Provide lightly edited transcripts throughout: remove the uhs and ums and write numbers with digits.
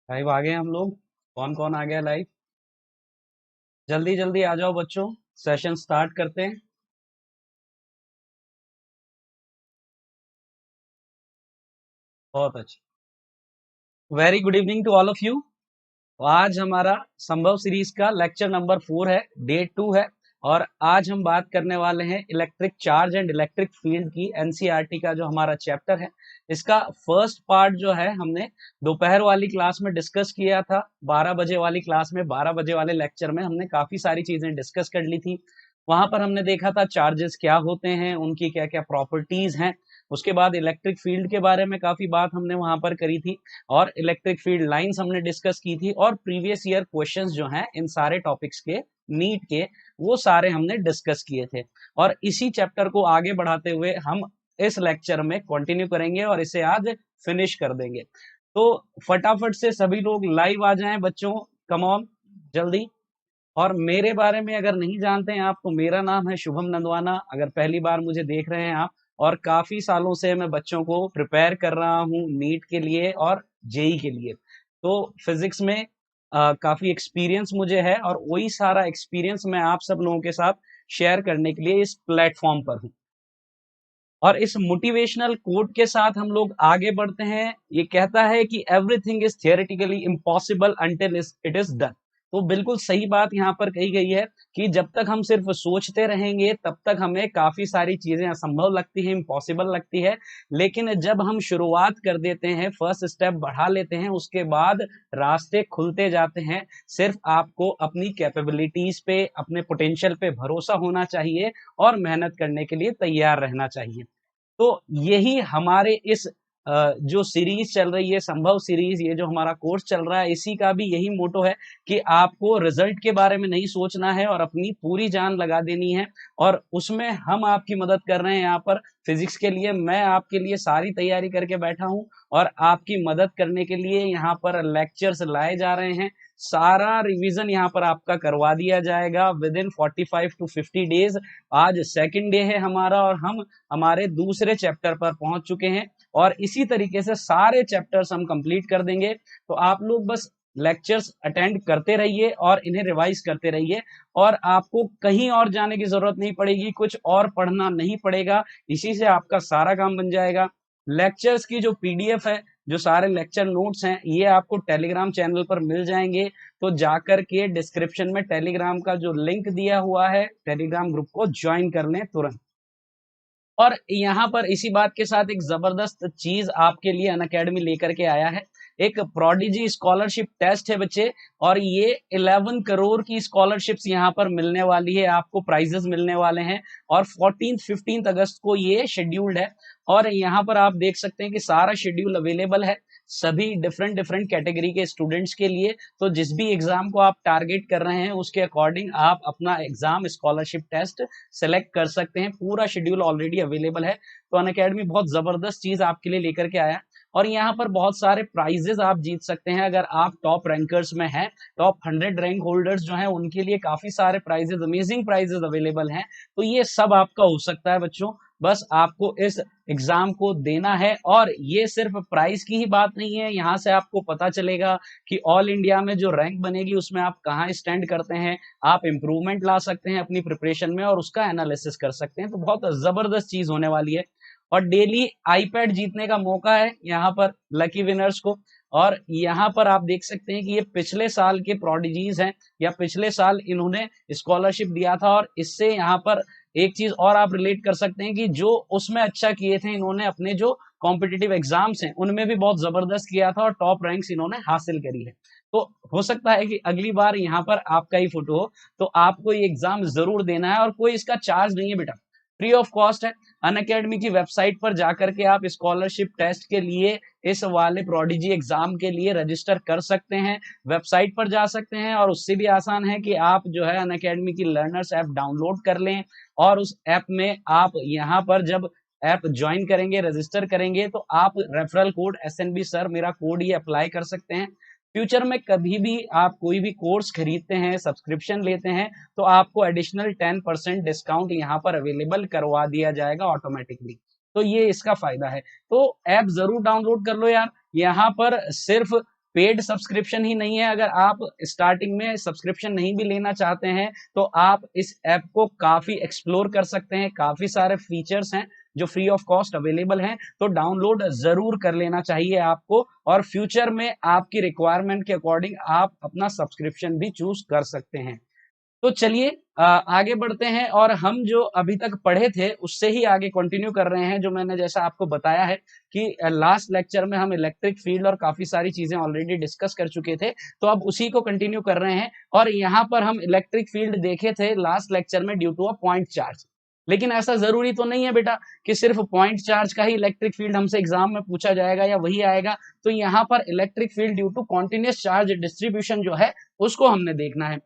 Live आ गए हम लोग। कौन कौन आ गया लाइव? जल्दी जल्दी आ जाओ बच्चों। सेशन स्टार्ट करते हैं। बहुत अच्छा। Very good evening to all of you. आज हमारा संभव सीरीज का लेक्चर नंबर 4 है, डे 2 है। और आज हम बात करने वाले हैं electric charge and electric field की। एनसीईआरटी का जो हमारा चैप्टर है, इसका फर्स्ट पार्ट जो है हमने दोपहर वाली क्लास में डिस्कस किया था। 12 बजे वाली क्लास में, 12 बजे वाले लेक्चर में हमने काफी सारी चीजें डिस्कस कर ली थी। वहां पर हमने देखा था चार्जेस क्या होते हैं, उनकी क्या क्या प्रॉपर्टीज हैं। उसके बाद इलेक्ट्रिक फील्ड के बारे में काफी बात हमने वहां पर करी थी, और इलेक्ट्रिक फील्ड लाइंस हमने डिस्कस की थी, और प्रीवियस ईयर क्वेश्चंस जो हैं इन सारे टॉपिक्स के, नीट के, वो सारे हमने डिस्कस किए थे। और इसी चैप्टर को आगे बढ़ाते हुए हम इस लेक्चर में कंटिन्यू करेंगे और इसे आज फिनिश कर देंगे। तो फटाफट से सभी लोग लाइव आ जाएं बच्चों, कम ऑन, जल्दी। और मेरे बारे में अगर नहीं जानते हैं आप, तो मेरा नाम है शुभम नंदवाना। अगर पहली बार मुझे देख रहे हैं आप, और काफी सालों से मैं बच्चों को प्रिपेयर कर रहा हूँ नीट के लिए और जेई के लिए। तो फिजिक्स में काफी एक्सपीरियंस मुझे है, और वही सारा एक्सपीरियंस मैं आप सब लोगों के साथ शेयर करने के लिए इस प्लेटफॉर्म पर हूँ। और इस मोटिवेशनल कोट के साथ हम लोग आगे बढ़ते हैं। ये कहता है कि everything is theoretically impossible until it is done. तो बिल्कुल सही बात यहाँ पर कही गई है कि जब तक हम सिर्फ सोचते रहेंगे तब तक हमें काफी सारी चीजें असंभव लगती है, इम्पॉसिबल लगती है। लेकिन जब हम शुरुआत कर देते हैं, फर्स्ट स्टेप बढ़ा लेते हैं, उसके बाद रास्ते खुलते जाते हैं। सिर्फ आपको अपनी कैपेबिलिटीज पे, अपने पोटेंशियल पे भरोसा होना चाहिए, और मेहनत करने के लिए तैयार रहना चाहिए। तो यही हमारे इस जो सीरीज चल रही है, संभव सीरीज, ये जो हमारा कोर्स चल रहा है, इसी का भी यही मोटो है कि आपको रिजल्ट के बारे में नहीं सोचना है और अपनी पूरी जान लगा देनी है। और उसमें हम आपकी मदद कर रहे हैं। यहाँ पर फिजिक्स के लिए मैं आपके लिए सारी तैयारी करके बैठा हूँ, और आपकी मदद करने के लिए यहाँ पर लेक्चर्स लाए जा रहे हैं। सारा रिवीजन यहाँ पर आपका करवा दिया जाएगा विद इन 45 to 50 डेज। आज सेकंड डे है हमारा, और हम हमारे दूसरे चैप्टर पर पहुंच चुके हैं, और इसी तरीके से सारे चैप्टर्स हम कंप्लीट कर देंगे। तो आप लोग बस लेक्चर्स अटेंड करते रहिए और इन्हें रिवाइज करते रहिए, और आपको कहीं और जाने की जरूरत नहीं पड़ेगी, कुछ और पढ़ना नहीं पड़ेगा। इसी से आपका सारा काम बन जाएगा। लेक्चर्स की जो पीडीएफ है, जो सारे लेक्चर नोट्स हैं, ये आपको टेलीग्राम चैनल पर मिल जाएंगे। तो जाकर के डिस्क्रिप्शन में टेलीग्राम का जो लिंक दिया हुआ है, टेलीग्राम ग्रुप को ज्वाइन कर लें तुरंत। और यहाँ पर इसी बात के साथ एक जबरदस्त चीज आपके लिए अनअकैडमी लेकर के आया है। एक प्रोडिजी स्कॉलरशिप टेस्ट है बच्चे, और ये 11 करोड़ की स्कॉलरशिप्स यहाँ पर मिलने वाली है, आपको प्राइजेस मिलने वाले हैं। और 14-15 अगस्त को ये शेड्यूल्ड है। और यहाँ पर आप देख सकते हैं कि सारा शेड्यूल अवेलेबल है सभी डिफरेंट डिफरेंट कैटेगरी के स्टूडेंट्स के लिए। तो जिस भी एग्जाम को आप टारगेट कर रहे हैं, उसके अकॉर्डिंग आप अपना एग्जाम स्कॉलरशिप टेस्ट सेलेक्ट कर सकते हैं। पूरा शेड्यूल ऑलरेडी अवेलेबल है। तो अनअकैडमी बहुत जबरदस्त चीज आपके लिए लेकर के आया। और यहाँ पर बहुत सारे प्राइजेस आप जीत सकते हैं अगर आप टॉप रैंकर्स में हैं। टॉप 100 रैंक होल्डर्स जो हैं, उनके लिए काफी सारे प्राइजेस, अमेजिंग प्राइजेस अवेलेबल हैं। तो ये सब आपका हो सकता है बच्चों। बस आपको इस एग्जाम को देना है। और ये सिर्फ प्राइस की ही बात नहीं है, यहाँ से आपको पता चलेगा कि ऑल इंडिया में जो रैंक बनेगी उसमें आप कहाँ स्टैंड करते हैं। आप इंप्रूवमेंट ला सकते हैं अपनी प्रिपरेशन में, और उसका एनालिसिस कर सकते हैं। तो बहुत जबरदस्त चीज होने वाली है। और डेली आईपैड जीतने का मौका है यहाँ पर लकी विनर्स को। और यहाँ पर आप देख सकते हैं कि ये पिछले साल के प्रोडिजीज हैं, या पिछले साल इन्होंने स्कॉलरशिप दिया था। और इससे यहाँ पर एक चीज और आप रिलेट कर सकते हैं कि जो उसमें अच्छा किए थे इन्होंने, अपने जो कॉम्पिटिटिव एग्जाम्स हैं उनमें भी बहुत जबरदस्त किया था, और टॉप रैंक्स इन्होंने हासिल करी है। तो हो सकता है कि अगली बार यहाँ पर आपका ही फोटो हो। तो आपको ये एग्जाम जरूर देना है, और कोई इसका चार्ज नहीं है बेटा, फ्री ऑफ कॉस्ट है। अनअकैडमी की वेबसाइट पर जाकर के आप स्कॉलरशिप टेस्ट के लिए, इस वाले प्रोडिजी एग्जाम के लिए रजिस्टर कर सकते हैं। वेबसाइट पर जा सकते हैं, और उससे भी आसान है कि आप जो है अनअकैडमी की लर्नर्स ऐप डाउनलोड कर लें। और उस ऐप में आप यहाँ पर जब ऐप ज्वाइन करेंगे, रजिस्टर करेंगे, तो आप रेफरल कोड SNB सर, मेरा कोड ये अप्लाई कर सकते हैं। फ्यूचर में कभी भी आप कोई भी कोर्स खरीदते हैं, सब्सक्रिप्शन लेते हैं, तो आपको एडिशनल 10% डिस्काउंट यहाँ पर अवेलेबल करवा दिया जाएगा ऑटोमेटिकली। तो ये इसका फायदा है। तो ऐप जरूर डाउनलोड कर लो यार। यहाँ पर सिर्फ पेड सब्सक्रिप्शन ही नहीं है। अगर आप स्टार्टिंग में सब्सक्रिप्शन नहीं भी लेना चाहते हैं तो आप इस ऐप को काफी एक्सप्लोर कर सकते हैं, काफी सारे फीचर्स हैं जो फ्री ऑफ कॉस्ट अवेलेबल हैं, तो डाउनलोड जरूर कर लेना चाहिए आपको, और फ्यूचर में आपकी रिक्वायरमेंट के अकॉर्डिंग आप अपना सब्सक्रिप्शन भी चूज कर सकते हैं। तो चलिए आगे बढ़ते हैं, और हम जो अभी तक पढ़े थे उससे ही आगे कंटिन्यू कर रहे हैं। जो मैंने जैसा आपको बताया है कि लास्ट लेक्चर में हम इलेक्ट्रिक फील्ड और काफी सारी चीजें ऑलरेडी डिस्कस कर चुके थे, तो अब उसी को कंटिन्यू कर रहे हैं। और यहाँ पर हम इलेक्ट्रिक फील्ड देखे थे लास्ट लेक्चर में due to a point charge. लेकिन ऐसा जरूरी तो नहीं है बेटा कि सिर्फ पॉइंट चार्ज का ही इलेक्ट्रिक फील्ड हमसे एग्जाम में पूछा जाएगा या वही आएगा। तो यहाँ पर electric field due to continuous charge distribution जो है उसको हमने देखना है।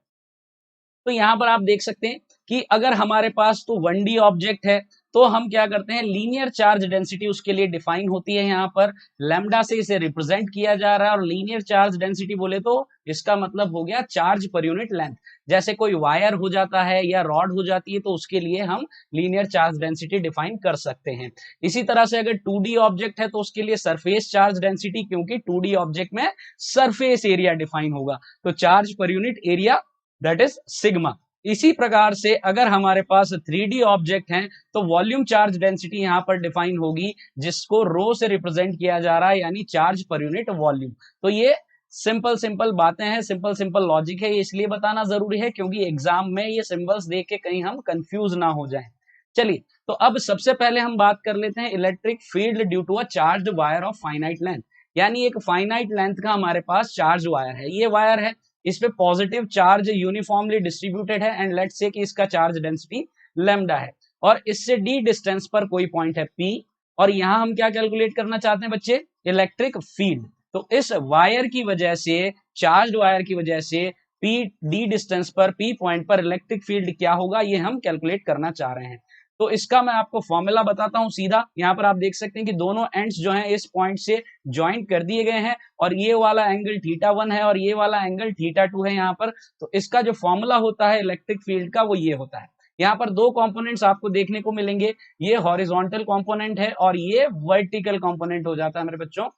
तो यहां पर आप देख सकते हैं कि अगर हमारे पास तो 1D ऑब्जेक्ट है तो हम क्या करते हैं, लीनियर चार्ज डेंसिटी उसके लिए डिफाइन होती है। यहाँ पर लैम्डा से इसे रिप्रेजेंट किया जा रहा है, और लीनियर चार्ज डेंसिटी बोले तो इसका मतलब हो गया चार्ज पर यूनिट लेंथ। जैसे कोई वायर हो जाता है या रॉड हो जाती है तो उसके लिए हम लीनियर चार्ज डेंसिटी डिफाइन कर सकते हैं। इसी तरह से अगर 2D ऑब्जेक्ट है तो उसके लिए सरफेस चार्ज डेंसिटी, क्योंकि 2D ऑब्जेक्ट में सरफेस एरिया डिफाइन होगा, तो charge per unit area that is sigma. इसी प्रकार से अगर हमारे पास 3D ऑब्जेक्ट हैं तो वॉल्यूम चार्ज डेंसिटी यहां पर डिफाइन होगी, जिसको रो से रिप्रेजेंट किया जा रहा है, यानी चार्ज पर यूनिट वॉल्यूम। तो ये सिंपल सिंपल बातें हैं, सिंपल सिंपल लॉजिक है, इसलिए बताना जरूरी है क्योंकि एग्जाम में ये सिंबल्स देख के कहीं हम कंफ्यूज ना हो जाएं। चलिए, तो अब सबसे पहले हम बात कर लेते हैं electric field due to a charged wire of finite length. यानी एक फाइनाइट लेंथ का हमारे पास चार्ज वायर है, ये वायर है, इस पे पॉजिटिव चार्ज यूनिफॉर्मली डिस्ट्रीब्यूटेड है, एंड लेट्स से कि इसका चार्ज डेंसिटी लैम्डा है, और इससे डी डिस्टेंस पर कोई पॉइंट है पी, और यहां हम क्या कैलकुलेट करना चाहते हैं बच्चे, इलेक्ट्रिक फील्ड। तो इस वायर की वजह से, चार्ज वायर की वजह से पी डी डिस्टेंस पर, पी पॉइंट पर इलेक्ट्रिक फील्ड क्या होगा, ये हम कैलकुलेट करना चाह रहे हैं। तो इसका मैं आपको फॉर्मूला बताता हूं सीधा। यहां पर आप देख सकते हैं कि दोनों एंड्स जो हैं इस पॉइंट से ज्वाइन कर दिए गए हैं, और ये वाला एंगल θ1 है और ये वाला एंगल θ2 है यहाँ पर। तो इसका जो फॉर्मूला होता है इलेक्ट्रिक फील्ड का वो ये होता है। यहाँ पर दो कंपोनेंट्स आपको देखने को मिलेंगे, ये हॉरिजॉन्टल कंपोनेंट है और ये वर्टिकल कंपोनेंट हो जाता है मेरे बच्चों,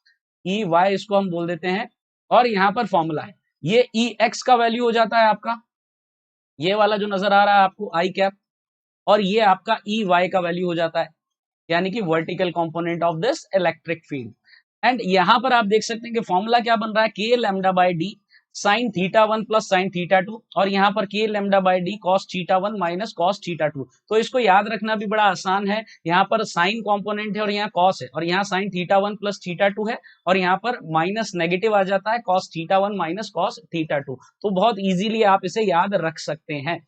ई वाई इसको हम बोल देते हैं। और यहाँ पर फॉर्मूला है, ये ई एक्स का वैल्यू हो जाता है आपका, ये वाला जो नजर आ रहा है आपको आई कैप, और ये आपका ई वाई का वैल्यू हो जाता है, यानी कि vertical component of this electric field. And यहां पर आप देख सकते हैं कि फॉर्मूला क्या बन रहा है, K lambda by D sine θ1 plus sine θ2, और यहाँ पर K lambda by D cos θ1 minus cos θ2। तो इसको याद रखना भी बड़ा आसान है, यहाँ पर साइन कंपोनेंट है और यहाँ कॉस है, और यहाँ साइन θ1 प्लस θ2 है, और यहाँ पर माइनस नेगेटिव आ जाता है कॉस θ1 माइनस कॉस θ2। तो बहुत इजीली आप इसे याद रख सकते हैं।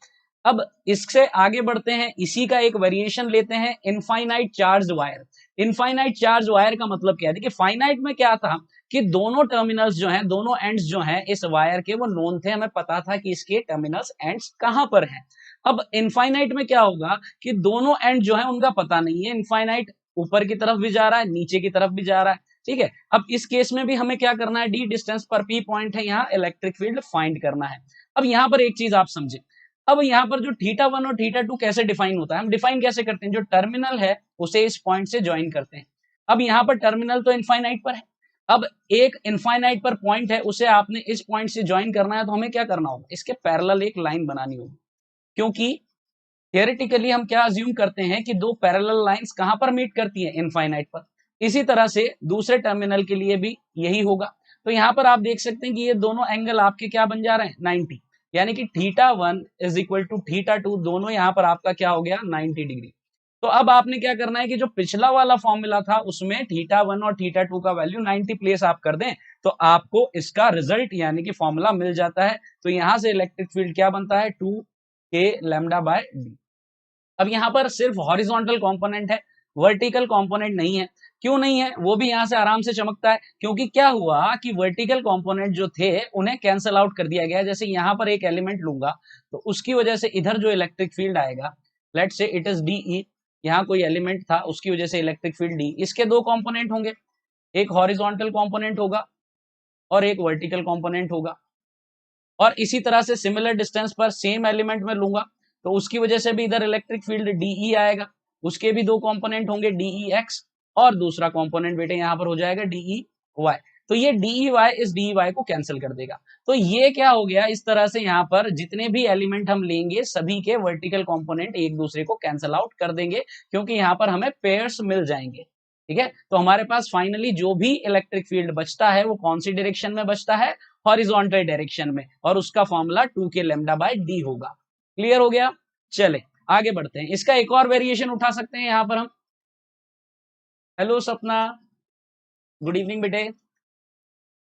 अब इससे आगे बढ़ते हैं, इसी का एक वेरिएशन लेते हैं, infinite charge wire. Infinite charge wire का मतलब क्या है, देखिए फाइनाइट में क्या था कि दोनों टर्मिनल्स जो हैं, दोनों एंड्स जो हैं इस वायर के वो नोन थे, हमें पता था कि इसके टर्मिनल्स एंड्स कहां पर हैं। अब इनफाइनाइट में क्या होगा कि दोनों एंड जो है उनका पता नहीं है, इनफाइनाइट ऊपर की तरफ भी जा रहा है, नीचे की तरफ भी जा रहा है, ठीक है। अब इस केस में भी हमें क्या करना है, डी डिस्टेंस पर पी पॉइंट है, यहाँ इलेक्ट्रिक फील्ड फाइंड करना है। अब यहाँ पर एक चीज आप समझे, अब यहाँ पर जो θ1 और θ2 कैसे डिफाइन होता है, हम डिफाइन कैसे करते हैं, जो टर्मिनल है उसे इस पॉइंट से ज्वाइन करते हैं। अब यहाँ पर टर्मिनल तो इनफाइनाइट पर है, अब एक इनफाइनाइट पर पॉइंट है उसे आपने इस पॉइंट से ज्वाइन करना है, तो हमें क्या करना होगा, इसके पैरेलल एक लाइन बनानी होगी, क्योंकि थियोरेटिकली हम क्या अज्यूम करते हैं कि दो पैरेलल लाइंस कहां पर मीट करती हैं, इनफाइनाइट पर। इसी तरह से दूसरे टर्मिनल के लिए भी यही होगा। तो यहाँ पर आप देख सकते हैं कि ये दोनों एंगल आपके क्या बन जा रहे हैं, 90, यानी कि θ1 इज इक्वल टू θ2, दोनों यहाँ पर आपका क्या हो गया, 90 डिग्री। तो अब आपने क्या करना है कि जो पिछला वाला फॉर्मूला था उसमें θ1 और θ2 का वैल्यू 90 प्लेस आप कर दें, तो आपको इसका रिजल्ट यानी कि फॉर्मूला मिल जाता है। तो यहां से इलेक्ट्रिक फील्ड क्या बनता है, 2k लैम्डा बाय डी। अब यहाँ पर सिर्फ हॉरिजॉन्टल कंपोनेंट है, वर्टिकल कंपोनेंट नहीं है। क्यों नहीं है, वो भी यहाँ से आराम से चमकता है, क्योंकि क्या हुआ कि वर्टिकल कंपोनेंट जो थे उन्हें कैंसल आउट कर दिया गया। जैसे यहाँ पर एक एलिमेंट लूंगा तो उसकी वजह से इधर जो इलेक्ट्रिक फील्ड आएगा, let's say it is d E, यहाँ कोई एलिमेंट था उसकी वजह से इलेक्ट्रिक फील्ड डी, इसके दो कंपोनेंट होंगे, एक हॉरिजॉन्टल कंपोनेंट होगा और एक वर्टिकल कंपोनेंट होगा। और इसी तरह से सिमिलर डिस्टेंस पर सेम एलिमेंट में लूंगा तो उसकी वजह से भी इधर इलेक्ट्रिक फील्ड डीई आएगा, उसके भी दो कंपोनेंट होंगे, डीई एक्स, और दूसरा कंपोनेंट बेटे यहाँ पर हो जाएगा डीई वाई। तो ये DEY इस DEY को कैंसिल कर देगा। तो ये क्या हो गया, इस तरह से यहाँ पर जितने भी एलिमेंट हम लेंगे सभी के वर्टिकल कंपोनेंट एक दूसरे को कैंसिल आउट कर देंगे, क्योंकि यहाँ पर हमें पेयर्स मिल जाएंगे। ठीक है, तो हमारे पास फाइनली जो भी इलेक्ट्रिक फील्ड बचता है वो कौन सी डायरेक्शन में बचता है, हॉरिजॉन्टल डायरेक्शन में, और उसका formula 2k lambda by D होगा। क्लियर हो गया। चले आगे बढ़ते हैं, इसका एक और वेरिएशन उठा सकते हैं यहाँ पर हम। हेलो सपना, गुड इवनिंग बेटे।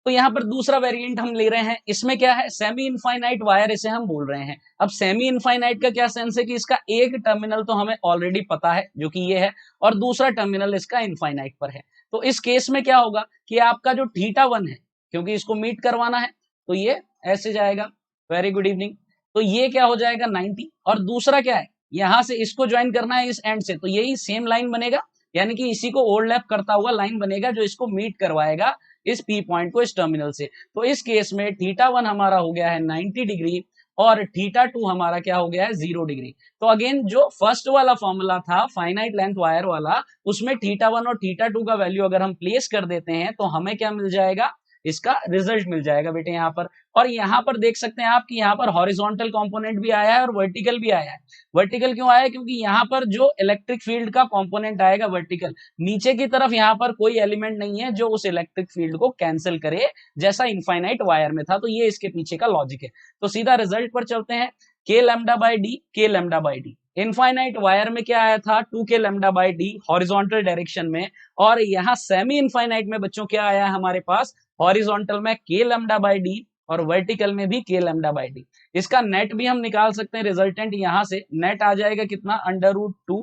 तो यहाँ पर दूसरा वेरिएंट हम ले रहे हैं, इसमें क्या है, सेमी इनफाइनाइट वायर इसे हम बोल रहे हैं। अब सेमी इनफाइनाइट का क्या सेंस है कि इसका एक टर्मिनल तो हमें ऑलरेडी पता है जो कि ये है, और दूसरा टर्मिनल इसका इनफाइनाइट पर है। तो इस केस में क्या होगा कि आपका जो θ1 है, क्योंकि इसको मीट करवाना है, तो ये ऐसे जाएगा। Very good evening. तो ये क्या हो जाएगा 90, और दूसरा क्या है, यहां से इसको ज्वाइन करना है इस एंड से, तो यही सेम लाइन बनेगा, यानी कि इसी को ओवरलैप करता हुआ लाइन बनेगा जो इसको मीट करवाएगा इस पी पॉइंट को इस टर्मिनल से। तो इस केस में θ1 हमारा हो गया है 90 डिग्री और θ2 हमारा क्या हो गया है 0 डिग्री। तो अगेन जो फर्स्ट वाला फॉर्मूला था फाइनाइट लेंथ वायर वाला, उसमें θ1 और θ2 का वैल्यू अगर हम प्लेस कर देते हैं तो हमें क्या मिल जाएगा, इसका रिजल्ट मिल जाएगा बेटे यहाँ पर। और यहाँ पर देख सकते हैं आप कि यहाँ पर हॉरिजॉन्टल कंपोनेंट भी आया है और वर्टिकल भी आया है। वर्टिकल क्यों आया है, क्योंकि यहाँ पर जो इलेक्ट्रिक फील्ड का कंपोनेंट आएगा वर्टिकल, नीचे की तरफ यहाँ पर कोई एलिमेंट नहीं है जो उस इलेक्ट्रिक फील्ड को कैंसिल करे, जैसा इनफाइनाइट वायर में था। तो ये इसके पीछे का लॉजिक है। तो सीधा रिजल्ट पर चलते हैं, k lambda by D, k lambda by D. Infinite wire में क्या आया था 2k lambda by D horizontal direction में, और यहाँ सेमी इनफाइनाइट में बच्चों क्या आया है हमारे पास, हॉरिजॉन्टल में k लैम्डा बाय डी और वर्टिकल में भी k लैम्डा बाय डी। इसका नेट भी हम निकाल सकते हैं, रिजल्टेंट यहां से नेट आ जाएगा कितना, √2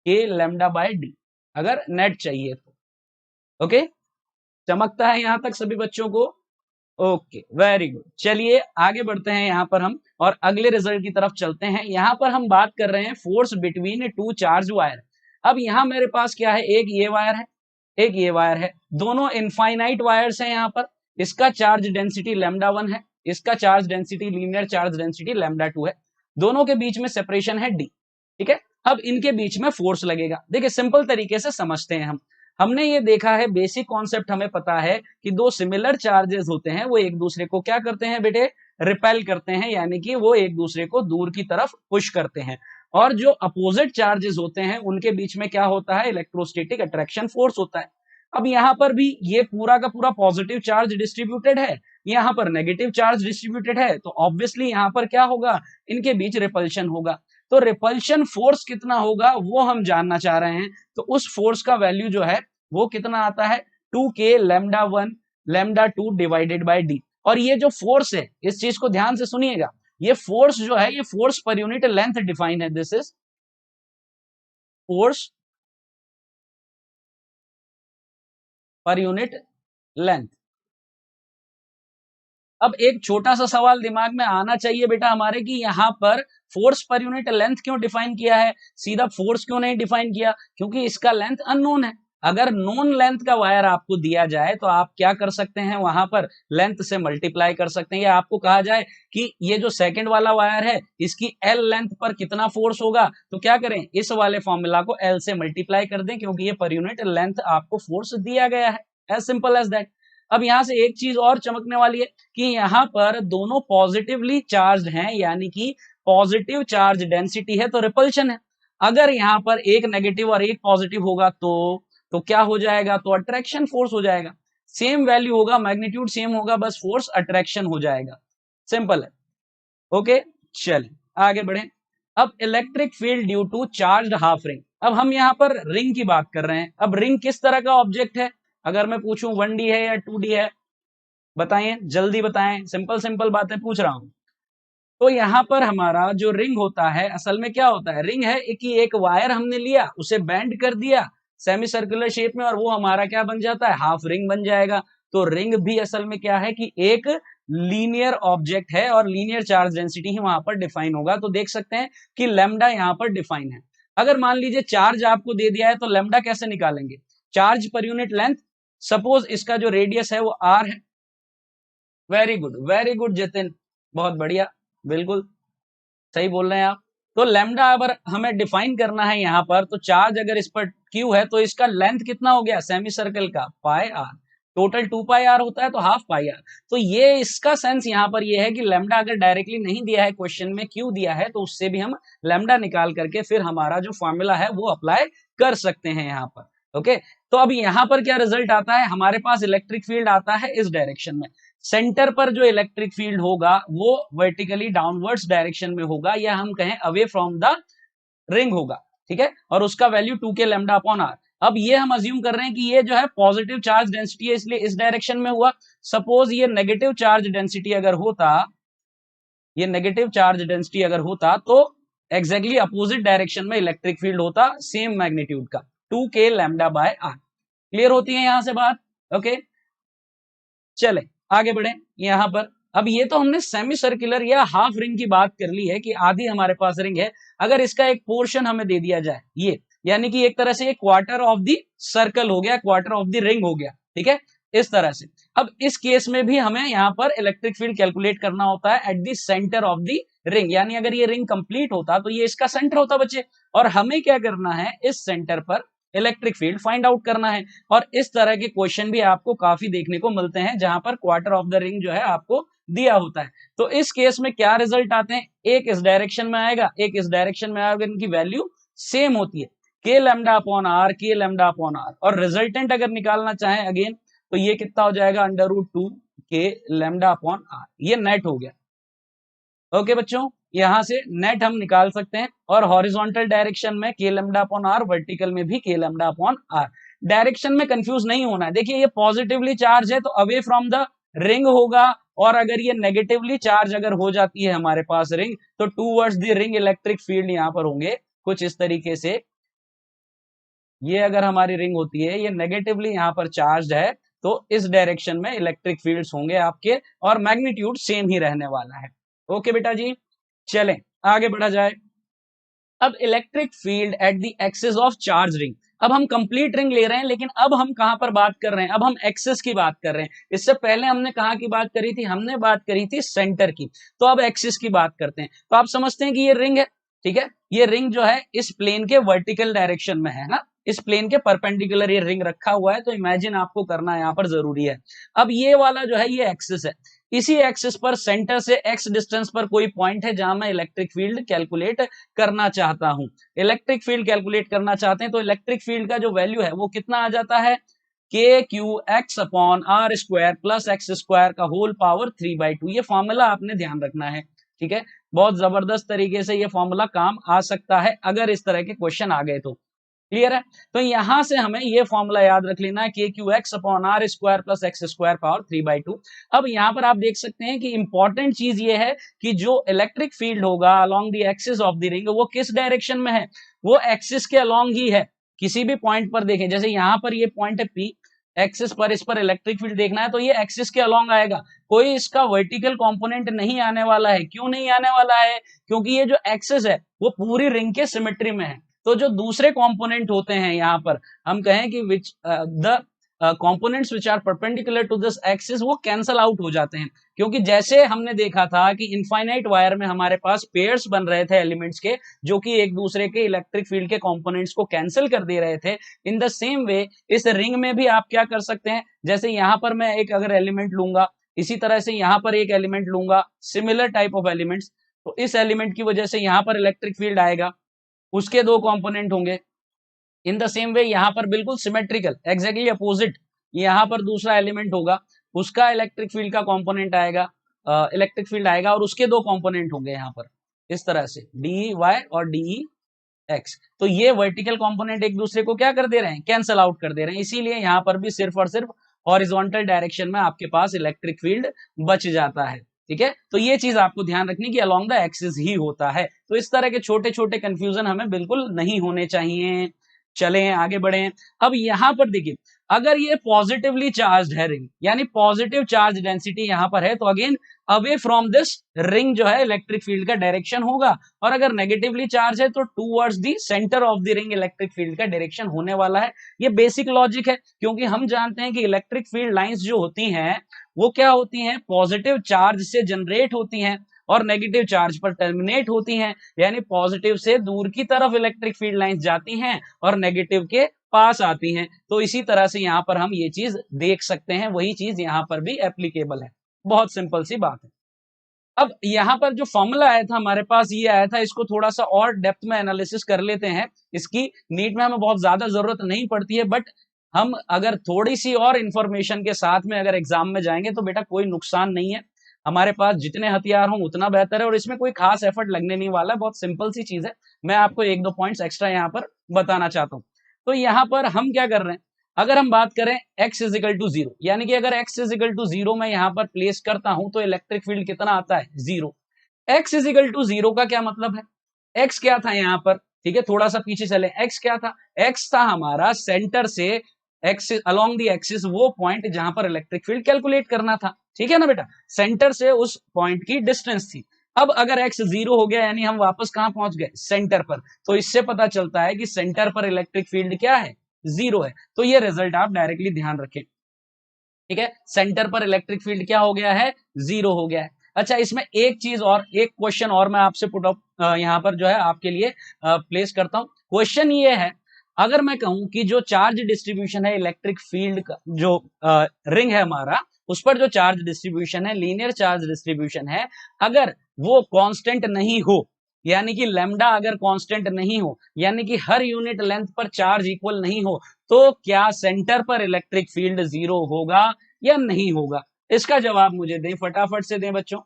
k लैम्डा बाय डी, अगर नेट चाहिए तो। ओके, चमकता है यहां तक सभी बच्चों को? Okay, very good. चलिए आगे बढ़ते हैं यहाँ पर हम और अगले रिजल्ट की तरफ चलते हैं। यहाँ पर हम बात कर रहे हैं force between two charge wire. अब यहाँ मेरे पास क्या है, एक ये वायर है, एक ये वायर है, दोनों इनफाइनाइट वायर्स हैं। यहाँ पर इसका चार्ज डेंसिटी λ1 है, इसका charge density linear charge density λ2 है, दोनों के बीच में सेपरेशन है d। ठीक है, अब इनके बीच में फोर्स लगेगा। देखिए सिंपल तरीके से समझते हैं हमने ये देखा है, बेसिक कॉन्सेप्ट हमें पता है कि दो सिमिलर चार्जेस होते हैं वो एक दूसरे को क्या करते हैं बेटे, रिपेल करते हैं, यानी कि वो एक दूसरे को दूर की तरफ पुश करते हैं। और जो अपोजिट चार्जेस होते हैं उनके बीच में क्या होता है, इलेक्ट्रोस्टैटिक अट्रैक्शन फोर्स होता है। अब यहाँ पर भी ये पूरा का पूरा पॉजिटिव चार्ज डिस्ट्रीब्यूटेड है, यहाँ पर नेगेटिव चार्ज डिस्ट्रीब्यूटेड है, तो ऑब्वियसली यहाँ पर क्या होगा, इनके बीच रिपल्शन होगा। तो रिपल्शन फोर्स कितना होगा वो हम जानना चाह रहे हैं। तो उस फोर्स का वैल्यू जो है वो कितना आता है, 2k λ1 λ2 डिवाइडेड बाय डी। और ये जो फोर्स है, इस चीज को ध्यान से सुनिएगा, ये फोर्स जो है ये force per unit length define है। This is force per unit length. अब एक छोटा सा सवाल दिमाग में आना चाहिए बेटा हमारे कि यहाँ पर फोर्स पर यूनिट लेंथ क्यों डिफाइन किया है, सीधा फोर्स क्यों नहीं डिफाइन किया, क्योंकि इसका लेंथ अननोन है। अगर नोन लेंथ का वायर आपको दिया जाए तो आप क्या कर सकते हैं, वहां पर लेंथ से मल्टीप्लाई कर सकते हैं, या आपको कहा जाए कि ये जो सेकंड वाला वायर है इसकी एल लेंथ पर कितना फोर्स होगा, तो क्या करें, इस वाले फॉर्मूला को एल से मल्टीप्लाई कर दें, क्योंकि ये पर यूनिट लेंथ आपको फोर्स दिया गया है। As simple as that. अब यहां से एक चीज और चमकने वाली है कि यहाँ पर दोनों पॉजिटिवली चार्ज हैं, यानी कि पॉजिटिव चार्ज डेंसिटी है तो रिपल्शन है। अगर यहाँ पर एक नेगेटिव और एक पॉजिटिव होगा तो क्या हो जाएगा, तो अट्रैक्शन फोर्स हो जाएगा। सेम वैल्यू होगा, मैग्नीट्यूड सेम होगा, बस फोर्स अट्रैक्शन हो जाएगा। सिंपल है। ओके, चलिए आगे बढ़े। अब electric field due to charged half ring. अब हम यहाँ पर रिंग की बात कर रहे हैं। अब रिंग किस तरह का ऑब्जेक्ट है, अगर मैं पूछूं 1D है या 2D है, बताइए जल्दी बताएं, सिंपल सिंपल बातें पूछ रहा हूं। तो यहाँ पर हमारा जो रिंग होता है असल में क्या होता है, रिंग है एक वायर हमने लिया, उसे बेंड कर दिया सेमी सर्कुलर शेप में, और वो हमारा क्या बन जाता है, हाफ रिंग बन जाएगा। तो रिंग भी असल में क्या है कि एक लीनियर ऑब्जेक्ट है और लीनियर चार्ज डेंसिटी ही वहां पर डिफाइन होगा। तो देख सकते हैं कि लैम्डा यहाँ पर डिफाइन है। अगर मान लीजिए चार्ज आपको दे दिया है तो लैम्डा कैसे निकालेंगे, चार्ज पर यूनिट लेंथ। सपोज इसका जो रेडियस है वो r है। वेरी गुड जितिन, बहुत बढ़िया, बिल्कुल सही बोल रहे हैं आप। तो लैम्डा अगर हमें डिफाइन करना है यहाँ पर, तो चार्ज अगर इस पर q है तो इसका लेंथ कितना हो गया सेमी सर्कल का, पाई r। टोटल 2 पाई आर होता है तो हाफ पाई आर। तो ये इसका सेंस यहाँ पर ये है कि लैम्डा अगर डायरेक्टली नहीं दिया है क्वेश्चन में, क्यों दिया है, तो उससे भी हम लैम्डा निकाल करके फिर हमारा जो फॉर्मूला है वो अप्लाई कर सकते हैं यहाँ पर। ओके, तो अब यहाँ पर क्या रिजल्ट आता है, हमारे पास इलेक्ट्रिक फील्ड आता है इस डायरेक्शन में। सेंटर पर जो इलेक्ट्रिक फील्ड होगा वो वर्टिकली डाउनवर्ड्स डायरेक्शन में होगा, या हम कहें अवे फ्रॉम द रिंग होगा, ठीक है, और उसका value 2k lambda upon are. अब ये हम अज्यूम कर रहे हैं कि ये जो है पॉजिटिव चार्ज डेंसिटी है, इसलिए इस डायरेक्शन में हुआ। सपोज ये नेगेटिव चार्ज डेंसिटी अगर होता, ये नेगेटिव चार्ज डेंसिटी अगर होता तो एग्जैक्टली अपोजिट डायरेक्शन में इलेक्ट्रिक फील्ड होता, सेम मैग्नीट्यूड का, 2k lambda by are. Clear होती है यहां से बात? ओके, चले आगे बढ़े यहां पर। अब ये तो हमने सेमी सर्कुलर या हाफ रिंग की बात कर ली है कि आधी हमारे पास रिंग है। अगर इसका एक पोर्शन हमें दे दिया जाए, ये यानी कि एक तरह से ये क्वार्टर ऑफ द सर्कल हो गया, क्वार्टर ऑफ द रिंग हो गया, ठीक है, इस तरह से। अब इस केस में भी हमें यहाँ पर इलेक्ट्रिक फील्ड कैलकुलेट करना होता है eight the centre of the ring, यानी अगर ये रिंग कंप्लीट होता तो ये इसका सेंटर होता बच्चे, और हमें क्या करना है, इस सेंटर पर इलेक्ट्रिक फील्ड फाइंड आउट करना है। और इस तरह के क्वेश्चन भी आपको काफी देखने को मिलते हैं जहां पर क्वार्टर ऑफ द रिंग जो है आपको दिया होता है। तो इस केस में क्या रिजल्ट आते हैं, एक इस डायरेक्शन में आएगा, एक इस डायरेक्शन में आएगा, इनकी वैल्यू सेम होती है, के लैम्डा अपॉन आर, के लैम्डा अपॉन आर। और रिजल्टेंट अगर निकालना चाहें अगेन तो ये कितना हो जाएगा, √2 के लैम्डा अपॉन आर। ये नेट हो गया। ओके बच्चों, यहां से नेट हम निकाल सकते हैं। और हॉरिजॉन्टल डायरेक्शन में के लैम्डा अपॉन आर, वर्टिकल में भी के लैम्डा अपॉन आर। डायरेक्शन में कंफ्यूज नहीं होना है। देखिए ये पॉजिटिवली चार्ज है तो अवे फ्रॉम द रिंग होगा, और अगर ये नेगेटिवली चार्ज अगर हो जाती है हमारे पास रिंग, तो towards the ring electric field यहां पर होंगे कुछ इस तरीके से। ये अगर हमारी रिंग होती है, ये नेगेटिवली यहां पर चार्ज है, तो इस डायरेक्शन में इलेक्ट्रिक फील्ड्स होंगे आपके, और मैग्नीट्यूड सेम ही रहने वाला है। ओके बेटा जी, चलें आगे बढ़ा जाए। अब electric field at the axis of charge ring. अब हम कंप्लीट रिंग ले रहे हैं, लेकिन अब हम कहां पर बात कर रहे हैं, अब हम एक्सिस की बात कर रहे हैं। इससे पहले हमने कहां की बात करी थी, हमने बात करी थी सेंटर की। तो अब एक्सिस की बात करते हैं। तो आप समझते हैं कि ये रिंग है, ठीक है, ये रिंग जो है इस प्लेन के वर्टिकल डायरेक्शन में है ना, इस प्लेन के परपेंडिकुलर ये रिंग रखा हुआ है। तो इमेजिन आपको करना यहाँ पर जरूरी है। अब ये वाला जो है ये एक्सिस है, इसी एक्सिस पर सेंटर से एक्स डिस्टेंस पर कोई पॉइंट है जहां मैं इलेक्ट्रिक फील्ड कैलकुलेट करना चाहता हूं। इलेक्ट्रिक फील्ड कैलकुलेट करना चाहते हैं तो इलेक्ट्रिक फील्ड का जो वैल्यू है वो कितना आ जाता है, k Q x upon are square plus x square का होल पावर 3/2। ये फॉर्मूला आपने ध्यान रखना है, ठीक है, बहुत जबरदस्त तरीके से ये फॉर्मूला काम आ सकता है अगर इस तरह के क्वेश्चन आ गए तो। क्लियर है? तो यहां से हमें ये फॉर्मूला याद रख लेना है, k Q x upon are square plus x square power 3/2। अब यहां पर आप देख सकते हैं कि इंपॉर्टेंट चीज ये है कि जो इलेक्ट्रिक फील्ड होगा along the axis of the ring, वो किस डायरेक्शन में है, वो एक्सिस के अलोंग ही है। किसी भी पॉइंट पर देखें, जैसे यहां पर ये पॉइंट है पी, एक्सिस पर इस पर इलेक्ट्रिक फील्ड देखना है तो ये एक्सिस के अलोंग आएगा, कोई इसका वर्टिकल कंपोनेंट नहीं आने वाला है। क्यों नहीं आने वाला है, क्योंकि ये जो एक्सिस है वो पूरी रिंग के सिमेट्री में है। तो जो दूसरे कंपोनेंट होते हैं यहाँ पर, हम कहें कि which the components which are perpendicular to this axis, वो कैंसल आउट हो जाते हैं। क्योंकि जैसे हमने देखा था कि इनफाइनाइट वायर में हमारे पास पेयर्स बन रहे थे एलिमेंट्स के, जो कि एक दूसरे के इलेक्ट्रिक फील्ड के कंपोनेंट्स को कैंसिल कर दे रहे थे। इन द सेम वे इस रिंग में भी आप क्या कर सकते हैं, जैसे यहाँ पर मैं एक अगर एलिमेंट लूंगा, इसी तरह से यहाँ पर एक एलिमेंट लूंगा, सिमिलर टाइप ऑफ एलिमेंट्स, तो इस एलिमेंट की वजह से यहाँ पर इलेक्ट्रिक फील्ड आएगा, उसके दो कंपोनेंट होंगे। इन द सेम वे यहाँ पर बिल्कुल सिमेट्रिकल एग्जैक्टली अपोजिट यहाँ पर दूसरा एलिमेंट होगा, उसका इलेक्ट्रिक फील्ड का कंपोनेंट आएगा, इलेक्ट्रिक फील्ड आएगा, और उसके दो कंपोनेंट होंगे यहाँ पर इस तरह से डी वाई और डी एक्स। तो ये वर्टिकल कंपोनेंट एक दूसरे को क्या कर दे रहे हैं, कैंसल आउट कर दे रहे हैं। इसीलिए यहाँ पर भी सिर्फ और सिर्फ हॉरिजॉन्टल डायरेक्शन में आपके पास इलेक्ट्रिक फील्ड बच जाता है, ठीक है। तो ये चीज आपको ध्यान रखनी कि अलोंग द एक्सिस ही होता है। तो इस तरह के छोटे छोटे कंफ्यूजन हमें बिल्कुल नहीं होने चाहिए। चलें आगे बढ़े। अब यहां पर देखिए, अगर ये पॉजिटिवली चार्ज है रिंग, यानी पॉजिटिव चार्ज डेंसिटी यहां पर है, तो again away from this ring जो है इलेक्ट्रिक फील्ड का डायरेक्शन होगा, और अगर नेगेटिवली चार्ज है तो towards the centre of the ring electric field का डायरेक्शन होने वाला है। ये बेसिक लॉजिक है, क्योंकि हम जानते हैं कि इलेक्ट्रिक फील्ड लाइंस जो होती हैं वो क्या होती हैं, पॉजिटिव चार्ज से जनरेट होती हैं और नेगेटिव चार्ज पर टर्मिनेट होती हैं। यानी पॉजिटिव से दूर की तरफ इलेक्ट्रिक फील्ड लाइंस जाती हैं और नेगेटिव के पास आती हैं। तो इसी तरह से यहाँ पर हम ये चीज देख सकते हैं, वही चीज यहाँ पर भी एप्लीकेबल है। बहुत सिंपल सी बात है। अब यहाँ पर जो फॉर्मूला आया था हमारे पास, ये आया था, इसको थोड़ा सा और डेप्थ में एनालिसिस कर लेते हैं। इसकी नीट में हमें बहुत ज्यादा जरूरत नहीं पड़ती है, बट हम अगर थोड़ी सी और इंफॉर्मेशन के साथ में अगर एग्जाम में जाएंगे तो बेटा कोई नुकसान नहीं है। हमारे पास जितने हथियार हों उतना बेहतर है, और इसमें कोई खास एफर्ट लगने नहीं वाला है, बहुत सिंपल सी चीज है। मैं आपको एक दो पॉइंट्स एक्स्ट्रा यहाँ पर बताना चाहता हूँ। तो यहाँ पर हम क्या कर रहे हैं, अगर हम बात करें x इजिकल टू जीरो, यानी कि अगर x इजिकल टू जीरो मैं यहां पर प्लेस करता हूं तो इलेक्ट्रिक फील्ड कितना आता है, zero. x is equal to zero का क्या मतलब है, x क्या था यहां पर, ठीक है, थोड़ा सा पीछे चले, x क्या था, x था हमारा सेंटर से एक्सिस अलोंग द एक्सिस वो पॉइंट जहां पर इलेक्ट्रिक फील्ड कैलकुलेट करना था, ठीक है ना बेटा, सेंटर से उस पॉइंट की डिस्टेंस थी। अब अगर x जीरो हो गया यानी हम वापस कहां पहुंच गए, सेंटर पर, तो इससे पता चलता है कि सेंटर पर इलेक्ट्रिक फील्ड क्या है, जीरो है। तो ये रिजल्ट आप डायरेक्टली ध्यान रखें, ठीक है, सेंटर पर इलेक्ट्रिक फील्ड क्या हो गया है, जीरो हो गया है। अच्छा, इसमें एक चीज और, एक क्वेश्चन और मैं आपसे पुट अप यहां पर जो है आपके लिए प्लेस करता हूं। क्वेश्चन ये है, अगर मैं कहूं कि जो चार्ज डिस्ट्रीब्यूशन है इलेक्ट्रिक फील्ड का, जो रिंग है हमारा, उस पर जो चार्ज डिस्ट्रीब्यूशन है, लीनियर चार्ज डिस्ट्रीब्यूशन है, अगर वो कांस्टेंट नहीं हो, यानी कि लैम्डा अगर कांस्टेंट नहीं हो, यानी कि हर यूनिट लेंथ पर चार्ज इक्वल नहीं हो, तो क्या सेंटर पर इलेक्ट्रिक फील्ड जीरो होगा या नहीं होगा? इसका जवाब मुझे दें, फटाफट से दें बच्चों,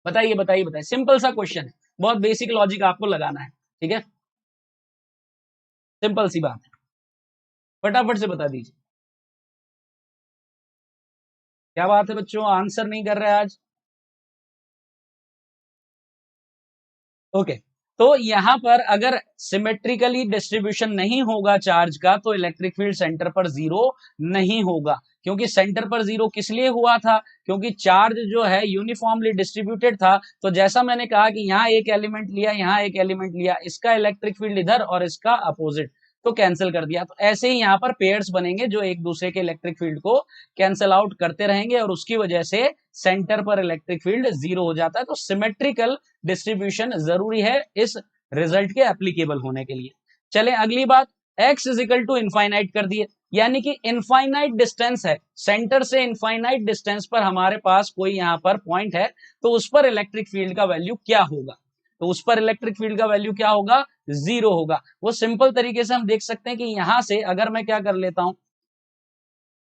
बताइए बताइए बताइए। सिंपल सा क्वेश्चन है, बहुत बेसिक लॉजिक आपको लगाना है, ठीक है, सिंपल सी बात है, फटाफट से बता दीजिए। क्या बात है बच्चों, आंसर नहीं कर रहे आज? ओके, तो यहां पर अगर सिमेट्रिकली डिस्ट्रीब्यूशन नहीं होगा चार्ज का, तो इलेक्ट्रिक फील्ड सेंटर पर जीरो नहीं होगा। क्योंकि सेंटर पर जीरो किस लिए हुआ था, क्योंकि चार्ज जो है यूनिफॉर्मली डिस्ट्रीब्यूटेड था। तो जैसा मैंने कहा कि यहाँ एक एलिमेंट लिया, यहाँ एक एलिमेंट लिया, इसका इलेक्ट्रिक फील्ड इधर और इसका अपोजिट, तो कैंसिल कर दिया। तो ऐसे ही यहाँ पर पेयर्स बनेंगे जो एक दूसरे के इलेक्ट्रिक फील्ड को कैंसिल आउट करते रहेंगे, और उसकी वजह से सेंटर पर इलेक्ट्रिक फील्ड जीरो हो जाता है। तो सिमेट्रिकल डिस्ट्रीब्यूशन जरूरी है इस रिजल्ट के एप्लीकेबल होने के लिए। चले अगली बात, x इजिकल टू इनफाइनाइट कर दिए, यानी कि इनफाइनाइट डिस्टेंस है, सेंटर से इनफाइनाइट डिस्टेंस पर हमारे पास कोई यहां पर पॉइंट है, तो उस पर इलेक्ट्रिक फील्ड का वैल्यू क्या होगा, तो उस पर इलेक्ट्रिक फील्ड का वैल्यू क्या होगा, जीरो होगा। वो सिंपल तरीके से हम देख सकते हैं कि यहां से अगर मैं क्या कर लेता हूं,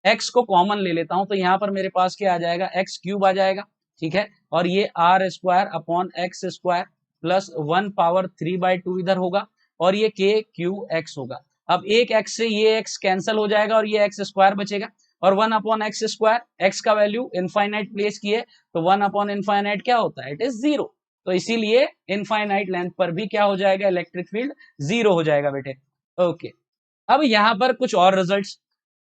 x को कॉमन ले लेता हूं, तो यहां पर मेरे पास क्या आ जाएगा, एक्स क्यूब आ जाएगा, ठीक है, और ये r square upon x square plus 1/3/2 इधर होगा, और ये के क्यू एक्स होगा। अब एक एक्स से ये एक्स कैंसिल हो जाएगा और ये एक्स स्क्वायर बचेगा, और 1/x स्क्वायर, एक्स का वैल्यू इनफाइनाइट प्लेस किए, तो 1/इनफाइनाइट क्या होता है, इट इज जीरो। तो इसीलिए इनफाइनाइट लेंथ पर भी क्या हो जाएगा, इलेक्ट्रिक फील्ड जीरो हो जाएगा बेटे। ओके, अब यहां पर कुछ और रिजल्ट्स,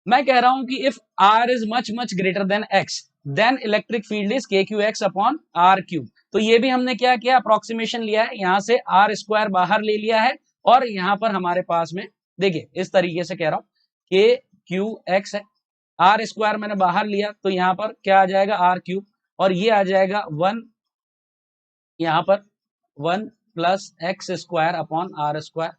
मैं कह रहा हूं कि if R is much much greater than X, then electric field is K Q x upon are cube. तो ये भी हमने क्या किया, अप्रोक्सीमेशन लिया है, यहां से आर स्क्वायर बाहर ले लिया है, और यहां पर हमारे पास में देखिए इस तरीके से कह रहा हूं, के क्यू एक्स है, आर स्क्वायर मैंने बाहर लिया, तो यहां पर क्या आ जाएगा, आर क्यूब, और ये आ जाएगा 1, यहां पर 1 + x² upon are square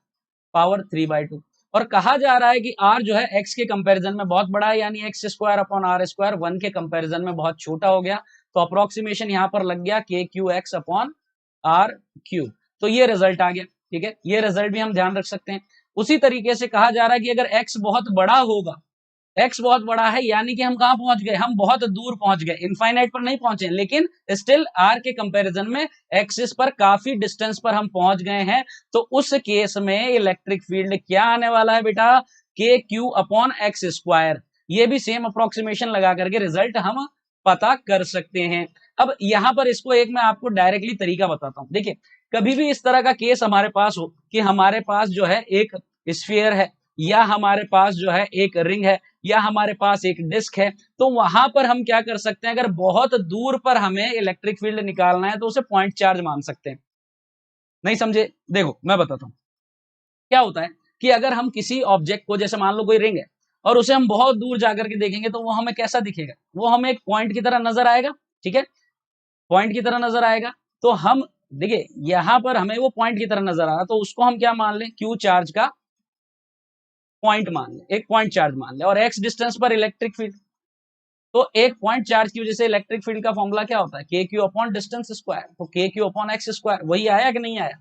power 3/2। और कहा जा रहा है कि r जो है x के कंपैरिजन में बहुत बड़ा है, यानी x² अपॉन आर स्क्वायर 1 के कंपैरिजन में बहुत छोटा हो गया। तो अप्रोक्सीमेशन यहां पर लग गया k Q x upon are cube. तो ये रिजल्ट आ गया, ठीक है, ये रिजल्ट भी हम ध्यान रख सकते हैं। उसी तरीके से कहा जा रहा है कि अगर x बहुत बड़ा होगा, एक्स बहुत बड़ा है, यानी कि हम कहां पहुंच गए, हम बहुत दूर पहुंच गए, इनफाइनाइट पर नहीं पहुंचे, लेकिन स्टिल आर के कंपैरिजन में एक्सिस पर काफी डिस्टेंस पर हम पहुंच गए हैं। तो उस केस में इलेक्ट्रिक फील्ड क्या आने वाला है बेटा, के क्यू अपॉन एक्स स्क्वायर। ये भी सेम अप्रोक्सीमेशन लगा करके रिजल्ट हम पता कर सकते हैं। अब यहां पर इसको एक मैं आपको डायरेक्टली तरीका बताता हूं। देखिए, कभी भी इस तरह का केस हमारे पास हो कि हमारे पास जो है एक स्फीयर है, या हमारे पास जो है एक रिंग है, या हमारे पास एक डिस्क है, तो वहां पर हम क्या कर सकते हैं, अगर बहुत दूर पर हमें इलेक्ट्रिक फील्ड निकालना है तो उसे पॉइंट चार्ज मान सकते हैं। नहीं समझे? देखो मैं बताता हूं क्या होता है, कि अगर हम किसी ऑब्जेक्ट को, जैसे मान लो कोई रिंग है, और उसे हम बहुत दूर जाकर के देखेंगे, तो वो हमें कैसा दिखेगा, वो हमें एक पॉइंट की तरह नजर आएगा, ठीक है, पॉइंट की तरह नजर आएगा। तो हम देखिए यहां पर हमें वो पॉइंट की तरह नजर आ रहा, तो उसको हम क्या मान लें, क्यू चार्ज का पॉइंट मान ले, एक पॉइंट चार्ज मान ले, और x डिस्टेंस पर इलेक्ट्रिक फील्ड, तो एक पॉइंट चार्ज की वजह से इलेक्ट्रिक फील्ड का फॉर्मूला क्या होता है, k Q upon distance square, तो के क्यू अपॉन एक्स स्क्वायर। वही आया कि नहीं आया,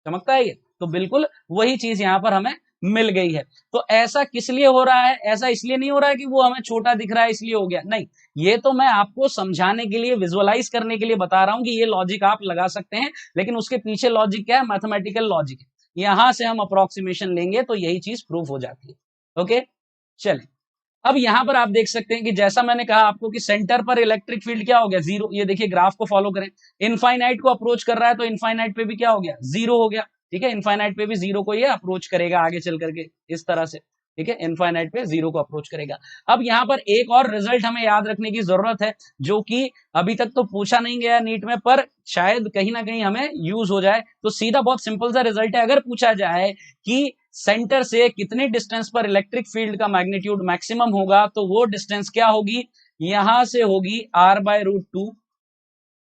चमकता है ये, तो बिल्कुल वही चीज यहां पर हमें मिल गई है। तो ऐसा किस लिए हो रहा है, ऐसा इसलिए नहीं हो रहा है कि वो हमें छोटा दिख रहा है इसलिए हो गया, नहीं, ये तो मैं आपको समझाने के लिए, विजुअलाइज करने के लिए बता रहा हूं कि ये लॉजिक आप लगा सकते हैं, लेकिन उसके पीछे लॉजिक क्या है, मैथमेटिकल लॉजिक है। यहां से हम अप्रोक्सीमेशन लेंगे तो यही चीज प्रूफ हो जाती है। ओके, चले, अब यहां पर आप देख सकते हैं कि जैसा मैंने कहा आपको कि सेंटर पर इलेक्ट्रिक फील्ड क्या हो गया, जीरो। ये देखिए ग्राफ को फॉलो करें, इनफाइनाइट को अप्रोच कर रहा है तो इनफाइनाइट पे भी क्या हो गया, जीरो हो गया। ठीक है, इनफाइनाइट पे भी जीरो को ये अप्रोच करेगा आगे चल करके इस तरह से। ठीक है, इनफाइनाइट पे जीरो को अप्रोच करेगा। अब यहां पर एक और रिजल्ट हमें याद रखने की जरूरत है, जो कि अभी तक तो पूछा नहीं गया नीट में, पर शायद कहीं ना कहीं हमें यूज हो जाए। तो सीधा बहुत सिंपल सा रिजल्ट है, अगर पूछा जाए कि सेंटर से कितनी डिस्टेंस पर इलेक्ट्रिक फील्ड का मैग्नीट्यूड मैक्सिमम होगा, तो वो डिस्टेंस क्या होगी, यहां से होगी r/√2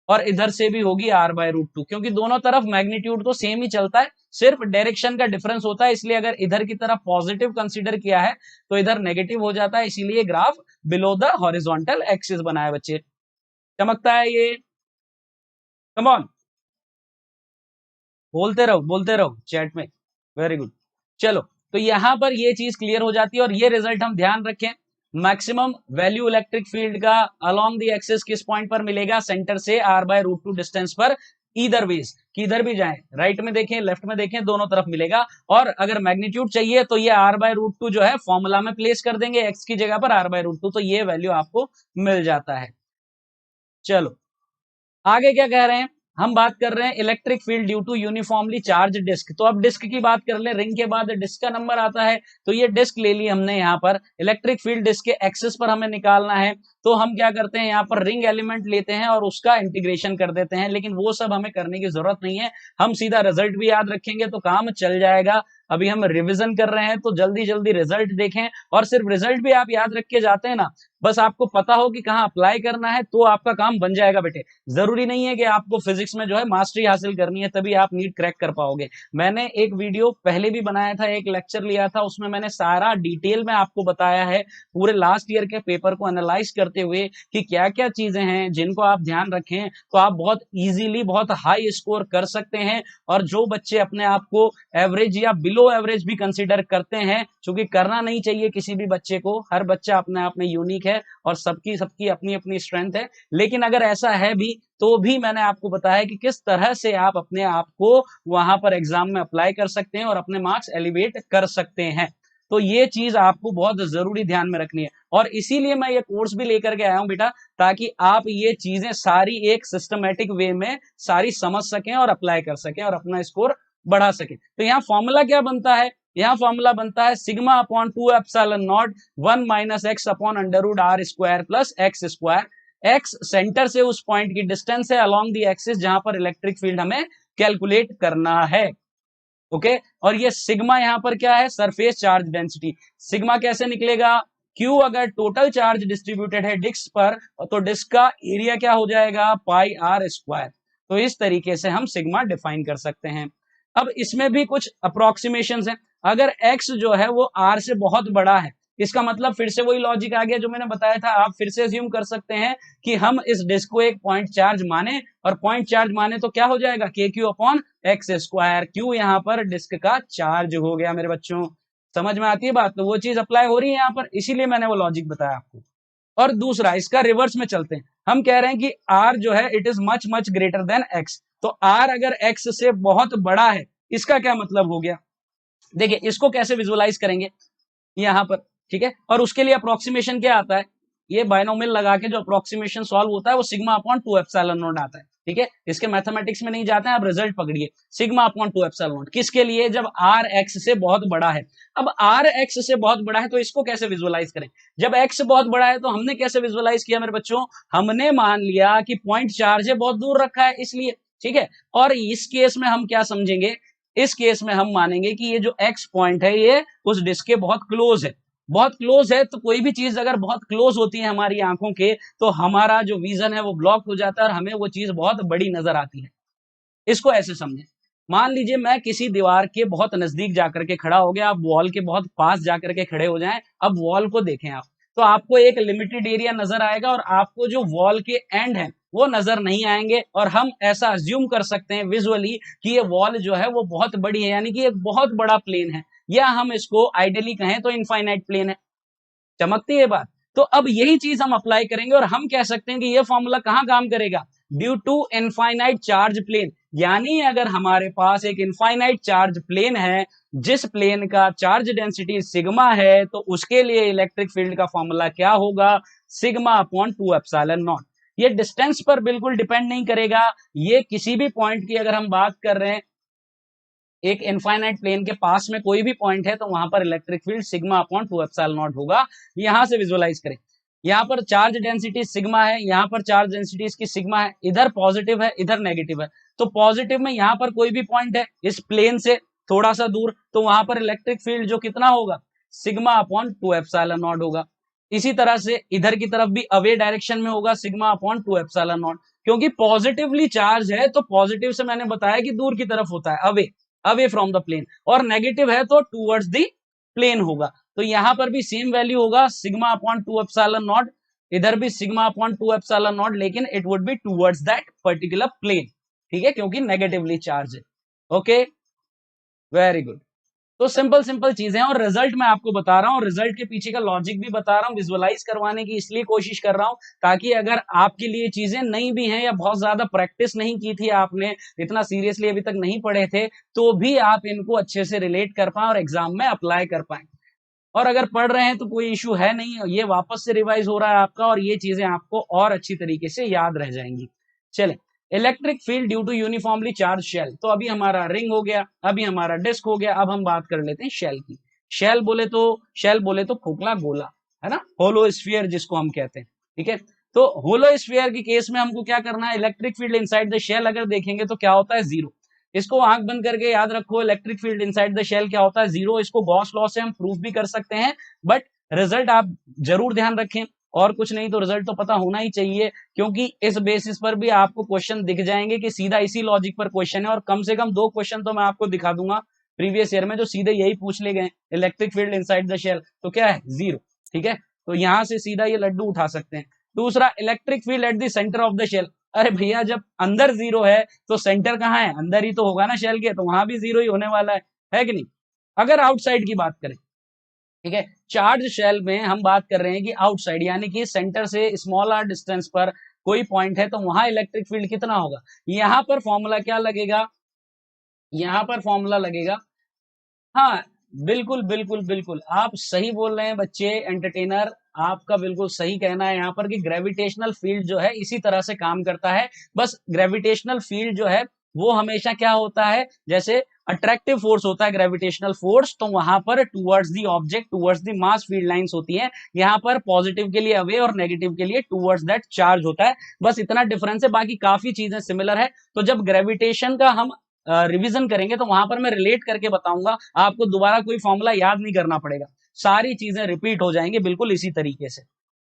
और इधर से भी होगी r/√2, क्योंकि दोनों तरफ मैग्नीट्यूड तो सेम ही चलता है, सिर्फ डायरेक्शन का डिफरेंस होता है। इसलिए अगर इधर की तरफ पॉजिटिव कंसीडर किया है तो इधर नेगेटिव हो जाता है, इसीलिए graph below the horizontal axis बना है बच्चे। चमकता है ये, कम ऑन, बोलते रहो चैट में, वेरी गुड। चलो, तो यहां पर ये चीज क्लियर हो जाती है, और ये रिजल्ट हम ध्यान रखें, मैक्सिमम वैल्यू इलेक्ट्रिक फील्ड का अलोंग द एक्सिस किस पॉइंट पर मिलेगा, सेंटर से r/√2 डिस्टेंस पर, ईदर वेज, किधर भी जाएं, राइट में देखें लेफ्ट में देखें, दोनों तरफ मिलेगा। और अगर मैग्नीट्यूड चाहिए तो ये r/√2 जो है फॉर्मूला में प्लेस कर देंगे, x की जगह पर r/√2, तो ये वैल्यू आपको मिल जाता है। चलो, आगे क्या कह रहे हैं, हम बात कर रहे हैं electric field due to uniformly charge disc. तो अब डिस्क की बात कर ले, रिंग के बाद डिस्क का नंबर आता है, तो ये डिस्क ले ली हमने। यहाँ पर इलेक्ट्रिक फील्ड डिस्क के एक्सिस पर हमें निकालना है, तो हम क्या करते हैं, यहाँ पर रिंग एलिमेंट लेते हैं और उसका इंटीग्रेशन कर देते हैं, लेकिन वो सब हमें करने की जरूरत नहीं है, हम सीधा रिजल्ट भी याद रखेंगे तो काम चल जाएगा। अभी हम रिविजन कर रहे हैं तो जल्दी जल्दी रिजल्ट देखें, और सिर्फ रिजल्ट भी आप याद रख के जाते हैं ना, बस आपको पता हो कि कहाँ अप्लाई करना है तो आपका काम बन जाएगा बेटे। जरूरी नहीं है कि आपको फिजिक्स में जो है मास्टरी हासिल करनी है तभी आप नीट क्रैक कर पाओगे। मैंने एक वीडियो पहले भी बनाया था, एक लेक्चर लिया था, उसमें मैंने सारा डिटेल में आपको बताया है, पूरे लास्ट ईयर के पेपर को एनालाइज करते हुए कि क्या क्या चीजें हैं जिनको आप ध्यान रखें तो आप बहुत इजीली बहुत हाई स्कोर कर सकते हैं। और जो बच्चे अपने आप को एवरेज या बिलो एवरेज भी कंसिडर करते हैं, क्योंकि करना नहीं चाहिए किसी भी बच्चे को, हर बच्चा अपने आप में यूनिक है और सबकी सबकी अपनी अपनी स्ट्रेंथ है, लेकिन अगर ऐसा है भी तो भी मैंने आपको बताया कि किस तरह से आप अपने आप को वहां पर एग्जाम में अप्लाई कर सकते हैं और अपने मार्क्स एलिवेट कर सकते हैं। तो ये चीज आपको बहुत जरूरी ध्यान में रखनी है, और इसीलिए मैं ये कोर्स भी लेकर के आया हूं बेटा, ताकि आप ये चीजें सारी एक सिस्टमेटिक वे में सारी समझ सकें और अप्लाई कर सकें और अपना स्कोर बढ़ा सकें। तो यहाँ फॉर्मूला क्या बनता है, यहाँ फॉर्मूला बनता है sigma upon 2 epsilon not 1 minus x upon √r² plus x square. X centre से उस पॉइंट की डिस्टेंस है अलोंग दी एक्सिस जहां पर इलेक्ट्रिक फील्ड हमें कैलकुलेट करना है। ओके, और ये सिग्मा यहाँ पर क्या है, सरफेस चार्ज डेंसिटी। सिग्मा कैसे निकलेगा, क्यू अगर टोटल चार्ज डिस्ट्रीब्यूटेड है डिस्क पर, तो डिस्क का एरिया क्या हो जाएगा, πr²। तो इस तरीके से हम सिग्मा डिफाइन कर सकते हैं। अब इसमें भी कुछ अप्रोक्सीमेशन है, अगर x जो है वो r से बहुत बड़ा है, इसका मतलब फिर से वही लॉजिक आ गया जो मैंने बताया था, आप फिर से अज्यूम कर सकते हैं कि हम इस डिस्क को एक पॉइंट चार्ज माने, और पॉइंट चार्ज माने तो क्या हो जाएगा, k Q upon x square. Q यहाँ पर डिस्क का चार्ज हो गया मेरे बच्चों, समझ में आती है बात, तो वो चीज अप्लाई हो रही है यहाँ पर, इसीलिए मैंने वो लॉजिक बताया आपको। और दूसरा, इसका रिवर्स में चलते हैं, हम कह रहे हैं कि r जो है it is much much greater then x, तो r अगर x से बहुत बड़ा है, इसका क्या मतलब हो गया, देखिए इसको कैसे विजुअलाइज करेंगे यहां पर, ठीक है। और उसके लिए अप्रोक्सीमेशन क्या आता है, ये बायनोमियल लगा के जो अप्रोक्सीमेशन सॉल्व होता है वो सिग्मा अपॉन 2 एप्सिलॉन नॉट आता है, ठीक है। इसके मैथमेटिक्स में नहीं जाते हैं, आप रिजल्ट पकड़िए, सिग्मा अपॉन 2 एप्सिलॉन नॉट किसके लिए, जब r x से बहुत बड़ा है। अब r x से बहुत बड़ा है तो इसको कैसे विजुअलाइज करें, जब x बहुत बड़ा है तो हमने कैसे विजुअलाइज किया मेरे बच्चों, हमने मान लिया कि पॉइंट चार्ज है बहुत दूर रखा है इसलिए, ठीक है। और इस केस में हम क्या समझेंगे, इस केस में हम मानेंगे कि ये जो x पॉइंट है ये उस डिस्क के बहुत क्लोज है, बहुत क्लोज है। तो कोई भी चीज अगर बहुत क्लोज होती है हमारी आंखों के, तो हमारा जो विजन है वो ब्लॉक हो जाता है और हमें वो चीज बहुत बड़ी नजर आती है। इसको ऐसे समझें, मान लीजिए मैं किसी दीवार के बहुत नजदीक जाकर के खड़ा हो गया, आप वॉल के बहुत पास जाकर के खड़े हो जाएं, अब वॉल को देखें आप, तो आपको एक लिमिटेड एरिया नजर आएगा और आपको जो वॉल के एंड है वो नजर नहीं आएंगे, और हम ऐसा अज्यूम कर सकते हैं विजुअली कि ये वॉल जो है वो बहुत बड़ी है, यानी कि एक बहुत बड़ा प्लेन है, या हम इसको आइडियली कहें तो इनफाइनाइट प्लेन है। चमकती है बात। तो अब यही चीज हम अप्लाई करेंगे और हम कह सकते हैं कि ये फॉर्मूला कहां काम करेगा, due to infinite charge plane. यानी अगर हमारे पास एक इनफाइनाइट चार्ज प्लेन है जिस प्लेन का चार्ज डेंसिटी सिग्मा है, तो उसके लिए इलेक्ट्रिक फील्ड का फॉर्मूला क्या होगा, सिग्मा अपॉन 2 एप्सिलॉन नॉट। ये डिस्टेंस पर बिल्कुल डिपेंड नहीं करेगा, ये किसी भी पॉइंट की अगर हम बात कर रहे हैं, एक इनफाइनाइट प्लेन के पास में कोई भी पॉइंट है तो वहां पर electric field sigma upon 2 epsilon not होगा। यहां से विजुअलाइज करें, यहाँ पर चार्ज डेंसिटी सिग्मा है, यहाँ पर चार्ज डेंसिटी इसकी सिग्मा है, इधर पॉजिटिव है इधर नेगेटिव है, तो पॉजिटिव में यहाँ पर कोई भी पॉइंट है इस प्लेन से थोड़ा सा दूर, तो वहां पर इलेक्ट्रिक फील्ड जो कितना होगा, सिग्मा अपॉन 2 एप्सिलॉन नॉट होगा। इसी तरह से इधर की तरफ भी अवे डायरेक्शन में होगा, सिग्मा अपॉन 2 एप्सिलॉन नॉट, क्योंकि पॉजिटिवली चार्ज है तो पॉजिटिव से मैंने बताया कि दूर की तरफ होता है, अवे फ्रॉम द प्लेन, और नेगेटिव है तो टूवर्ड्स द प्लेन होगा। तो यहां पर भी सेम वैल्यू होगा, सिग्मा अपॉन 2 एप्सिलॉन नॉट, इधर भी सिग्मा अपॉन 2 एप्सिलॉन नॉट, लेकिन it would be towards that particular plane, ठीक है, क्योंकि नेगेटिवली चार्ज है। Okay, very good. तो सिंपल सिंपल चीजें हैं, और रिजल्ट मैं आपको बता रहा हूँ, रिजल्ट के पीछे का लॉजिक भी बता रहा हूँ, विजुअलाइज करवाने की इसलिए कोशिश कर रहा हूँ ताकि अगर आपके लिए चीजें नई भी हैं या बहुत ज्यादा प्रैक्टिस नहीं की थी आपने, इतना सीरियसली अभी तक नहीं पढ़े थे, तो भी आप इनको अच्छे से रिलेट कर पाए और एग्जाम में अप्लाई कर पाए। और अगर पढ़ रहे हैं तो कोई इशू है नहीं, ये वापस से रिवाइज हो रहा है आपका और ये चीजें आपको और अच्छी तरीके से याद रह जाएंगी। चले, electric field due to uniformly charge shell, तो अभी हमारा रिंग हो गया, अभी हमारा डिस्क हो गया, अब हम बात कर लेते हैं शेल की। शेल बोले तो खोखला गोला, है ना, होलो स्फीयर जिसको हम कहते हैं, ठीक है। तो होलो स्फीयर के केस में हमको क्या करना है, electric field inside the shell अगर देखेंगे तो क्या होता है, जीरो। इसको आंख बंद करके याद रखो, electric field inside the shell क्या होता है, जीरो। इसको गॉस लॉ से हम प्रूफ भी कर सकते हैं, बट रिजल्ट आप जरूर ध्यान रखें, और कुछ नहीं तो रिजल्ट तो पता होना ही चाहिए, क्योंकि इस बेसिस पर भी आपको क्वेश्चन दिख जाएंगे कि सीधा इसी लॉजिक पर क्वेश्चन है, और कम से कम 2 क्वेश्चन तो मैं आपको दिखा दूंगा प्रीवियस ईयर में जो सीधे यही पूछ ले गए, electric field inside the shell तो क्या है, जीरो, ठीक है। तो यहां से सीधा ये लड्डू उठा सकते हैं। दूसरा, electric field at the centre of the shell, अरे भैया जब अंदर जीरो है तो सेंटर कहाँ है, अंदर ही तो होगा ना शेल के, तो वहां भी जीरो ही होने वाला है कि नहीं। अगर आउटसाइड की बात करें, ठीक है, चार्ज शेल में हम बात कर रहे हैं कि आउटसाइड यानी कि सेंटर से स्मॉल आर डिस्टेंस पर कोई पॉइंट है तो वहां इलेक्ट्रिक फील्ड कितना होगा, यहां पर फॉर्मूला क्या लगेगा, यहां पर फॉर्मूला लगेगा, हाँ बिल्कुल बिल्कुल बिल्कुल आप सही बोल रहे हैं बच्चे, एंटरटेनर आपका बिल्कुल सही कहना है यहाँ पर कि ग्रेविटेशनल फील्ड जो है इसी तरह से काम करता है। बस ग्रेविटेशनल फील्ड जो है वो हमेशा क्या होता है, जैसे अट्रैक्टिव फोर्स होता है ग्रेविटेशनल फोर्स, तो वहां पर towards the object towards the mass field lines होती है, यहाँ पर पॉजिटिव के लिए अवे और नेगेटिव के लिए टुवर्ड्स दैट चार्ज होता है। बस इतना डिफरेंस है, बाकी काफी चीजें सिमिलर है। तो जब ग्रेविटेशन का हम रिवीजन करेंगे तो वहां पर मैं रिलेट करके बताऊंगा, आपको दोबारा कोई फॉर्मूला याद नहीं करना पड़ेगा, सारी चीजें रिपीट हो जाएंगी बिल्कुल इसी तरीके से।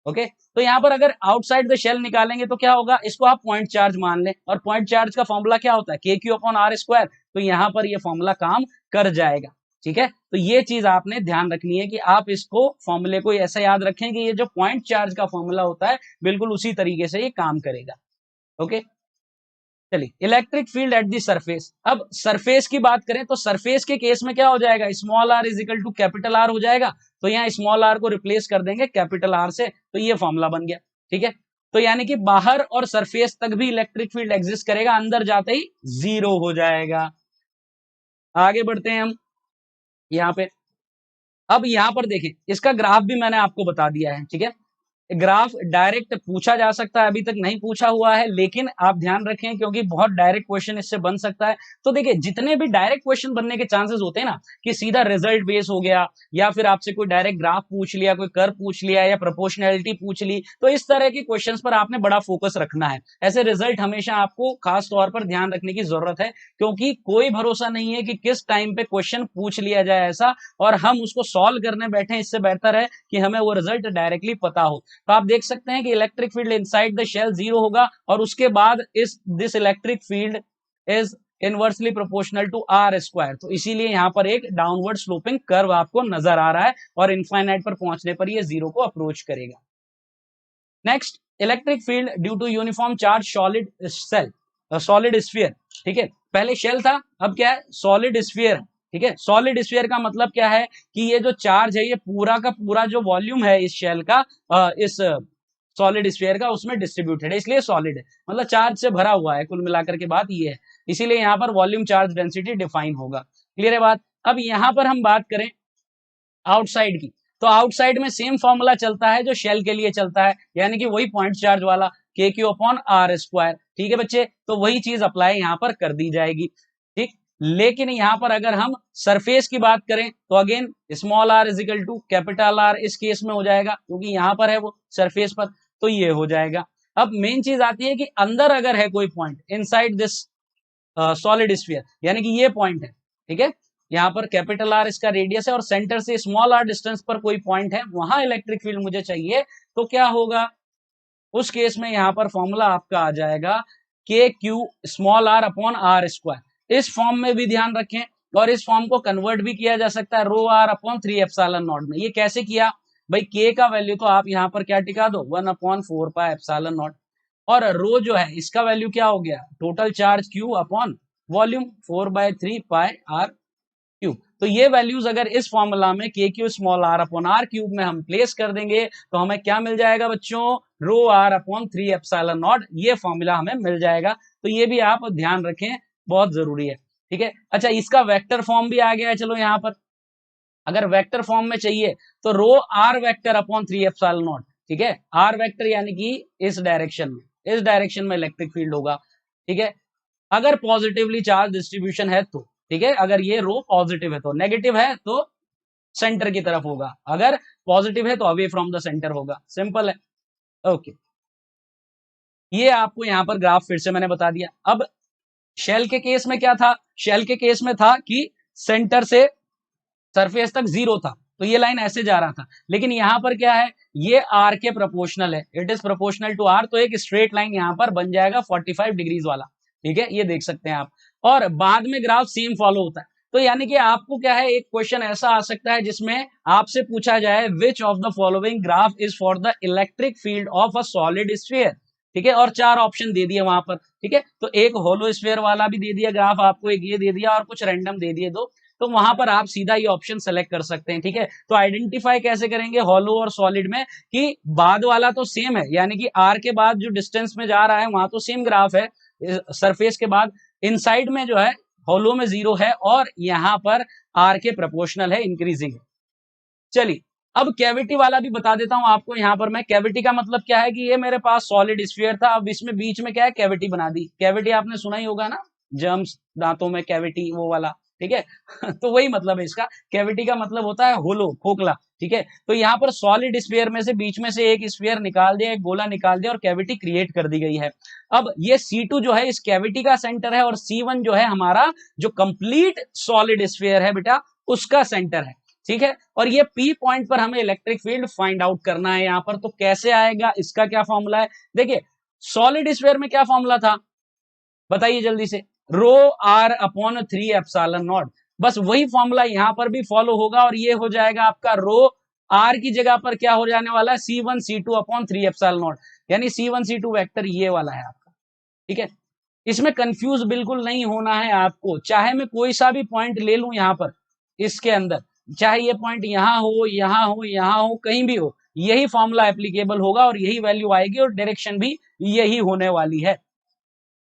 ओके, तो यहां पर अगर आउटसाइड द शेल निकालेंगे तो क्या होगा, इसको आप पॉइंट चार्ज मान लें, और पॉइंट चार्ज का फॉर्मूला क्या होता है, k Q upon are square, तो यहां पर ये फॉर्मूला काम कर जाएगा, ठीक है। तो ये चीज आपने ध्यान रखनी है कि आप इसको फॉर्मूले को ऐसा याद रखें कि ये जो पॉइंट चार्ज का फॉर्मूला होता है बिल्कुल उसी तरीके से ये काम करेगा। ओके, चलिए, electric field at the surface, अब सरफेस की बात करें तो सरफेस के केस में क्या हो जाएगा, small are is equal to capital R हो जाएगा, तो यहाँ स्मॉल आर को रिप्लेस कर देंगे कैपिटल आर से, तो ये फॉर्मूला बन गया, ठीक है। तो यानी कि बाहर और सरफेस तक भी इलेक्ट्रिक फील्ड एग्जिस्ट करेगा, अंदर जाते ही जीरो हो जाएगा। आगे बढ़ते हैं हम यहाँ पे, अब यहाँ पर देखें, इसका ग्राफ भी मैंने आपको बता दिया है, ठीक है। ग्राफ डायरेक्ट पूछा जा सकता है, अभी तक नहीं पूछा हुआ है, लेकिन आप ध्यान रखें क्योंकि बहुत डायरेक्ट क्वेश्चन इससे बन सकता है। तो देखिए, जितने भी डायरेक्ट क्वेश्चन बनने के चांसेस होते हैं ना, कि सीधा रिजल्ट बेस हो गया, या फिर आपसे कोई डायरेक्ट ग्राफ पूछ लिया, कोई कर्व पूछ लिया, या प्रोपोर्शनैलिटी पूछ ली, तो इस तरह के क्वेश्चंस पर आपने बड़ा फोकस रखना है। ऐसे रिजल्ट हमेशा आपको खास तौर पर ध्यान रखने की जरूरत है, क्योंकि कोई भरोसा नहीं है कि किस टाइम पे क्वेश्चन पूछ लिया जाए ऐसा, और हम उसको सॉल्व करने बैठे, इससे बेहतर है कि हमें वो रिजल्ट डायरेक्टली पता हो। तो आप देख सकते हैं कि electric field inside the shell zero होगा, और उसके बाद इस this electric field is inversely proportional to r square, तो इसीलिए यहाँ पर एक डाउनवर्ड स्लोपिंग कर्व आपको नजर आ रहा है और इनफाइनाइट पर पहुंचने पर ये जीरो को अप्रोच करेगा। Next, electric field due to uniform charge solid shell, solid sphere, ठीक है, पहले शेल था, अब क्या है, सॉलिड स्फीयर, ठीक है। सॉलिड स्फीयर का मतलब क्या है कि ये जो चार्ज है ये पूरा का पूरा जो वॉल्यूम है इस शेल का, इस सॉलिड स्फीयर का उसमें डिस्ट्रीब्यूटेड है, इसलिए सॉलिड है, मतलब चार्ज से भरा हुआ है, कुल मिलाकर के बात ये है, इसीलिए यहाँ पर वॉल्यूम चार्ज डेंसिटी डिफाइन होगा। क्लियर है बात। अब यहाँ पर हम बात करें आउटसाइड की, तो आउटसाइड में सेम फॉर्मूला चलता है जो शेल के लिए चलता है, यानी कि वही पॉइंट चार्ज वाला के क्यू अपॉन आर स्क्वायर, ठीक है बच्चे, तो वही चीज अप्लाई यहाँ पर कर दी जाएगी, ठीक। लेकिन यहाँ पर अगर हम सरफेस की बात करें तो again small are is equal to capital R इस केस में हो जाएगा, क्योंकि यहाँ पर है वो सरफेस पर, तो ये हो जाएगा। अब मेन चीज आती है कि अंदर अगर है कोई point inside this solid sphere, यानी कि ये पॉइंट है, ठीक है, यहाँ पर कैपिटल आर इसका रेडियस है और सेंटर से स्मॉल आर डिस्टेंस पर कोई पॉइंट है, वहां इलेक्ट्रिक फील्ड मुझे चाहिए, तो क्या होगा, उस केस में यहाँ पर फॉर्मूला आपका आ जाएगा k q small r upon are square. इस फॉर्म में भी ध्यान रखें, और इस फॉर्म को कन्वर्ट भी किया जा सकता है रो आर अपॉन 3 एप्सिलॉन नॉट में। ये कैसे किया भाई, के का वैल्यू तो आप यहाँ पर क्या टिका दो 1 अपॉन 4 पाई एप्सिलॉन नॉट, और रो जो है इसका वैल्यू क्या हो गया, total charge q upon volume 4/3 pi r cube. तो ये वैल्यूज अगर इस फॉर्मूला में k q small r upon are cube में हम प्लेस कर देंगे तो हमें क्या मिल जाएगा बच्चों, रो आर अपॉन 3 एप्सिलॉन नॉट, ये फॉर्मूला हमें मिल जाएगा। तो ये भी आप ध्यान रखें, बहुत जरूरी है, ठीक है। अच्छा, इसका वेक्टर फॉर्म भी आ गया है, चलो यहाँ पर अगर वेक्टर फॉर्म में चाहिए तो rho R vector upon 3 epsilon naught, ठीक है, आर वेक्टर यानी कि इस डायरेक्शन में इलेक्ट्रिक फील्ड होगा, ठीक है, अगर पॉजिटिवली चार्ज डिस्ट्रीब्यूशन है तो, ठीक है, अगर ये रो पॉजिटिव है तो, नेगेटिव है तो सेंटर की तरफ होगा, अगर पॉजिटिव है तो अवे फ्रॉम द सेंटर होगा, सिंपल है। ओके, ये आपको यहां पर ग्राफ फिर से मैंने बता दिया। अब शेल के केस में क्या था, शेल के केस में था कि सेंटर से सरफेस तक जीरो था, तो ये लाइन ऐसे जा रहा था, लेकिन यहां पर क्या है, ये आर के प्रोपोर्शनल है, it is proportional to r, तो एक स्ट्रेट लाइन यहां पर बन जाएगा 45 डिग्रीज वाला, ठीक है, ये देख सकते हैं आप, और बाद में ग्राफ सेम फॉलो होता है। तो यानी कि आपको क्या है, एक क्वेश्चन ऐसा आ सकता है जिसमें आपसे पूछा जाए which of the following graph is for the electric field of a solid sphere, ठीक है, और 4 ऑप्शन दे दिए वहां पर, ठीक है, तो एक होलो स्फीयर वाला भी दे दिया ग्राफ आपको, एक ये दे दिया और कुछ रैंडम दे दिए दो, तो वहां पर आप सीधा ये ऑप्शन सेलेक्ट कर सकते हैं, ठीक है। तो आइडेंटिफाई कैसे करेंगे हॉलो और सॉलिड में, कि बाद वाला तो सेम है, यानी कि आर के बाद जो डिस्टेंस में जा रहा है वहां तो सेम ग्राफ है सरफेस के बाद, इनसाइड में जो है हॉलो में जीरो है और यहाँ पर आर के प्रोपोर्शनल है, इंक्रीजिंग है। चलिए, अब कैविटी वाला भी बता देता हूं आपको, यहाँ पर मैं कैविटी का मतलब क्या है कि ये मेरे पास सॉलिड स्फीयर था, अब इसमें बीच में क्या है, कैविटी बना दी। कैविटी आपने सुना ही होगा ना, जर्म्स, दांतों में कैविटी, वो वाला, ठीक है तो वही मतलब है इसका, कैविटी का मतलब होता है होलो, खोखला, ठीक है। तो यहाँ पर सॉलिड स्फीयर में से बीच में से एक स्फीयर निकाल दिया, एक गोला निकाल दिया और कैविटी क्रिएट कर दी गई है। अब ये C2 जो है इस कैविटी का सेंटर है और C1 जो है हमारा जो कंप्लीट सॉलिड स्फीयर है बेटा उसका सेंटर है, ठीक है। और ये P पॉइंट पर हमें इलेक्ट्रिक फील्ड फाइंड आउट करना है यहाँ पर, तो कैसे आएगा, इसका क्या फॉर्मूला है, देखिए सॉलिड स्फीयर में क्या फॉर्मूला था बताइए जल्दी से, रो आर अपॉन 3 एप्सिलॉन नॉट, बस वही फॉर्मूला यहां पर भी फॉलो होगा और ये हो जाएगा आपका रो आर की जगह पर क्या हो जाने वाला है, C1 C2 upon 3 epsilon not, यानी C1 C2 वेक्टर ये वाला है आपका, ठीक है। इसमें कंफ्यूज बिल्कुल नहीं होना है आपको, चाहे मैं कोई सा भी पॉइंट ले लूं यहां पर इसके अंदर, चाहे ये पॉइंट यहां हो यहां हो यहां हो कहीं भी हो, यही फॉर्मूला एप्लीकेबल होगा और यही वैल्यू आएगी और डायरेक्शन भी यही होने वाली है।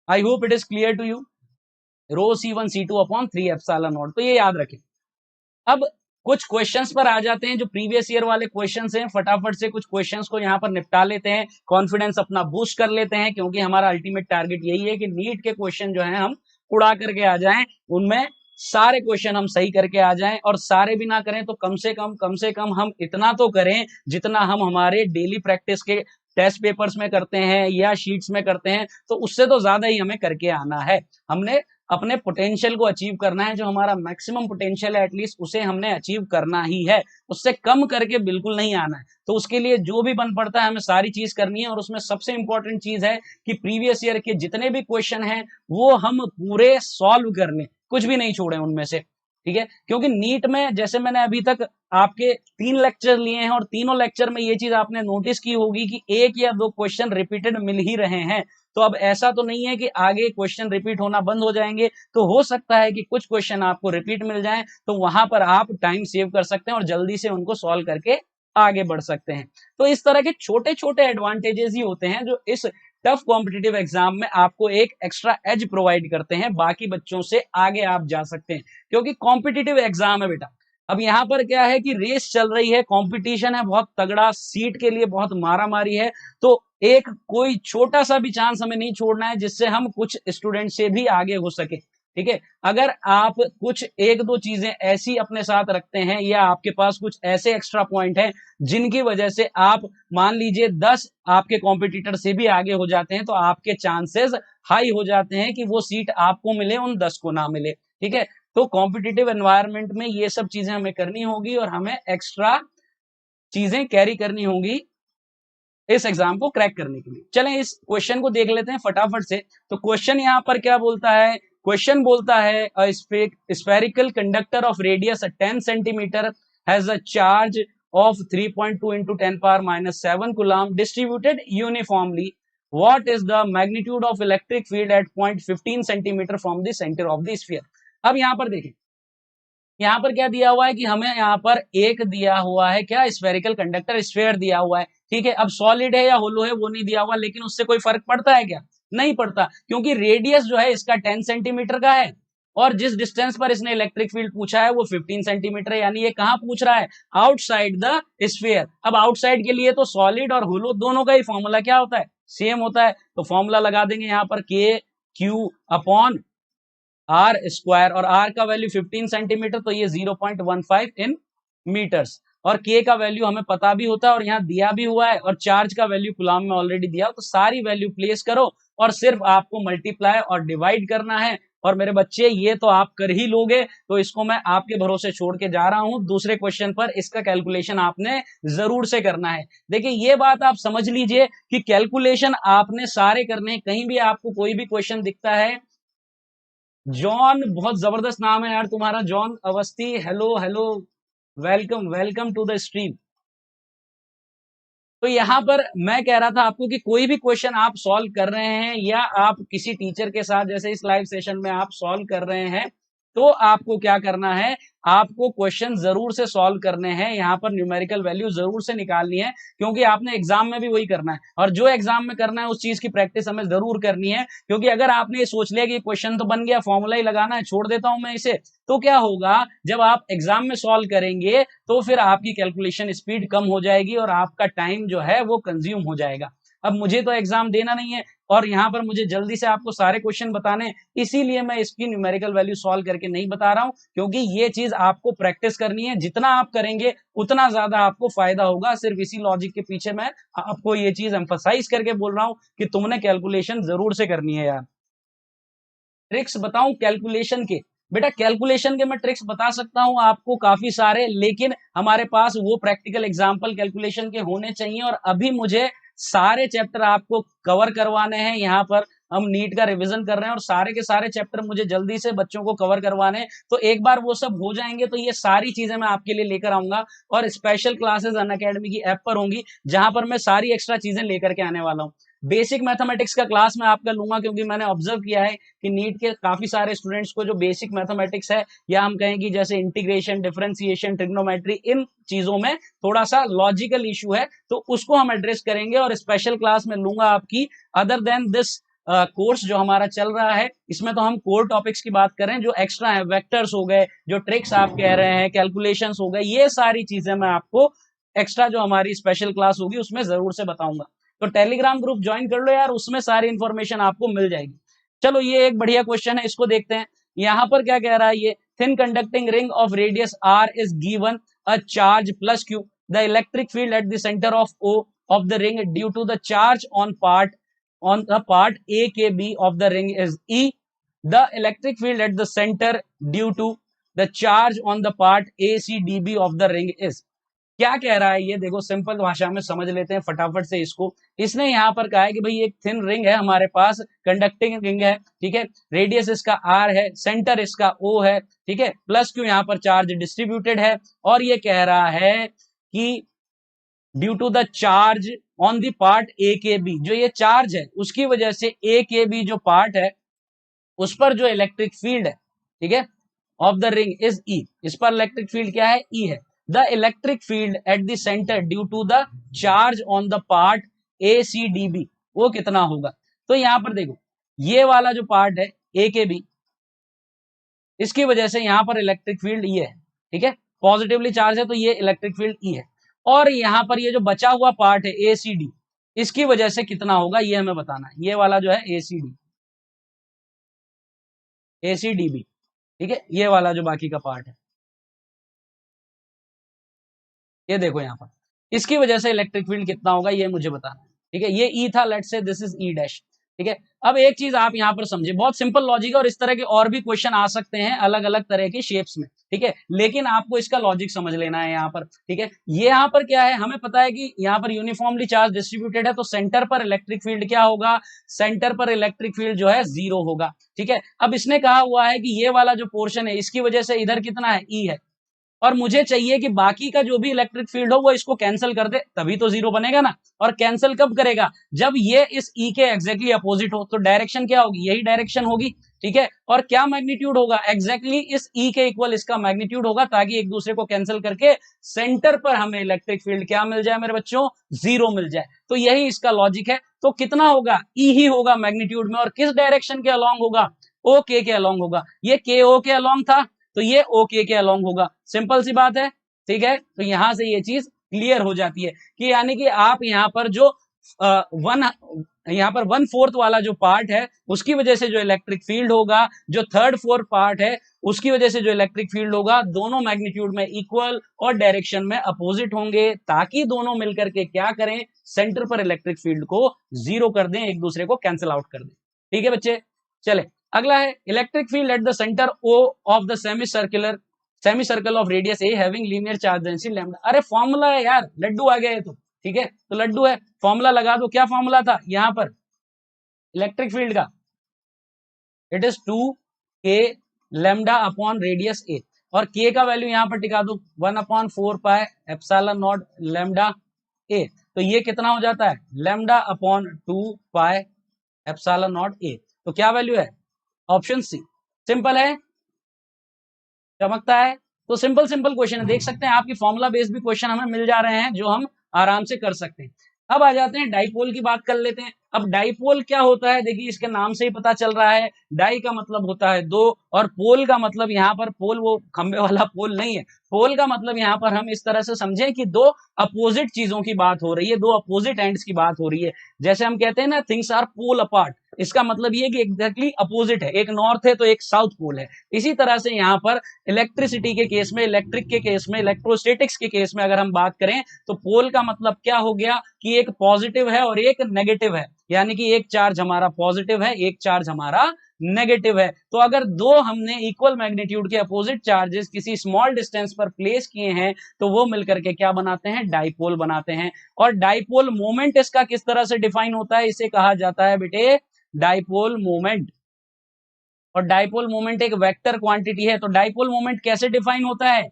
I hope it is clear to you, rho C1 C2 upon 3 epsilon naught, तो ये याद रखें। अब कुछ क्वेश्चंस पर आ जाते हैं, जो प्रीवियस ईयर वाले क्वेश्चंस हैं, फटाफट से कुछ क्वेश्चंस को यहाँ पर निपटा लेते हैं, कॉन्फिडेंस अपना बूस्ट कर लेते हैं, क्योंकि हमारा अल्टीमेट टारगेट यही है कि नीट के क्वेश्चन जो है हम उड़ा करके आ जाएं, उनमें सारे क्वेश्चन हम सही करके आ जाएं, और सारे भी ना करें तो कम से कम हम इतना तो करें जितना हम हमारे डेली प्रैक्टिस के टेस्ट पेपर्स में करते हैं या शीट्स में करते हैं, तो उससे तो ज्यादा ही हमें करके आना है। हमने अपने पोटेंशियल को अचीव करना है, जो हमारा मैक्सिमम पोटेंशियल है एटलीस्ट उसे हमने अचीव करना ही है, उससे कम करके बिल्कुल नहीं आना है। तो उसके लिए जो भी बन पड़ता है हमें सारी चीज करनी है, और उसमें सबसे इंपॉर्टेंट चीज है कि प्रीवियस ईयर के जितने भी क्वेश्चन हैं वो हम पूरे सॉल्व कर लें, कुछ भी नहीं छोड़े उनमें से, ठीक है। क्योंकि नीट में जैसे मैंने अभी तक आपके 3 लेक्चर लिए हैं और तीनों लेक्चर में ये चीज आपने नोटिस की होगी कि 1 या 2 क्वेश्चन रिपीटेड मिल ही रहे हैं। तो अब ऐसा तो नहीं है कि आगे क्वेश्चन रिपीट होना बंद हो जाएंगे, तो हो सकता है कि कुछ क्वेश्चन आपको रिपीट मिल जाएं, तो वहां पर आप टाइम सेव कर सकते हैं और जल्दी से उनको सॉल्व करके आगे बढ़ सकते हैं। तो इस तरह के छोटे छोटे एडवांटेजेस ही होते हैं जो इस टफ कॉम्पिटिटिव एग्जाम में आपको एक एक्स्ट्रा एज प्रोवाइड करते हैं, बाकी बच्चों से आगे आप जा सकते हैं, क्योंकि कॉम्पिटिटिव एग्जाम है बेटा। अब यहाँ पर क्या है कि रेस चल रही है, कंपटीशन है बहुत तगड़ा, सीट के लिए बहुत मारामारी है, तो एक कोई छोटा सा भी चांस हमें नहीं छोड़ना है जिससे हम कुछ स्टूडेंट से भी आगे हो सके, ठीक है। अगर आप कुछ एक दो चीजें ऐसी अपने साथ रखते हैं या आपके पास कुछ ऐसे एक्स्ट्रा पॉइंट हैं जिनकी वजह से आप मान लीजिए 10 आपके कॉम्पिटिटर से भी आगे हो जाते हैं, तो आपके चांसेस हाई हो जाते हैं कि वो सीट आपको मिले, उन 10 को ना मिले, ठीक है। तो कॉम्पिटिटिव एनवायरनमेंट में ये सब चीजें हमें करनी होगी और हमें एक्स्ट्रा चीजें कैरी करनी होगी इस एग्जाम को क्रैक करने के लिए। चलें इस क्वेश्चन को देख लेते हैं फटाफट से। तो क्वेश्चन यहाँ पर क्या बोलता है, क्वेश्चन बोलता है spherical conductor of radius 10 centimetre has a charge of 3.2 into 10 power minus 7 coulomb distributed uniformly. What is the magnitude of electric field at point 15 centimeter from the center of the sphere? अब यहाँ पर देखें, यहाँ पर क्या दिया हुआ है कि हमें यहाँ पर एक दिया हुआ है क्या, स्फेरिकल कंडक्टर स्फेयर दिया हुआ है, ठीक है। अब सॉलिड है या होलो है वो नहीं दिया हुआ, लेकिन उससे कोई फर्क पड़ता है क्या, नहीं पड़ता, क्योंकि रेडियस जो है इसका 10 सेंटीमीटर का है और जिस डिस्टेंस पर इसने इलेक्ट्रिक फील्ड पूछा है वो 15 सेंटीमीटर है, यानी ये कहाँ पूछ रहा है, आउटसाइड द स्फेयर। अब आउटसाइड के लिए तो सॉलिड और होलो दोनों का ही फॉर्मूला क्या होता है, सेम होता है, तो फॉर्मूला लगा देंगे यहाँ पर के क्यू अपॉन आर स्क्वायर, और आर का वैल्यू 15 सेंटीमीटर तो ये 0.15 इन मीटर्स, और के का वैल्यू हमें पता भी होता है और यहाँ दिया भी हुआ है, और चार्ज का वैल्यू कूलम में ऑलरेडी दिया हो, तो सारी वैल्यू प्लेस करो और सिर्फ आपको मल्टीप्लाई और डिवाइड करना है। और मेरे बच्चे ये तो आप कर ही लोगे, तो इसको मैं आपके भरोसे छोड़ के जा रहा हूं। दूसरे क्वेश्चन पर इसका कैलकुलेशन आपने जरूर से करना है। देखिए ये बात आप समझ लीजिए कि कैलकुलेशन आपने सारे करने, कहीं भी आपको कोई भी क्वेश्चन दिखता है, जॉन बहुत जबरदस्त नाम है यार तुम्हारा, John Awasthi, hello hello, welcome welcome to the stream. तो यहाँ पर मैं कह रहा था आपको कि कोई भी क्वेश्चन आप सॉल्व कर रहे हैं या आप किसी टीचर के साथ जैसे इस लाइव सेशन में आप सॉल्व कर रहे हैं, तो आपको क्या करना है, आपको क्वेश्चन जरूर से सॉल्व करने हैं, यहाँ पर न्यूमेरिकल वैल्यू जरूर से निकालनी है, क्योंकि आपने एग्जाम में भी वही करना है, और जो एग्जाम में करना है उस चीज की प्रैक्टिस हमें जरूर करनी है। क्योंकि अगर आपने ये सोच लिया कि क्वेश्चन तो बन गया, फॉर्मूला ही लगाना है, छोड़ देता हूं मैं इसे, तो क्या होगा, जब आप एग्जाम में सॉल्व करेंगे तो फिर आपकी कैलकुलेशन स्पीड कम हो जाएगी और आपका टाइम जो है वो कंज्यूम हो जाएगा। अब मुझे तो एग्जाम देना नहीं है और यहाँ पर मुझे जल्दी से आपको सारे क्वेश्चन बताने हैं, इसीलिए मैं इसकी न्यूमेरिकल वैल्यू सॉल्व करके नहीं बता रहा हूं, क्योंकि ये चीज आपको प्रैक्टिस करनी है, जितना आप करेंगे उतना ज्यादा आपको फायदा होगा। सिर्फ इसी लॉजिक के पीछे मैं आपको ये चीज एम्फसाइज करके बोल रहा हूं कि तुमने कैलकुलेशन जरूर से करनी है यार। ट्रिक्स बताऊं कैलकुलेशन के, बेटा कैलकुलेशन के मैं ट्रिक्स बता सकता हूं आपको काफी सारे, लेकिन हमारे पास वो प्रैक्टिकल एग्जांपल कैलकुलेशन के होने चाहिए, और अभी मुझे सारे चैप्टर आपको कवर करवाने हैं। यहाँ पर हम नीट का रिवीजन कर रहे हैं और सारे के सारे चैप्टर मुझे जल्दी से बच्चों को कवर करवाने हैं, तो एक बार वो सब हो जाएंगे तो ये सारी चीजें मैं आपके लिए लेकर आऊंगा, और स्पेशल क्लासेस अनअकैडमी की ऐप पर होंगी जहां पर मैं सारी एक्स्ट्रा चीजें लेकर के आने वाला हूँ। बेसिक मैथमेटिक्स का क्लास मैं आपका लूंगा, क्योंकि मैंने ऑब्जर्व किया है कि नीट के काफी सारे स्टूडेंट्स को जो बेसिक मैथमेटिक्स है, या हम कहें कि जैसे इंटीग्रेशन, डिफरेंशिएशन, ट्रिग्नोमेट्री, इन चीजों में थोड़ा सा लॉजिकल इशू है, तो उसको हम एड्रेस करेंगे और स्पेशल क्लास में लूंगा आपकी। अदर देन दिस कोर्स जो हमारा चल रहा है, इसमें तो हम कोर टॉपिक्स की बात करें, जो एक्स्ट्रा है, वेक्टर्स हो गए, जो ट्रिक्स आप कह रहे हैं, कैलकुलेशंस हो गए, ये सारी चीजें मैं आपको एक्स्ट्रा जो हमारी स्पेशल क्लास होगी उसमें जरूर से बताऊंगा। तो टेलीग्राम ग्रुप ज्वाइन कर लो यार, उसमें सारी इंफॉर्मेशन आपको मिल जाएगी। चलो ये एक बढ़िया क्वेश्चन है, इसको देखते हैं। यहाँ पर क्या कह रहा है, ये thin conducting ring of radius R is given a charge plus q, the electric field at the centre of O of the ring due to the charge on the part A के B of the ring is E. The electric field at the centre due to the charge on the part ACDB of the ring is. क्या कह रहा है ये, देखो simple भाषा में समझ लेते हैं फटाफट से इसको। इसने यहाँ पर कहा है कि भाई एक थिन रिंग है हमारे पास, कंडक्टिंग रिंग है, ठीक है, रेडियस इसका R है, सेंटर इसका O है, ठीक है, प्लस क्यू यहाँ पर चार्ज डिस्ट्रीब्यूटेड है, और ये कह रहा है कि due to the charge on the part AKB, जो ये चार्ज है उसकी वजह से AKB जो पार्ट है उस पर जो इलेक्ट्रिक फील्ड है, ठीक है, of the ring is E। इस पर इलेक्ट्रिक फील्ड क्या है, E है। The electric field at the centre due to the charge on the part ACDB वो कितना होगा। तो यहां पर देखो ये वाला जो पार्ट है AKB, इसकी वजह से यहां पर इलेक्ट्रिक फील्ड E है, ठीक है, पॉजिटिवली चार्ज है तो ये इलेक्ट्रिक फील्ड E है। और यहां पर ये जो बचा हुआ पार्ट है ACD, इसकी वजह से कितना होगा ये हमें बताना है। ये वाला जो है ACDB, ठीक है, ये वाला जो बाकी का पार्ट है, ये देखो यहाँ पर, इसकी वजह से इलेक्ट्रिक फील्ड कितना होगा ये मुझे बताना है, ठीक है। ये ई था, let's say this is E dash, ठीक है। अब एक चीज आप यहाँ पर समझे, बहुत सिंपल लॉजिक है और इस तरह के और भी क्वेश्चन आ सकते हैं अलग अलग तरह के शेप्स में, ठीक है, लेकिन आपको इसका लॉजिक समझ लेना है यहाँ पर, ठीक है। ये यहाँ पर क्या है, हमें पता है कि यहाँ पर यूनिफॉर्मली चार्ज डिस्ट्रीब्यूटेड है, तो सेंटर पर इलेक्ट्रिक फील्ड क्या होगा, सेंटर पर इलेक्ट्रिक फील्ड जो है 0 होगा, ठीक है। अब इसने कहा हुआ है कि ये वाला जो पोर्शन है इसकी वजह से इधर कितना है, ई है, और मुझे चाहिए कि बाकी का जो भी इलेक्ट्रिक फील्ड हो वो इसको कैंसिल कर दे, तभी तो 0 बनेगा ना। और कैंसिल कब करेगा, जब ये इस ई के एग्जैक्टली अपोजिट हो, तो डायरेक्शन क्या होगी, यही डायरेक्शन होगी, ठीक है। और क्या मैग्नीट्यूड होगा, एग्जैक्टली इस ई के इक्वल इसका मैग्नीट्यूड होगा, ताकि एक दूसरे को कैंसिल करके सेंटर पर हमें इलेक्ट्रिक फील्ड क्या मिल जाए मेरे बच्चों, 0 मिल जाए। तो यही इसका लॉजिक है। तो कितना होगा, ई ही होगा मैग्नीट्यूड में, और किस डायरेक्शन के अलोंग होगा, ओ के अलोंग होगा। ये के ओ के अलोंग था तो ये ओके के अलोंग होगा, सिंपल सी बात है, ठीक है। तो यहां से ये चीज क्लियर हो जाती है कि यानी कि आप यहाँ पर जो यहाँ पर 1/4 वाला जो पार्ट है उसकी वजह से जो इलेक्ट्रिक फील्ड होगा, जो 3/4 पार्ट है उसकी वजह से जो इलेक्ट्रिक फील्ड होगा, दोनों मैग्नीट्यूड में इक्वल और डायरेक्शन में अपोजिट होंगे, ताकि दोनों मिलकर के क्या करें, सेंटर पर इलेक्ट्रिक फील्ड को 0 कर दें, एक दूसरे को कैंसिल आउट कर दें, ठीक है बच्चे। चले अगला है electric field at the centre O of the semi circle of radius A having linear charge density lambda. अरे फॉर्मूला है यार, लड्डू आ गया है तो, ठीक है, तो लड्डू है, फॉर्मूला लगा दो। क्या फॉर्मूला था यहाँ पर इलेक्ट्रिक फील्ड का, it is 2k lambda upon radius A, और k का वैल्यू यहाँ पर टिका दो 1/4 pi epsilon not lambda A। तो ये कितना हो जाता है, lambda upon 2 pi epsilon not A। तो क्या वैल्यू है, ऑप्शन सी। सिंपल है, चमकता है। तो सिंपल सिंपल क्वेश्चन है, देख सकते हैं आपकी फॉर्मूला बेस्ड भी क्वेश्चन हमें मिल जा रहे हैं जो हम आराम से कर सकते हैं। अब आ जाते हैं डाइपोल की बात कर लेते हैं। अब डाइपोल क्या होता है, देखिए इसके नाम से ही पता चल रहा है, डाई का मतलब होता है दो, और पोल का मतलब यहाँ पर पोल वो खंबे वाला पोल नहीं है, पोल का मतलब यहाँ पर हम इस तरह से समझें कि दो अपोजिट चीजों की बात हो रही है, दो अपोजिट एंड्स की बात हो रही है। जैसे हम कहते हैं ना थिंग्स आर पोल अपार्ट, इसका मतलब ये कि एग्जैक्टली अपोजिट है, एक नॉर्थ है तो एक साउथ पोल है। इसी तरह से यहाँ पर इलेक्ट्रिसिटी के केस में, इलेक्ट्रिक के केस में, इलेक्ट्रोस्टैटिक्स के केस में अगर हम बात करें तो पोल का मतलब क्या हो गया कि एक पॉजिटिव है और एक नेगेटिव है, यानी कि एक चार्ज हमारा पॉजिटिव है, एक चार्ज हमारा नेगेटिव है। तो अगर दो हमने इक्वल मैग्नीट्यूड के अपोजिट चार्जेस किसी स्मॉल डिस्टेंस पर प्लेस किए हैं तो वो मिलकर के क्या बनाते हैं, डाइपोल बनाते हैं। और डाइपोल मोमेंट इसका किस तरह से डिफाइन होता है, इसे कहा जाता है बेटे डाइपोल मोमेंट। और डाइपोल मोमेंट एक वेक्टर क्वांटिटी है। तो डाइपोल मोमेंट कैसे डिफाइन होता है,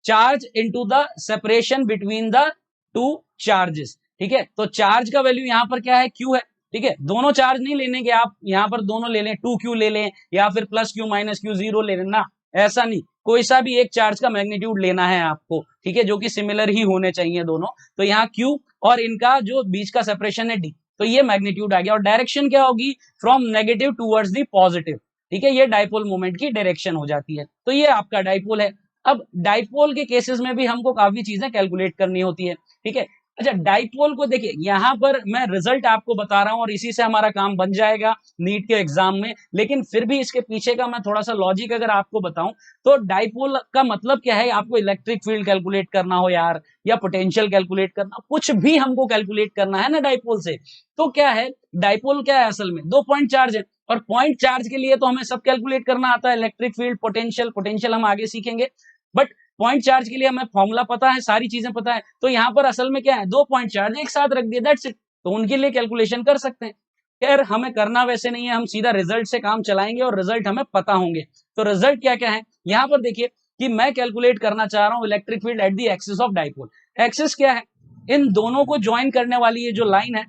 charge into the separation between the two charges, ठीक है। तो चार्ज का वैल्यू यहां पर क्या है, क्यू है, ठीक है। दोनों चार्ज नहीं लेने के आप, यहां पर दोनों ले लें, 2q ले लें या फिर +q -q 0 ले लेना, ऐसा नहीं, कोई सा भी एक चार्ज का मैग्नीट्यूड लेना है आपको, ठीक है, जो कि सिमिलर ही होने चाहिए दोनों। तो यहाँ q और इनका जो बीच का सेपरेशन है d, तो ये मैग्नीट्यूड आ गया। और डायरेक्शन क्या होगी, from negative towards the positive, ठीक है, ये डाइपोल मोमेंट की डायरेक्शन हो जाती है। तो ये आपका डाइपोल है। अब डाइपोल के केसेस में भी हमको काफी चीजें कैलकुलेट करनी होती है, ठीक है। अच्छा डाइपोल को देखिए, यहां पर मैं रिजल्ट आपको बता रहा हूं और इसी से हमारा काम बन जाएगा नीट के एग्जाम में, लेकिन फिर भी इसके पीछे का मैं थोड़ा सा लॉजिक अगर आपको बताऊं तो डाइपोल का मतलब क्या है, आपको इलेक्ट्रिक फील्ड कैलकुलेट करना हो यार, या पोटेंशियल कैलकुलेट करना, कुछ भी हमको कैलकुलेट करना है ना डाइपोल से, तो क्या है, डाइपोल क्या है, असल में दो पॉइंट चार्ज है और पॉइंट चार्ज के लिए तो हमें सब कैलकुलेट करना आता है, इलेक्ट्रिक फील्ड, पोटेंशियल, पोटेंशियल हम आगे सीखेंगे, बट पॉइंट चार्ज के लिए हमें फॉर्मूला पता है, सारी चीजें पता है। तो यहाँ पर असल में क्या है, दो पॉइंट चार्ज एक साथ रख दिए, दैट्स इट, तो उनके लिए कैलकुलेशन कर सकते हैं। खैर हमें करना वैसे नहीं है, हम सीधा रिजल्ट से काम चलाएंगे और रिजल्ट हमें पता होंगे। तो रिजल्ट क्या क्या है, यहाँ पर देखिए कि मैं कैलकुलेट करना चाह रहा हूं electric field at the axis of dipole. Axis क्या है, इन दोनों को ज्वाइन करने वाली ये जो लाइन है,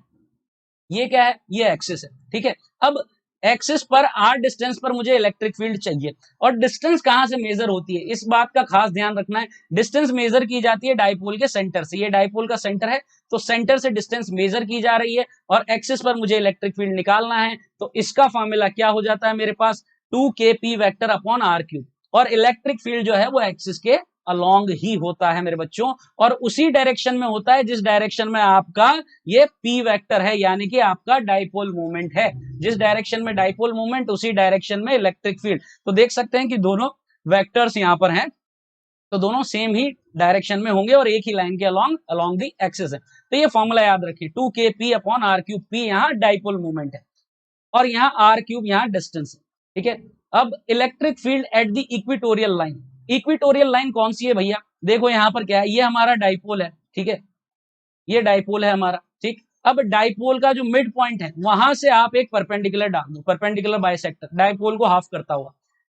ये क्या है, ये एक्सिस है, ठीक है। अब एक्सिस पर आर डिस्टेंस पर मुझे इलेक्ट्रिक फील्ड चाहिए, और डिस्टेंस कहां से मेजर होती है, इस बात का खास ध्यान रखना है। डिस्टेंस मेजर की जाती है डाइपोल के सेंटर से, ये डाइपोल का सेंटर है, तो सेंटर से डिस्टेंस मेजर की जा रही है, और एक्सिस पर मुझे इलेक्ट्रिक फील्ड निकालना है। तो इसका फॉर्मूला क्या हो जाता है मेरे पास, 2kp vector upon are cube, और इलेक्ट्रिक फील्ड जो है वो एक्सिस के अलोंग ही होता है मेरे बच्चों, और उसी डायरेक्शन में होता है जिस डायरेक्शन में आपका ये p वेक्टर है, यानी कि आपका डाइपोल मोमेंट है। जिस डायरेक्शन में डाइपोल मोमेंट, उसी डायरेक्शन में इलेक्ट्रिक फील्ड। तो देख सकते हैं कि दोनों वेक्टर्स यहां पर हैं, तो दोनों सेम ही डायरेक्शन में होंगे और एक ही लाइन के अलोंग दी एक्सिस है। तो ये फॉर्मूला याद रखिए, 2kp upon are cube, p यहाँ डाइपोल मोमेंट है और यहाँ आर क्यूब यहाँ डिस्टेंस है, ठीक है। अब electric field at the equatorial line, equatorial line कौन सी है भैया, देखो यहाँ पर क्या है, ये हमारा डाइपोल है, ठीक है, ये डाइपोल है हमारा, ठीक। अब डाइपोल का जो मिड पॉइंट है, वहां से आप एक परपेंडिकुलर डाल दो, परपेंडिकुलर बाइसेक्टर डाइपोल को हाफ करता हुआ,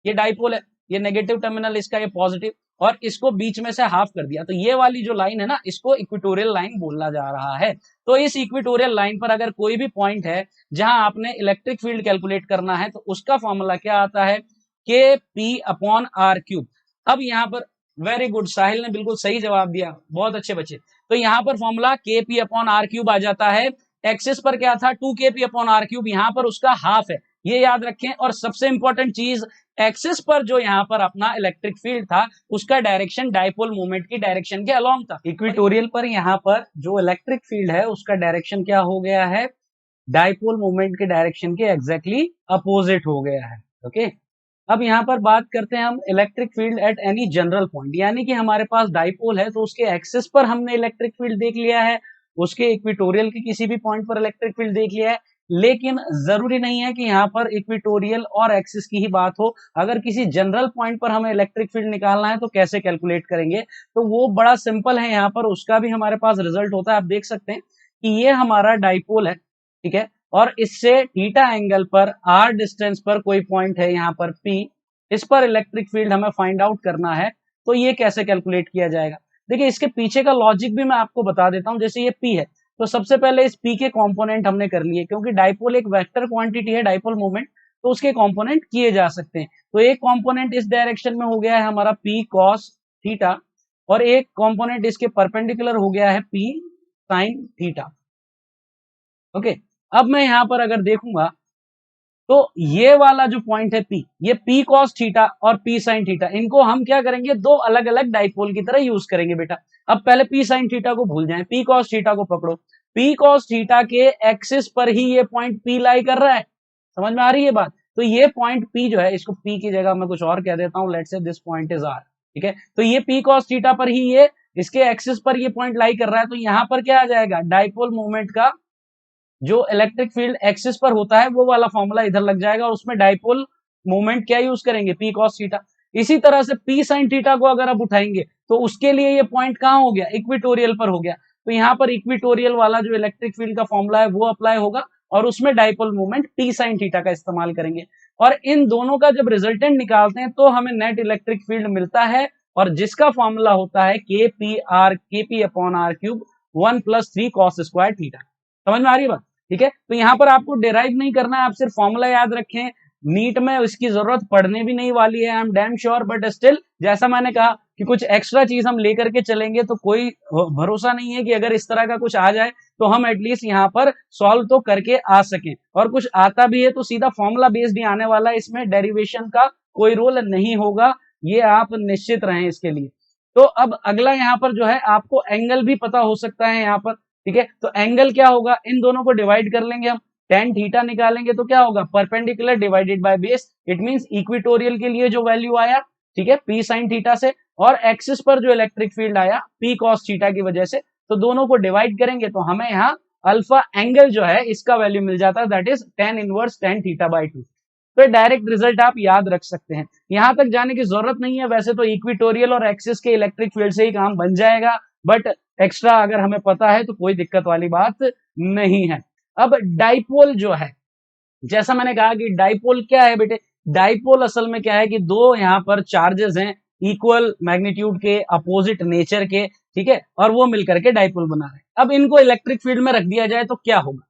ये डाइपोल है, ये नेगेटिव टर्मिनल इसका, ये पॉजिटिव, और इसको बीच में से हाफ कर दिया, तो ये वाली जो लाइन है ना, इसको इक्वेटोरियल लाइन बोला जा रहा है। तो इस इक्वेटोरियल लाइन पर अगर कोई भी पॉइंट है जहां आपने इलेक्ट्रिक फील्ड कैलकुलेट करना है, तो उसका फॉर्मूला क्या आता है, के पी अपॉन आर क्यूब। अब यहाँ पर वेरी गुड, साहिल ने बिल्कुल सही जवाब दिया, बहुत अच्छे बच्चे। तो यहाँ पर फॉर्मूला के पी अपॉन आर क्यूब आ जाता है। एक्सिस पर क्या था, 2kp अपॉन आर क्यूब, यहाँ पर उसका हाफ है, ये याद रखें। और सबसे इंपॉर्टेंट चीज, एक्सिस पर जो यहाँ पर अपना इलेक्ट्रिक फील्ड था, उसका डायरेक्शन डाइपोल मोमेंट की डायरेक्शन के अलोंग था। इक्वेटोरियल पर यहाँ पर जो इलेक्ट्रिक फील्ड है, उसका डायरेक्शन क्या हो गया है, डाइपोल मोमेंट के डायरेक्शन के एग्जैक्टली अपोजिट हो गया है, ओके। अब यहाँ पर बात करते हैं हम electric field at any general point, यानी कि हमारे पास डाइपोल है, तो उसके एक्सिस पर हमने इलेक्ट्रिक फील्ड देख लिया है, उसके इक्वेटोरियल के किसी भी पॉइंट पर इलेक्ट्रिक फील्ड देख लिया है। लेकिन जरूरी नहीं है कि यहाँ पर इक्वेटोरियल और एक्सिस की ही बात हो, अगर किसी जनरल पॉइंट पर हमें इलेक्ट्रिक फील्ड निकालना है तो कैसे कैलकुलेट करेंगे, तो वो बड़ा सिंपल है, यहाँ पर उसका भी हमारे पास रिजल्ट होता है। आप देख सकते हैं कि ये हमारा डाइपोल है, ठीक है, और इससे थीटा एंगल पर आर डिस्टेंस पर कोई पॉइंट है यहाँ पर P, इस पर इलेक्ट्रिक फील्ड हमें फाइंड आउट करना है। तो ये कैसे कैलकुलेट किया जाएगा, देखिए इसके पीछे का लॉजिक भी मैं आपको बता देता हूं। जैसे ये P है, तो सबसे पहले इस P के कंपोनेंट हमने कर लिए, क्योंकि डाइपोल एक वेक्टर क्वांटिटी है, डाइपोल मोमेंट, तो उसके कंपोनेंट किए जा सकते हैं। तो एक कंपोनेंट इस डायरेक्शन में हो गया है हमारा P cos थीटा, और एक कंपोनेंट इसके परपेंडिकुलर हो गया है P sin थीटा, ओके। अब मैं यहां पर अगर देखूंगा, तो ये वाला जो पॉइंट है P, ये P cos थीटा और P sin थीटा, इनको हम क्या करेंगे, दो अलग अलग डाइपोल की तरह यूज करेंगे बेटा। अब पहले P sin थीटा को भूल जाएं, P cos थीटा को पकड़ो। P cos थीटा के एक्सिस पर ही ये पॉइंट P लाई कर रहा है, समझ में आ रही है बात। तो ये पॉइंट P जो है, इसको P की जगह मैं कुछ और कह देता हूं, let's say this point is R, ठीक है। तो ये P cos थीटा पर ही ये इसके एक्सिस पर ये पॉइंट लाई कर रहा है, तो यहां पर क्या आ जाएगा, डाइपोल मोमेंट का जो इलेक्ट्रिक फील्ड एक्सिस पर होता है, वो वाला फॉर्मूला इधर लग जाएगा, और उसमें डाइपोल मोमेंट क्या यूज करेंगे, P cos थीटा। इसी तरह से P sin थीटा को अगर आप उठाएंगे, तो उसके लिए ये पॉइंट कहां हो गया, इक्वेटोरियल पर हो गया। तो यहाँ पर इक्वेटोरियल वाला जो इलेक्ट्रिक फील्ड का फॉर्मूला है वो अप्लाई होगा, और उसमें dipole moment P sin theta का इस्तेमाल करेंगे। और इन दोनों का जब रिजल्टेंट निकालते हैं, तो हमें नेट इलेक्ट्रिक फील्ड मिलता है, और जिसका फॉर्मूला होता है KP upon are cube 1 + 3 cos square theta. समझ में आ रही है बात, ठीक है। तो यहाँ पर आपको डिराइव नहीं करना है, आप सिर्फ फॉर्मूला याद रखें। नीट में इसकी जरूरत पड़ने भी नहीं वाली है, I am damn sure, but still जैसा मैंने कहा कि कुछ एक्स्ट्रा चीज हम लेकर के चलेंगे, तो कोई भरोसा नहीं है कि अगर इस तरह का कुछ आ जाए तो हम एटलीस्ट यहाँ पर सॉल्व तो करके आ सकें। और कुछ आता भी है तो सीधा फॉर्मूला बेस्ड ही आने वाला है, इसमें डेरिवेशन का कोई रोल नहीं होगा, ये आप निश्चित रहें इसके लिए। तो अब अगला यहाँ पर जो है, आपको एंगल भी पता हो सकता है यहाँ पर, ठीक है। तो एंगल क्या होगा, इन दोनों को डिवाइड कर लेंगे हम, tan थीटा निकालेंगे तो क्या होगा, perpendicular divided by base. It means equatorial के लिए जो वैल्यू आया, ठीक है, P sin थीटा से, और एक्सिस पर जो इलेक्ट्रिक फील्ड आया P cos थीटा की वजह से, तो दोनों को डिवाइड करेंगे तो हमें यहाँ अल्फा एंगल जो है इसका वैल्यू मिल जाता है, that is tan inverse tan theta by 2। तो डायरेक्ट रिजल्ट आप याद रख सकते हैं, यहां तक जाने की जरूरत नहीं है। वैसे तो इक्वेटोरियल और एक्सिस के इलेक्ट्रिक फील्ड से ही काम बन जाएगा, बट एक्स्ट्रा अगर हमें पता है तो कोई दिक्कत वाली बात नहीं है। अब डाइपोल जो है, जैसा मैंने कहा कि डाइपोल क्या है बेटे, डाइपोल असल में क्या है कि दो यहाँ पर चार्जेस हैं इक्वल मैग्नीट्यूड के, अपोजिट नेचर के, ठीक है, और वो मिलकर के डाइपोल बना रहे हैं। अब इनको इलेक्ट्रिक फील्ड में रख दिया जाए तो क्या होगा।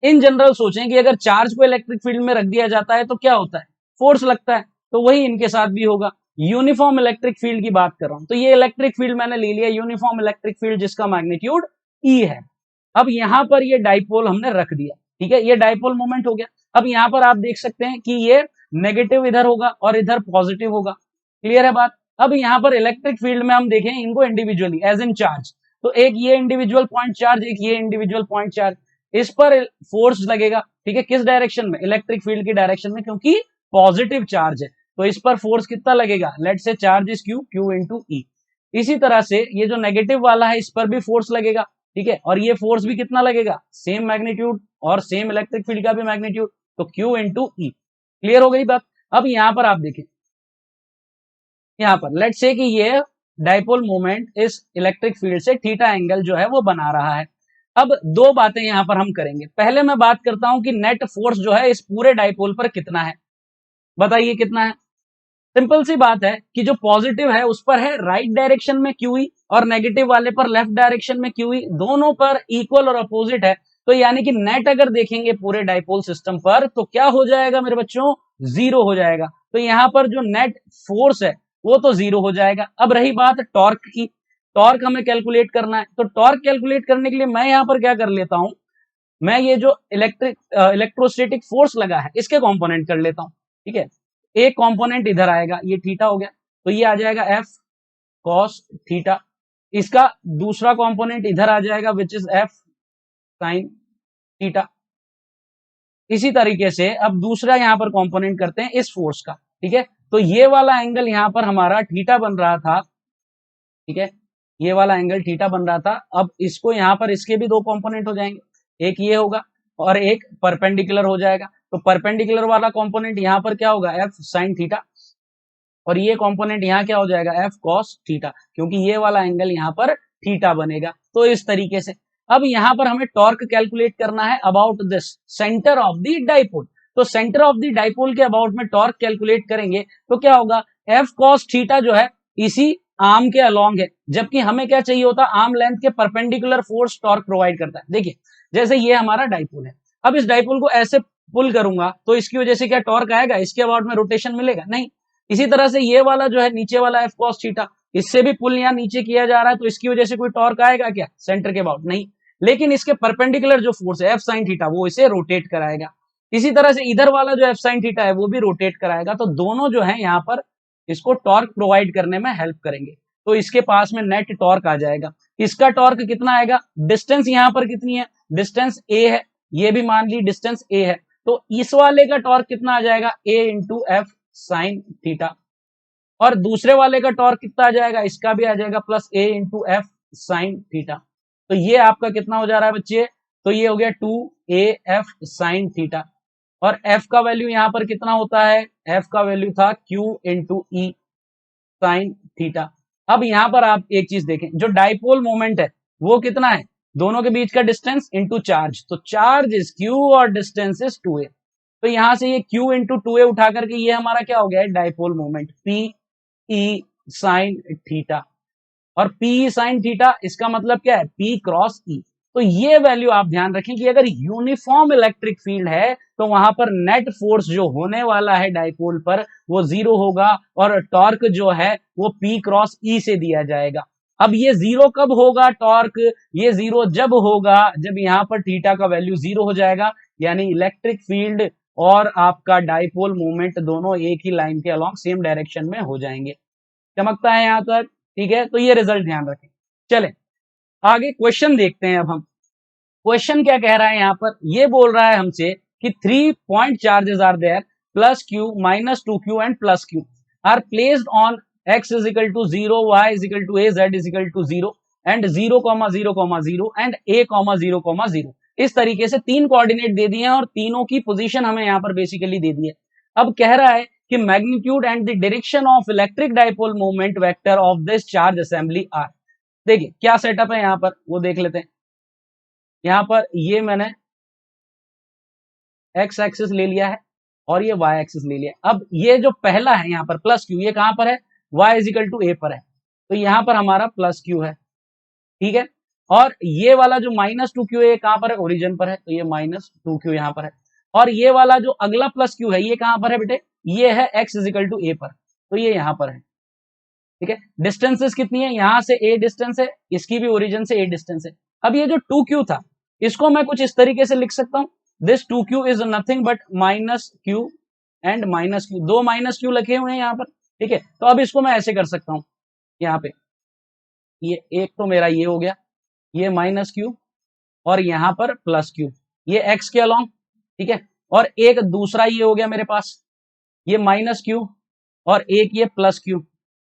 इन जनरल सोचें कि अगर चार्ज को इलेक्ट्रिक फील्ड में रख दिया जाता है तो क्या होता है, फोर्स लगता है, तो वही इनके साथ भी होगा। यूनिफॉर्म इलेक्ट्रिक फील्ड की बात कर रहा हूं, तो ये इलेक्ट्रिक फील्ड मैंने ले लिया यूनिफॉर्म इलेक्ट्रिक फील्ड जिसका मैग्नीट्यूड ई है। अब यहां पर ये डाइपोल हमने रख दिया, ठीक है, ये डाइपोल मोमेंट हो गया। अब यहां पर आप देख सकते हैं कि ये नेगेटिव इधर होगा और इधर पॉजिटिव होगा, क्लियर है बात। अब यहां पर इलेक्ट्रिक फील्ड में हम देखें इनको इंडिविजुअली एज इन चार्ज, तो एक ये इंडिविजुअल पॉइंट चार्ज, एक ये इंडिविजुअल पॉइंट चार्ज, इस पर फोर्स लगेगा, ठीक है, किस डायरेक्शन में, इलेक्ट्रिक फील्ड की डायरेक्शन में, क्योंकि पॉजिटिव चार्ज है तो इस पर फोर्स कितना लगेगा, लेट से चार्ज इज क्यू इनटू ई। इसी तरह से ये जो नेगेटिव वाला है इस पर भी फोर्स लगेगा, ठीक है, और ये फोर्स भी कितना लगेगा, सेम मैग्नीट्यूड और सेम इलेक्ट्रिक फील्ड का भी मैग्नीट्यूड, तो क्यू इंटू ई। क्लियर हो गई बात। अब यहां पर आप देखें, यहां पर लेट से कि ये डाइपोल मोमेंट इस इलेक्ट्रिक फील्ड से थीटा एंगल जो है वो बना रहा है। अब दो बातें यहां पर हम करेंगे, पहले मैं बात करता हूं कि नेट फोर्स जो है इस पूरे डाइपोल पर कितना है, बताइए कितना है। सिंपल सी बात है कि जो पॉजिटिव है उस पर है राइट डायरेक्शन में क्यूई और नेगेटिव वाले पर लेफ्ट डायरेक्शन में क्यूई, दोनों पर इक्वल और अपोजिट है, तो यानी कि नेट अगर देखेंगे पूरे डाइपोल सिस्टम पर तो क्या हो जाएगा मेरे बच्चों, जीरो हो जाएगा। तो यहां पर जो नेट फोर्स है वो तो जीरो हो जाएगा। अब रही बात टॉर्क की, टॉर्क हमें कैलकुलेट करना है, तो टॉर्क कैलकुलेट करने के लिए मैं यहां पर क्या कर लेता हूं, मैं ये जो इलेक्ट्रोस्टैटिक फोर्स लगा है इसके कंपोनेंट कर लेता हूं, ठीक है। एक कंपोनेंट इधर आएगा, ये थीटा हो गया, तो ये आ जाएगा एफ कॉस थीटा, इसका दूसरा कंपोनेंट इधर आ जाएगा which is F sine theta. इसी तरीके से अब दूसरा यहां पर कंपोनेंट करते हैं इस फोर्स का, ठीक है, तो ये वाला एंगल यहां पर हमारा थीटा बन रहा था, ठीक है, ये वाला एंगल थीटा बन रहा था। अब इसको यहां पर इसके भी दो कंपोनेंट हो जाएंगे, एक ये होगा और एक परपेंडिकुलर हो जाएगा, तो परपेंडिकुलर वाला कंपोनेंट यहां पर क्या होगा, एफ साइन थीटा, और ये कंपोनेंट यहां क्या हो जाएगा, एफ कॉस थीटा, क्योंकि ये वाला एंगल यहां पर थीटा बनेगा। तो इस तरीके से अब यहां पर हमें टॉर्क कैलकुलेट करना है about this centre of the dipole, तो सेंटर ऑफ द डाइपोल के अबाउट में टॉर्क कैलकुलेट करेंगे तो क्या होगा, एफ कॉस थीटा जो है इसी आर्म के अलोंग है, जबकि हमें क्या चाहिए होता, आर्म लेंथ के परपेंडिकुलर फोर्स टॉर्क प्रोवाइड करता है। देखिए जैसे ये हमारा डाइपोल है, अब इस डाइपोल को ऐसे पुल करूंगा तो इसकी वजह से क्या टॉर्क आएगा, इसके अबाउट में रोटेशन मिलेगा नहीं। इसी तरह से ये वाला जो है नीचे वाला एफ कॉस थीटा, इससे भी पुल यहाँ नीचे किया जा रहा है तो इसकी वजह से कोई टॉर्क आएगा क्या सेंटर के अबाउट, नहीं, लेकिन इसके परपेंडिकुलर जो फोर्स है एफ साइन थीटा वो इसे रोटेट कराएगा। इसी तरह से इधर वाला जो एफ साइन थीटा है वो भी रोटेट कराएगा, तो दोनों जो है यहाँ पर इसको टॉर्क प्रोवाइड करने में हेल्प करेंगे। तो इसके पास में नेट टॉर्क आ जाएगा। इसका टॉर्क कितना आएगा, डिस्टेंस यहाँ पर कितनी है, डिस्टेंस ए है, ये भी मान ली डिस्टेंस ए है, तो इस वाले का टॉर्क कितना आ जाएगा, ए इंटू एफ साइन थीटा, और दूसरे वाले का टॉर्क कितना आ जाएगा, इसका भी आ जाएगा प्लस ए इंटू एफ साइन थीटा। तो ये आपका कितना हो जा रहा है बच्चे, तो ये हो गया 2 a f साइन थीटा, और f का वैल्यू यहां पर कितना होता है, f का वैल्यू था q इंटू ई साइन थीटा। अब यहां पर आप एक चीज देखें, जो डाइपोल मोमेंट है वो कितना है, दोनों के बीच का डिस्टेंस इंटू चार्ज, तो चार्ज इज q और डिस्टेंस इज 2a, तो यहां से ये q इंटू 2a उठा करके ये हमारा क्या हो गया है, dipole moment p e sine theta, और पी साइन थीटा इसका मतलब क्या है, पी क्रॉस ई। तो ये वैल्यू आप ध्यान रखें कि अगर यूनिफॉर्म इलेक्ट्रिक फील्ड है तो वहां पर नेट फोर्स जो होने वाला है डाइपोल पर वो जीरो होगा, और टॉर्क जो है वो पी क्रॉस ई से दिया जाएगा। अब ये जीरो कब होगा टॉर्क, ये जीरो जब होगा जब यहाँ पर थीटा का वैल्यू जीरो हो जाएगा, यानी इलेक्ट्रिक फील्ड और आपका डाइपोल मोमेंट दोनों एक ही लाइन के अलॉन्ग सेम डायरेक्शन में हो जाएंगे। चमकता है यहां तक, ठीक है, तो ये रिजल्ट ध्यान रखें। चले आगे क्वेश्चन देखते हैं। अब हम क्वेश्चन क्या कह रहा है, यहां पर ये बोल रहा है हमसे कि 3 point charges are there plus q minus 2q and plus q are placed on x is equal to 0, y is equal to a, z is equal to 0 and 0, 0, 0 and a, 0, 0 इस तरीके से 3 कोऑर्डिनेट दे दिए हैं और तीनों की position हमें यहाँ पर बेसिकली दे दी है। अब कह रहा है कि magnitude and the direction of electric dipole moment vector of this charge assembly are. देखिए क्या सेटअप है यहाँ पर वो देख लेते हैं। यहाँ पर ये मैंने एक्स एक्सिस ले लिया है और ये वाई एक्सिस ले लिया। अब ये जो पहला है यहाँ पर प्लस क्यू, ये कहां पर है, y इजिकल टू ए पर है, तो यहाँ पर हमारा प्लस क्यू है, ठीक है। और ये वाला जो माइनस टू क्यू है कहां पर है, ओरिजिन पर है, तो ये माइनस टू क्यू यहाँ पर है। और ये वाला जो अगला प्लस क्यू है ये कहां पर है बेटे, ये है x इजिकल टू ए पर, तो ये यहाँ पर है, ठीक है। डिस्टेंसेस कितनी है, यहां से a डिस्टेंस है, इसकी भी ओरिजिन से a डिस्टेंस है। अब ये जो 2q था इसको मैं कुछ इस तरीके से लिख सकता हूं, this 2q is nothing but minus Q and minus Q, दो माइनस क्यू लिखे हुए हैं यहाँ पर, ठीक है। तो अब इसको मैं ऐसे कर सकता हूं, यहाँ पे ये एक तो मेरा ये हो गया, ये माइनस क्यू और यहाँ पर प्लस क्यू, ये x के अलोंग, ठीक है। और एक दूसरा ये हो गया मेरे पास, ये माइनस क्यू और एक ये प्लस क्यू,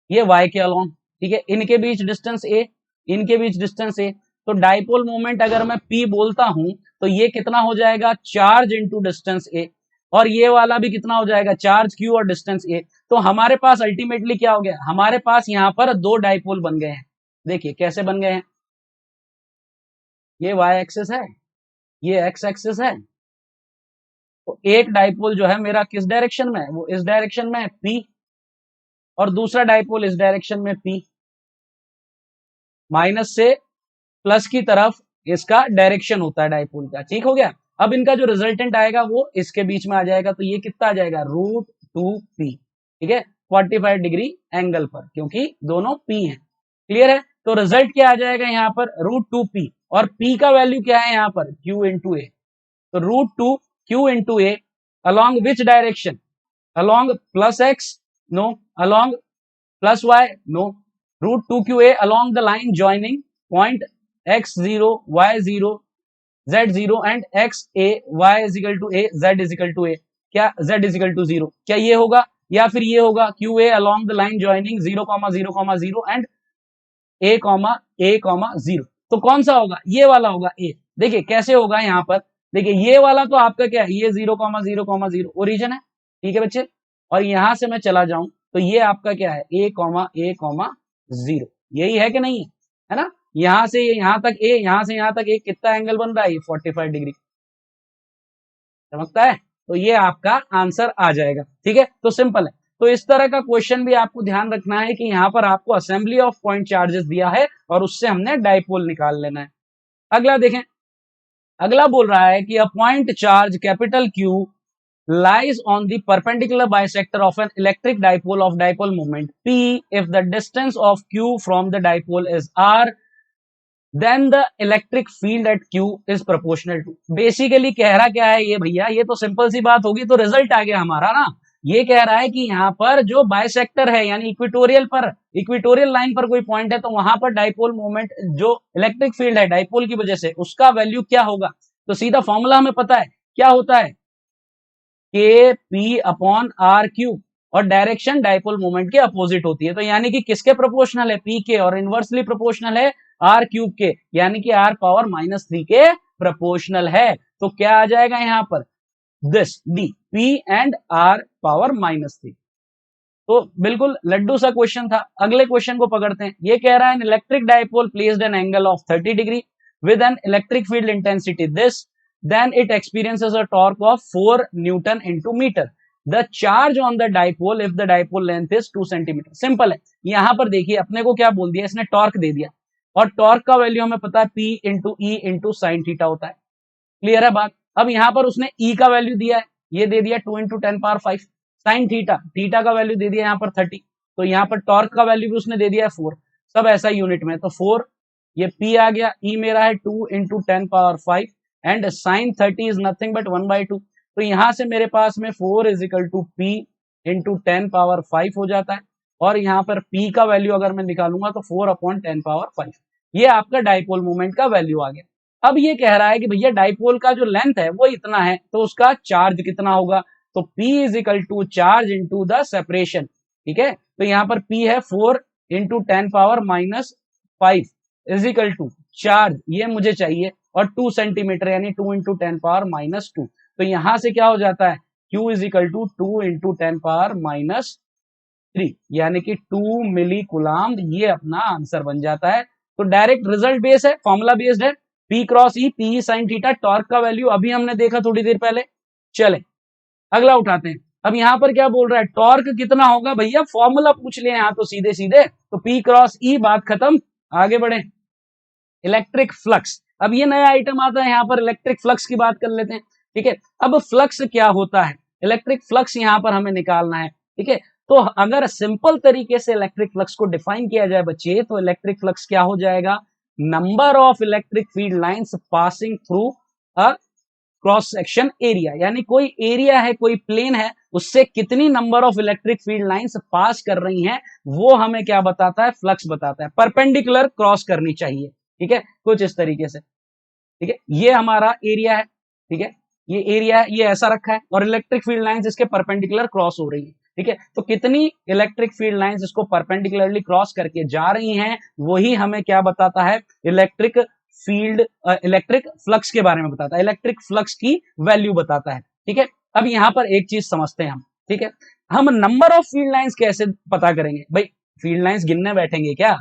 ये y के अलोंग, ठीक है। इनके बीच डिस्टेंस a, इनके बीच डिस्टेंस a, तो डाइपोल मोमेंट अगर मैं p बोलता हूं तो ये कितना हो जाएगा, चार्ज इनटू डिस्टेंस a, और ये वाला भी कितना हो जाएगा, चार्ज q और डिस्टेंस a। तो हमारे पास अल्टीमेटली क्या हो गया, हमारे पास यहाँ पर दो डाइपोल बन गए हैं। देखिए कैसे बन गए हैं, ये y एक्सिस है, ये x एक्सिस है, तो एक डाइपोल जो है मेरा किस डायरेक्शन में है, वो इस डायरेक्शन में है p, और दूसरा डाइपोल इस डायरेक्शन में p, माइनस से प्लस की तरफ इसका डायरेक्शन होता है डाइपोल का, ठीक हो गया। अब इनका जो रिजल्टेंट आएगा वो इसके बीच में आ जाएगा, तो ये कितना आ जाएगा, √2p, ठीक है, 45 डिग्री एंगल पर, क्योंकि दोनों p हैं, क्लियर है। तो रिजल्ट क्या आ जाएगा यहाँ पर, √2p, और p का वैल्यू क्या है यहाँ पर, q इंटू ए, तो √2q into a along which direction, along plus x, no, along plus y, no, √2qa along the line joining point x0, y0, z0 and xa, y is equal to a, z is equal to a, क्या z is equal to 0, क्या ये होगा या फिर ये होगा, qa along the line joining 0, 0, 0 and a, 0, तो कौन सा होगा, ये वाला होगा a। देखिए कैसे होगा यहाँ पर, देखिए ये वाला तो आपका क्या है, ये 0, 0, 0 ओरिजिन है, ठीक है बच्चे, और यहां से मैं चला जाऊं तो ये आपका क्या है, a, 0, यही है कि नहीं है ना। यहां से यहां तक a, यहां से यहां तक a, कितना एंगल बन रहा है, 45 डिग्री, समझता है। तो ये आपका आंसर आ जाएगा, ठीक है। तो सिंपल है। तो इस तरह का क्वेश्चन भी आपको ध्यान रखना है कि यहाँ पर आपको असेंबली ऑफ पॉइंट चार्जेस दिया है और उससे हमने डाइपोल निकाल लेना है। अगला देखें, अगला बोल रहा है कि अ point charge capital Q lies on the perpendicular bisector of an electric dipole of dipole moment P if the distance of Q from the dipole is R, then the electric field at Q is proportional to। Basically कह रहा क्या है ये भैया, ये तो simple सी बात होगी, तो रिजल्ट आ गया हमारा ना। ये कह रहा है कि यहाँ पर जो बाइसेक्टर है यानी इक्वेटोरियल पर, इक्वेटोरियल लाइन पर कोई पॉइंट है, तो वहां पर डाइपोल मोमेंट जो इलेक्ट्रिक फील्ड है डाइपोल की वजह से, उसका वैल्यू क्या होगा। तो सीधा फॉर्मूला हमें पता है क्या होता है, के पी अपॉन आर क्यूब, और डायरेक्शन डाइपोल मोमेंट के अपोजिट होती है, तो यानी कि किसके प्रोपोर्शनल है, पी के, और इनवर्सली प्रोपोर्शनल है आर क्यूब के, यानी कि आर पावर -3 के प्रोपोर्शनल है। तो क्या आ जाएगा यहाँ पर, this d, p and r power -3। तो बिल्कुल लड्डू सा क्वेश्चन था। अगले क्वेश्चन को पकड़ते हैं। ये कह रहा है electric dipole placed an angle of 30 degree with an electric field intensity this, then it experiences a torque of 4 Newton into meter. The charge on the dipole if the dipole length is 2 centimeter. Simple है। यहां पर देखिए अपने को क्या बोल दिया, इसने टॉर्क दे दिया, और टॉर्क का वैल्यू हमें पता है P into E into sine theta होता है, क्लियर है बात। अब यहां पर उसने E का वैल्यू दिया है, ये दे दिया 2 into 10 power 5, sine theta, theta का वैल्यू दे दिया यहाँ पर 30, तो यहाँ पर टॉर्क का वैल्यू भी उसने दे दिया है 4, सब ऐसा यूनिट में, तो 4, ये P आ गया, E मेरा है 2 into 10 power 5 and sine 30 is nothing but 1/2। तो यहां से मेरे पास में 4 is equal to P into 10 power 5 हो जाता है, और यहाँ पर P का वैल्यू अगर मैं निकालूंगा तो 4 अपॉन 10 पावर 5, ये आपका डाइपोल मोमेंट का वैल्यू आ गया। अब ये कह रहा है कि भैया डाइपोल का जो लेंथ है वो इतना है, तो उसका चार्ज कितना होगा, तो P is equal to charge into the separation, ठीक है। तो यहाँ पर P है 4 into 10 power -5 is equal to charge, ये मुझे चाहिए, और 2 सेंटीमीटर यानी 2 इंटू 10⁻²। तो यहां से क्या हो जाता है, Q is equal to 2 into 10⁻³ यानी कि 2 मिली कूलाम। ये अपना आंसर बन जाता है। तो डायरेक्ट रिजल्ट बेस है, फॉर्मूला बेस्ड है, P cross E, P sine theta, torque का वैल्यू अभी हमने देखा थोड़ी देर पहले। चले अगला उठाते हैं। अब यहां पर क्या बोल रहा है, टॉर्क कितना होगा भैया, फॉर्मूला पूछ लिया यहां तो सीधे सीधे, तो P क्रॉस E, बात खत्म, आगे बढ़े। इलेक्ट्रिक फ्लक्स, अब ये नया आइटम आता है, यहां पर इलेक्ट्रिक फ्लक्स की बात कर लेते हैं। ठीक है, अब फ्लक्स क्या होता है, इलेक्ट्रिक फ्लक्स यहां पर हमें निकालना है। ठीक है, तो अगर सिंपल तरीके से इलेक्ट्रिक फ्लक्स को डिफाइन किया जाए बच्चे, तो इलेक्ट्रिक फ्लक्स क्या हो जाएगा, number of electric field lines passing through a cross section area, यानी कोई एरिया है, कोई प्लेन है, उससे कितनी number of electric field lines pass कर रही हैं, वो हमें क्या बताता है, फ्लक्स बताता है। परपेंडिकुलर क्रॉस करनी चाहिए। ठीक है, कुछ इस तरीके से। ठीक है, ये हमारा एरिया है। ठीक है, ये एरिया है, ये ऐसा रखा है, और इलेक्ट्रिक फील्ड लाइंस इसके परपेंडिकुलर क्रॉस हो रही है। ठीक है, तो कितनी इलेक्ट्रिक फील्ड लाइंस इसको परपेंडिकुलरली क्रॉस करके जा रही हैं, वही हमें क्या बताता है, इलेक्ट्रिक फील्ड, इलेक्ट्रिक फ्लक्स के बारे में बताता है, इलेक्ट्रिक फ्लक्स की वैल्यू बताता है। ठीक है, अब यहां पर एक चीज समझते हैं हम। ठीक है, हम नंबर ऑफ फील्ड लाइंस कैसे पता करेंगे भाई, फील्ड लाइंस गिनने बैठेंगे क्या,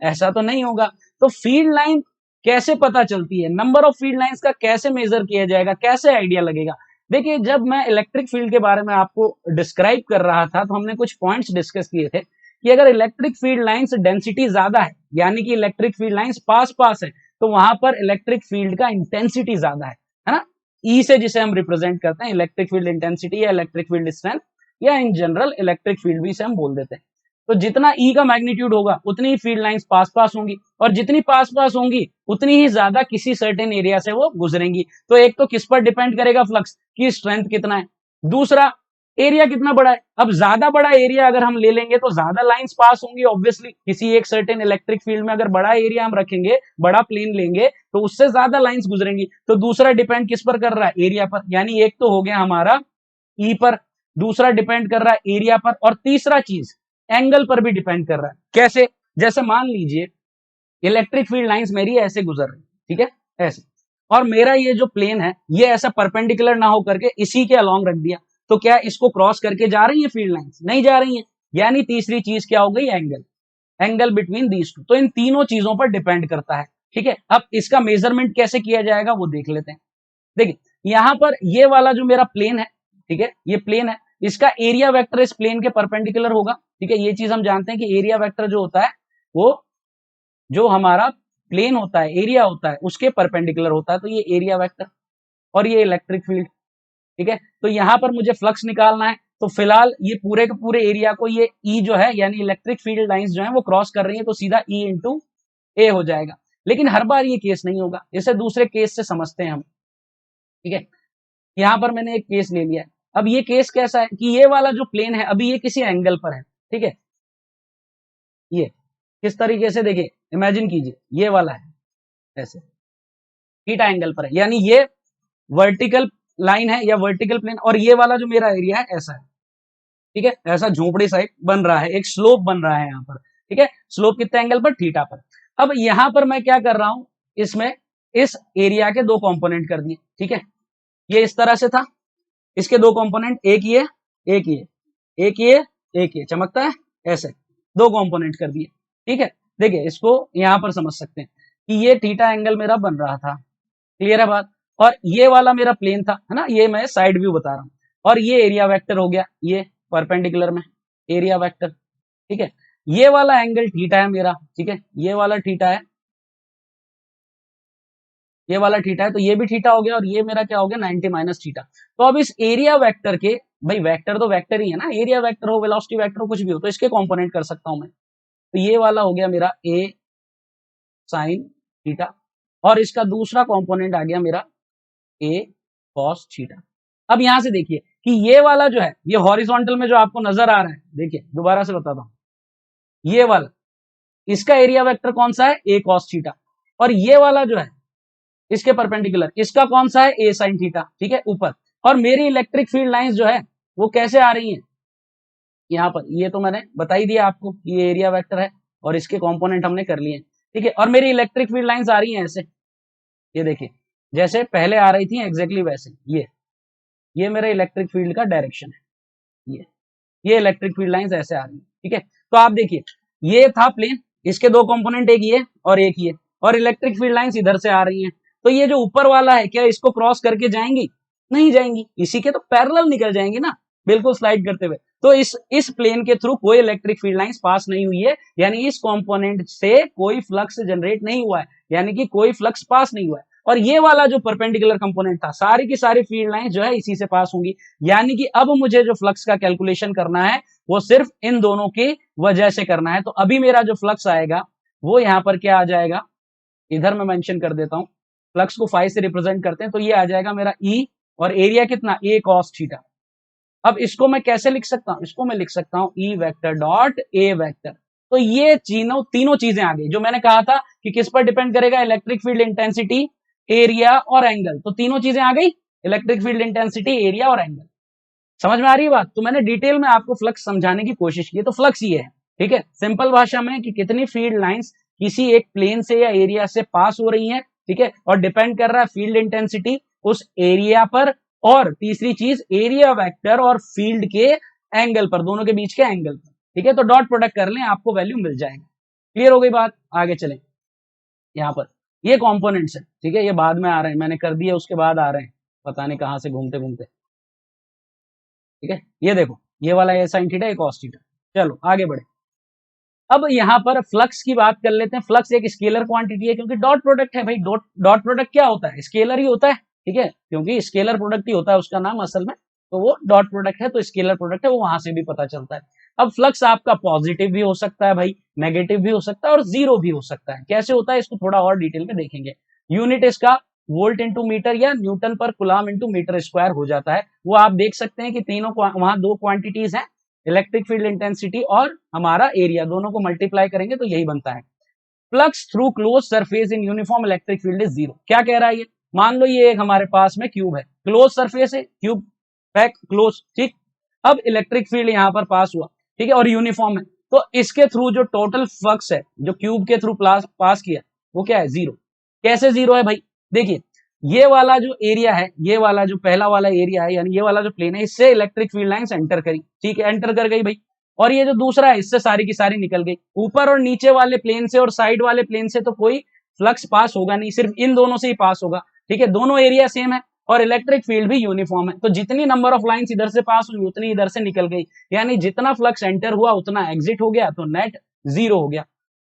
ऐसा तो नहीं होगा। तो फील्ड लाइन कैसे पता चलती है, नंबर ऑफ फील्ड लाइंस का कैसे मेजर किया जाएगा, कैसे आइडिया लगेगा। देखिए, जब मैं इलेक्ट्रिक फील्ड के बारे में आपको डिस्क्राइब कर रहा था, तो हमने कुछ पॉइंट्स डिस्कस किए थे कि अगर इलेक्ट्रिक फील्ड लाइंस डेंसिटी ज्यादा है, यानी कि इलेक्ट्रिक फील्ड लाइंस पास पास है, तो वहां पर इलेक्ट्रिक फील्ड का इंटेंसिटी ज्यादा है ना, ई से जिसे हम रिप्रेजेंट करते हैं, इलेक्ट्रिक फील्ड इंटेंसिटी या इलेक्ट्रिक फील्ड स्ट्रेंथ, या इन जनरल इलेक्ट्रिक फील्ड भी इसे हम बोल देते हैं। तो जितना ई का मैग्नीट्यूड होगा, उतनी ही फील्ड लाइंस पास पास होंगी, और जितनी पास पास होंगी, उतनी ही ज्यादा किसी सर्टेन एरिया से वो गुजरेंगी। तो एक तो किस पर डिपेंड करेगा, फ्लक्स की स्ट्रेंथ कितना है, दूसरा एरिया कितना बड़ा है। अब ज्यादा बड़ा एरिया अगर हम ले लेंगे, तो ज्यादा लाइंस पास होंगी ऑब्वियसली, किसी एक सर्टेन इलेक्ट्रिक फील्ड में अगर बड़ा एरिया हम रखेंगे, बड़ा प्लेन लेंगे, तो उससे ज्यादा लाइंस गुजरेंगी। तो दूसरा डिपेंड किस पर कर रहा है, एरिया पर, यानी एक तो हो गया हमारा ई पर, दूसरा डिपेंड कर रहा है एरिया पर, और तीसरा चीज एंगल पर भी डिपेंड कर रहा है। कैसे, जैसे मान लीजिए इलेक्ट्रिक फील्ड लाइंस मेरी ऐसे गुजर रही, ठीक है, ऐसे, और मेरा ये जो प्लेन है, ये ऐसा परपेंडिकुलर ना हो करके इसी के अलोंग रख दिया, तो क्या इसको क्रॉस करके जा रही है फील्ड लाइंस, नहीं जा रही है। यानी तीसरी चीज क्या हो गई, angle, angle between these two. तो इन तीनों चीजों पर डिपेंड करता है। ठीक है, अब इसका मेजरमेंट कैसे किया जाएगा वो देख लेते हैं। देखिए, यहां पर ये वाला जो मेरा प्लेन है, ठीक है, ये प्लेन है, इसका एरिया वेक्टर इस प्लेन के परपेंडिकुलर होगा। ठीक है, ये चीज हम जानते हैं कि एरिया वेक्टर जो होता है, वो जो हमारा प्लेन होता है, एरिया होता है, उसके परपेंडिकुलर होता है। तो ये एरिया वेक्टर, और ये इलेक्ट्रिक फील्ड। ठीक है, तो यहां पर मुझे फ्लक्स निकालना है, तो फिलहाल ये पूरे के पूरे एरिया को ये ई जो है, यानी इलेक्ट्रिक फील्ड लाइंस जो है वो क्रॉस कर रही है, तो सीधा ई इंटू ए हो जाएगा। लेकिन हर बार ये केस नहीं होगा, इसे दूसरे केस से समझते हैं हम। ठीक है, यहां पर मैंने एक केस ले लिया है। अब ये केस कैसा है कि ये वाला जो प्लेन है, अभी ये किसी एंगल पर है। ठीक है, ये किस तरीके से, देखिए इमेजिन कीजिए, ये वाला है ऐसे थीटा एंगल पर है, यानी ये वर्टिकल लाइन है या वर्टिकल प्लेन, और ये वाला जो मेरा एरिया है ऐसा है। ठीक है, ऐसा झोपड़ी साइड बन रहा है, एक स्लोप बन रहा है यहाँ पर। ठीक है, स्लोप कितने एंगल पर, थीटा पर। अब यहां पर मैं क्या कर रहा हूं, इसमें इस एरिया के दो कंपोनेंट कर दिए। ठीक है, ये इस तरह से था, इसके दो कंपोनेंट, एक ये, एक ये, एक ये, एक ये, चमकता है ऐसे, दो कंपोनेंट कर दिए। ठीक है, देखिए इसको यहां पर समझ सकते हैं कि ये थीटा एंगल मेरा बन रहा था, क्लियर है बात, और ये वाला मेरा प्लेन था, है ना, ये मैं साइड व्यू बता रहा हूं, और ये एरिया वेक्टर हो गया, ये परपेंडिकुलर में एरिया वेक्टर। ठीक है, ये वाला एंगल थीटा है मेरा, ठीक है, ये वाला थीटा है, ये वाला थीटा है, तो ये भी थीटा हो गया, और ये मेरा क्या हो गया, 90 माइनस थीटा। तो अब इस एरिया वेक्टर के, भाई वेक्टर तो वेक्टर ही है ना, एरिया वेक्टर हो, वेलोसिटी वेक्टर हो, कुछ भी हो, तो इसके कंपोनेंट कर सकता हूं मैं। तो ये वाला हो गया मेरा ए साइन थीटा, और इसका दूसरा कंपोनेंट आ गया मेरा ए कॉस थीटा। अब यहां से देखिए कि ये वाला जो है, ये हॉरिजॉन्टल में जो आपको नजर आ रहा है, देखिए दोबारा से बताता हूं, ये वाला, इसका एरिया वेक्टर कौन सा है, ए कॉस थीटा, और ये वाला जो है इसके परपेंडिकुलर, इसका कौन सा है, ए साइन थीटा। ठीक है, ऊपर, और मेरी इलेक्ट्रिक फील्ड लाइंस जो है वो कैसे आ रही हैं, यहाँ पर, ये तो मैंने बता ही दिया आपको, ये एरिया वेक्टर है और इसके कंपोनेंट हमने कर लिए। ठीक है, और मेरी इलेक्ट्रिक फील्ड लाइंस आ रही हैं ऐसे, ये देखिए जैसे पहले आ रही थी एग्जैक्टली वैसे ये मेरा इलेक्ट्रिक फील्ड का डायरेक्शन है। ये इलेक्ट्रिक फील्ड लाइंस ऐसे आ रही है, ठीक है। तो आप देखिए ये था प्लेन, इसके दो कंपोनेंट एक ये और एक ये, और इलेक्ट्रिक फील्ड लाइंस इधर से आ रही हैं। तो ये जो ऊपर वाला है क्या इसको क्रॉस करके जाएंगी? नहीं जाएंगी, इसी के तो पैरेलल निकल जाएंगी ना, बिल्कुल स्लाइड करते हुए। तो इस प्लेन के थ्रू कोई इलेक्ट्रिक फील्ड लाइंस पास नहीं हुई है, यानी इस कंपोनेंट से कोई फ्लक्स जनरेट नहीं हुआ है, यानी कि कोई फ्लक्स पास नहीं हुआ है। और ये वाला जो परपेंडिकुलर कंपोनेंट था, सारी की सारी फील्ड लाइन जो है इसी से पास होंगी, यानी कि अब मुझे जो फ्लक्स का कैलकुलेशन करना है वो सिर्फ इन दोनों की वजह से करना है। तो अभी मेरा जो फ्लक्स आएगा वो यहां पर क्या आ जाएगा, इधर मैं मेंशन कर देता हूं, फ्लक्स को फाई से रिप्रेजेंट करते हैं, तो ये आ जाएगा मेरा ई, और एरिया कितना, ए कॉस थीटा। अब इसको मैं कैसे लिख सकता हूं, इसको मैं लिख सकता हूं E vector dot A vector. तो ये तीनों चीजें आ गई, जो मैंने कहा था कि किस पर डिपेंड करेगा, इलेक्ट्रिक फील्ड इंटेंसिटी, एरिया और एंगल। तो तीनों चीजें आ गई, इलेक्ट्रिक फील्ड इंटेंसिटी, एरिया और एंगल। समझ में आ रही है बात? तो मैंने डिटेल में आपको फ्लक्स समझाने की कोशिश की है। तो फ्लक्स ये है, ठीक है, सिंपल भाषा में, कि कितनी फील्ड लाइंस किसी एक प्लेन से या एरिया से पास हो रही हैं, ठीक है, और डिपेंड कर रहा है फील्ड इंटेंसिटी उस एरिया पर, और तीसरी चीज एरिया वेक्टर और फील्ड के एंगल पर, दोनों के बीच के एंगल पर, ठीक है। तो डॉट प्रोडक्ट कर लें, आपको वैल्यू मिल जाएगा। क्लियर हो गई बात? आगे चलें। यहाँ पर ये कॉम्पोनेंट्स है, ठीक है, ये बाद में आ रहे हैं, मैंने कर दिया उसके बाद आ रहे हैं, पता नहीं कहां से घूमते घूमते, ठीक है। ये देखो, ये वाला ए साइन थीटा, ए कॉस थीटा। चलो आगे बढ़े। अब यहाँ पर फ्लक्स की बात कर लेते हैं। फ्लक्स एक स्केलर क्वांटिटी है, क्योंकि डॉट प्रोडक्ट है भाई। डॉट प्रोडक्ट क्या होता है, स्केलर ही होता है, ठीक है, क्योंकि स्केलर प्रोडक्ट ही होता है उसका नाम असल में। तो वो डॉट प्रोडक्ट है, तो स्केलर प्रोडक्ट है, वो वहां से भी पता चलता है। अब फ्लक्स आपका पॉजिटिव भी हो सकता है भाई, नेगेटिव भी हो सकता है, और जीरो भी हो सकता है। कैसे होता है इसको थोड़ा और डिटेल में देखेंगे। यूनिट इसका वोल्ट इंटू मीटर या न्यूटन पर कुलाम इंटू मीटर स्क्वायर हो जाता है। वो आप देख सकते हैं कि तीनों वहां दो क्वांटिटीज हैं, इलेक्ट्रिक फील्ड इंटेंसिटी और हमारा एरिया, दोनों को मल्टीप्लाई करेंगे तो यही बनता है। Flux through close surface in uniform electric field is zero. क्या कह रहा है ये? मान लो ये एक हमारे पास में क्यूब है, क्लोज सरफेस है, क्यूब पैक क्लोज, ठीक। अब इलेक्ट्रिक फील्ड यहां पर पास हुआ, ठीक है, और यूनिफॉर्म है, तो इसके थ्रू जो टोटल फ्लक्स है, जो क्यूब के थ्रू पास किया, वो क्या है, जीरो। कैसे जीरो है भाई? देखिए, ये वाला जो एरिया है, ये वाला जो पहला वाला एरिया है, यानी ये वाला जो प्लेन है, इससे इलेक्ट्रिक फील्ड लाइंस एंटर करी, ठीक है, एंटर कर गई भाई। और ये जो दूसरा है, इससे सारी की सारी निकल गई। ऊपर और नीचे वाले प्लेन से और साइड वाले प्लेन से तो कोई फ्लक्स पास होगा नहीं, सिर्फ इन दोनों से ही पास होगा, ठीक है। दोनों एरिया सेम है और इलेक्ट्रिक फील्ड भी यूनिफॉर्म है, तो जितनी नंबर ऑफ लाइंस इधर से पास हुई उतनी इधर से निकल गई, यानी जितना फ्लक्स एंटर हुआ उतना एग्जिट हो गया, तो नेट जीरो हो गया।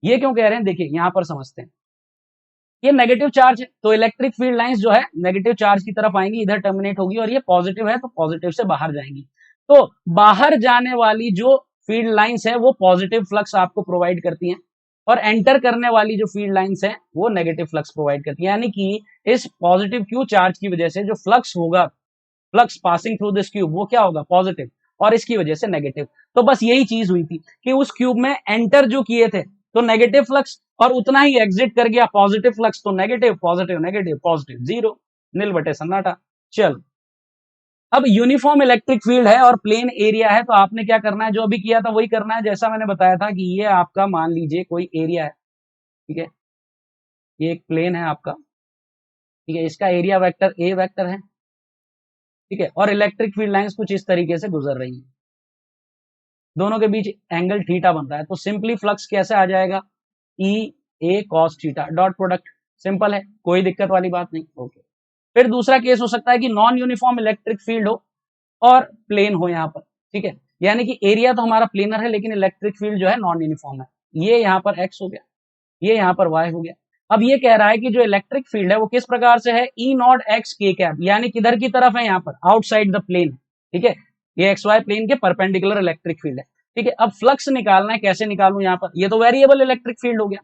ये क्यों कह रहे हैं, देखिए यहां पर समझते हैं। ये नेगेटिव चार्ज है, तो इलेक्ट्रिक फील्ड लाइंस जो है नेगेटिव चार्ज की तरफ आएंगी, इधर टर्मिनेट होगी, और ये पॉजिटिव है तो पॉजिटिव से बाहर जाएंगी। तो बाहर जाने वाली जो फील्ड लाइंस है वो पॉजिटिव फ्लक्स आपको प्रोवाइड करती हैं, और एंटर करने वाली जो फील्ड लाइंस है वो नेगेटिव फ्लक्स प्रोवाइड करती है। यानी कि इस पॉजिटिव क्यू चार्ज की वजह से जो फ्लक्स होगा, flux passing through this cube, वो क्या होगा, पॉजिटिव, और इसकी वजह से नेगेटिव। तो बस यही चीज हुई थी कि उस क्यूब में एंटर जो किए थे तो नेगेटिव फ्लक्स, और उतना ही एग्जिट कर गया पॉजिटिव फ्लक्स, तो negative positive negative positive zero, नील बटे सन्नाटा। चलो, अब यूनिफॉर्म इलेक्ट्रिक फील्ड है और प्लेन एरिया है, तो आपने क्या करना है, जो अभी किया था वही करना है, जैसा मैंने बताया था कि ये आपका मान लीजिए कोई एरिया है, ठीक है, ये एक प्लेन है आपका, ठीक है, इसका एरिया वेक्टर ए वेक्टर है, ठीक है, और इलेक्ट्रिक फील्ड लाइंस कुछ इस तरीके से गुजर रही है, दोनों के बीच एंगल थीटा बन रहा है, तो सिंपली फ्लक्स कैसे आ जाएगा, E A cos theta, dot product, simple है, कोई दिक्कत वाली बात नहीं। ओके। फिर दूसरा केस हो सकता है कि नॉन यूनिफॉर्म इलेक्ट्रिक फील्ड हो और प्लेन हो यहाँ पर, ठीक है, यानी कि एरिया तो हमारा प्लेनर है लेकिन इलेक्ट्रिक फील्ड जो है नॉन यूनिफॉर्म है। ये यहाँ पर एक्स हो गया, ये यहाँ पर वाई हो गया। अब ये कह रहा है कि जो इलेक्ट्रिक फील्ड है वो किस प्रकार से है, ई नॉट एक्स के कैप, यानी किधर की तरफ है, यहाँ पर आउटसाइड द प्लेन, ठीक है, ये एक्स वाई प्लेन के परपेंडिकुलर इलेक्ट्रिक फील्ड है, ठीक है। अब फ्लक्स निकालना है, कैसे निकालू, यहाँ पर ये तो वेरिएबल इलेक्ट्रिक फील्ड हो गया।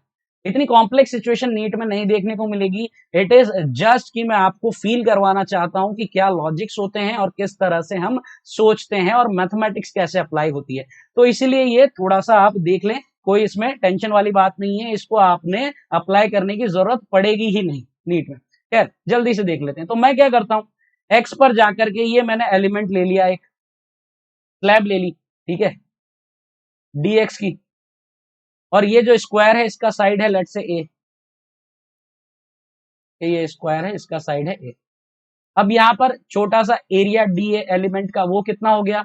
इतनी कॉम्प्लेक्स सिचुएशन नीट में नहीं देखने को मिलेगी। इट इज जस्ट कि मैं आपको फील करवाना चाहता हूं कि क्या लॉजिक्स होते हैं और किस तरह से हम सोचते हैं और मैथमेटिक्स कैसे अप्लाई होती है। तो इसीलिए ये थोड़ा सा आप देख लें, कोई इसमें टेंशन वाली बात नहीं है, इसको आपने अप्लाई करने की जरूरत पड़ेगी ही नहीं नीट में। खैर जल्दी से देख लेते हैं। तो मैं क्या करता हूं, एक्स पर जाकर के ये मैंने एलिमेंट ले लिया, एक स्लैब ले ली, ठीक है, डीएक्स की, और ये जो स्क्वायर है इसका साइड है लेट से ए, ये स्क्वायर है, इसका साइड है ए। अब यहाँ पर छोटा सा एरिया डी ए एलिमेंट का, वो कितना हो गया,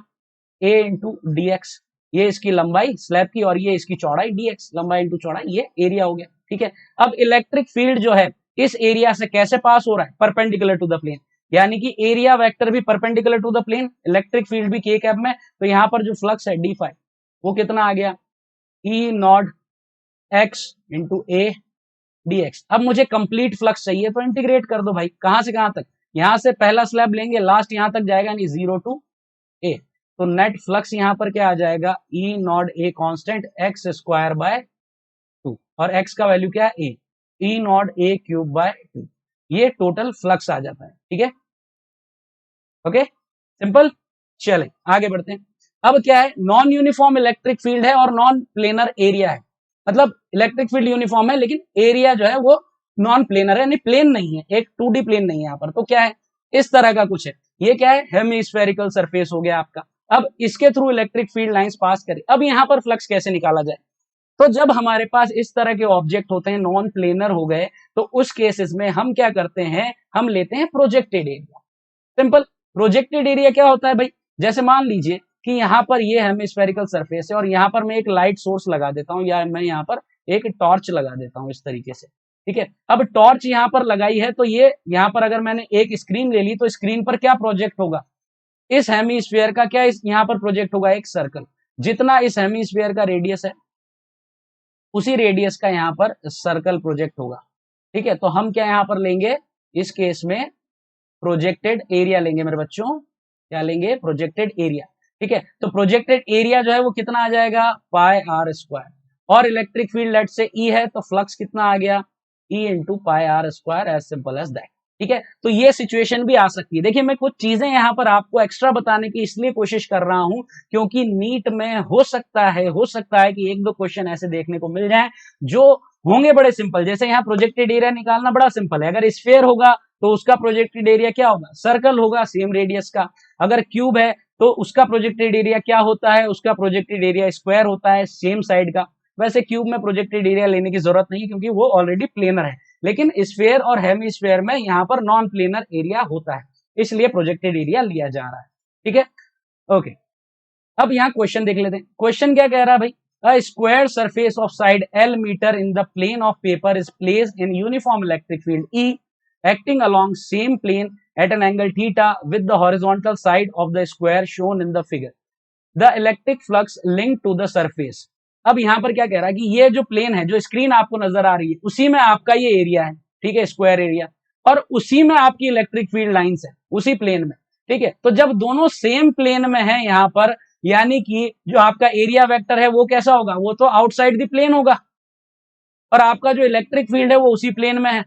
ए इंटू डी एक्स। ये इसकी लंबाई स्लैब की और ये इसकी चौड़ाई डी एक्स, लंबाई इंटू चौड़ाई, ये एरिया हो गया। ठीक है, अब इलेक्ट्रिक फील्ड जो है इस एरिया से कैसे पास हो रहा है, परपेंडिकुलर टू द प्लेन, यानी कि एरिया वेक्टर भी perpendicular to the plane, electric field भी के कैप में। तो यहाँ पर जो फ्लक्स है डी फाई, वो कितना आ गया, E naught X into A D X. अब मुझे कंप्लीट फ्लक्स चाहिए तो इंटीग्रेट कर दो भाई, कहां से कहां तक, यहां से पहला स्लैब लेंगे, लास्ट यहां तक जाएगा, यानी 0 टू ए। तो नेट फ्लक्स यहां पर क्या आ जाएगा, E naught A constant X square by 2, और एक्स का वैल्यू क्या है A, E naught A cube by 2। ये टोटल फ्लक्स आ जाता है। ठीक है, ओके, सिंपल। चले आगे बढ़ते हैं। अब क्या है, नॉन यूनिफॉर्म इलेक्ट्रिक फील्ड है और नॉन प्लेनर एरिया है। मतलब इलेक्ट्रिक फील्ड यूनिफॉर्म है लेकिन एरिया जो है वो नॉन प्लेनर है, यानी प्लेन नहीं है, एक 2D प्लेन नहीं है यहाँ पर। तो क्या है, इस तरह का कुछ है, ये क्या है, हेमिस्फेरिकल सरफेस हो गया आपका। अब इसके थ्रू इलेक्ट्रिक फील्ड लाइंस पास करें। अब यहाँ पर फ्लक्स कैसे निकाला जाए, तो जब हमारे पास इस तरह के ऑब्जेक्ट होते हैं, नॉन प्लेनर हो गए, तो उस केसेस में हम क्या करते हैं, हम लेते हैं projected area. Simple. Projected area क्या होता है भाई, जैसे मान लीजिए कि यहाँ पर ये हेमिस्फेरिकल सरफेस है और यहाँ पर मैं एक लाइट सोर्स लगा देता हूँ, या मैं यहाँ पर एक टॉर्च लगा देता हूँ इस तरीके से। ठीक है, अब टॉर्च यहाँ पर लगाई है तो ये यहाँ पर अगर मैंने एक स्क्रीन ले ली तो स्क्रीन पर क्या प्रोजेक्ट होगा, इस हेमिस्फीयर का क्या इस यहाँ पर प्रोजेक्ट होगा, एक सर्कल। जितना इस हेमिस्फीयर का रेडियस है उसी रेडियस का यहाँ पर सर्कल प्रोजेक्ट होगा। ठीक है, तो हम क्या यहाँ पर लेंगे, इस केस में प्रोजेक्टेड एरिया लेंगे मेरे बच्चों, क्या लेंगे, प्रोजेक्टेड एरिया। ठीक है, तो प्रोजेक्टेड एरिया जो है वो कितना आ जाएगा, पाई आर स्क्वायर, और electric field let say E है तो फ्लक्स कितना आ गया, E into pi r square, as simple as that. ठीक है, तो ये सिचुएशन भी आ सकती है। देखिए मैं कुछ चीजें यहाँ पर आपको एक्स्ट्रा बताने की इसलिए कोशिश कर रहा हूं क्योंकि नीट में हो सकता है कि एक दो क्वेश्चन ऐसे देखने को मिल जाए जो होंगे बड़े सिंपल। जैसे यहाँ प्रोजेक्टेड एरिया निकालना बड़ा सिंपल है, अगर स्फीयर होगा तो उसका प्रोजेक्टेड एरिया क्या होगा, सर्कल होगा सेम रेडियस का। अगर क्यूब है तो उसका प्रोजेक्टेड एरिया क्या होता है, उसका प्रोजेक्टेड एरिया स्क्वायर होता है सेम साइड का। वैसे क्यूब में प्रोजेक्टेड एरिया लेने की जरूरत नहीं है क्योंकि वो ऑलरेडी प्लेनर है, लेकिन स्फीयर और हेमिस्फीयर में यहाँ पर नॉन प्लेनर एरिया होता है, इसलिए प्रोजेक्टेड एरिया लिया जा रहा है। ठीक है, ओके। अब यहाँ क्वेश्चन देख लेते हैं। क्वेश्चन क्या कह रहा है भाई, a square surface of side L meter in the plane of paper is placed in uniform electric field E acting along same plane at an angle theta with the horizontal side of the square shown in the figure. The electric flux linked to the surface. अब यहाँ पर क्या कह रहा है कि ये जो प्लेन है, जो स्क्रीन आपको नजर आ रही है, उसी में आपका ये एरिया है, ठीक है, स्क्वायर एरिया, और उसी में आपकी इलेक्ट्रिक फील्ड लाइंस है, उसी प्लेन में। ठीक है, तो जब दोनों सेम प्लेन में है यहाँ पर, यानी कि जो आपका एरिया वेक्टर है वो कैसा होगा, वो तो आउटसाइड द प्लेन होगा, और आपका जो इलेक्ट्रिक फील्ड है वो उसी प्लेन में है।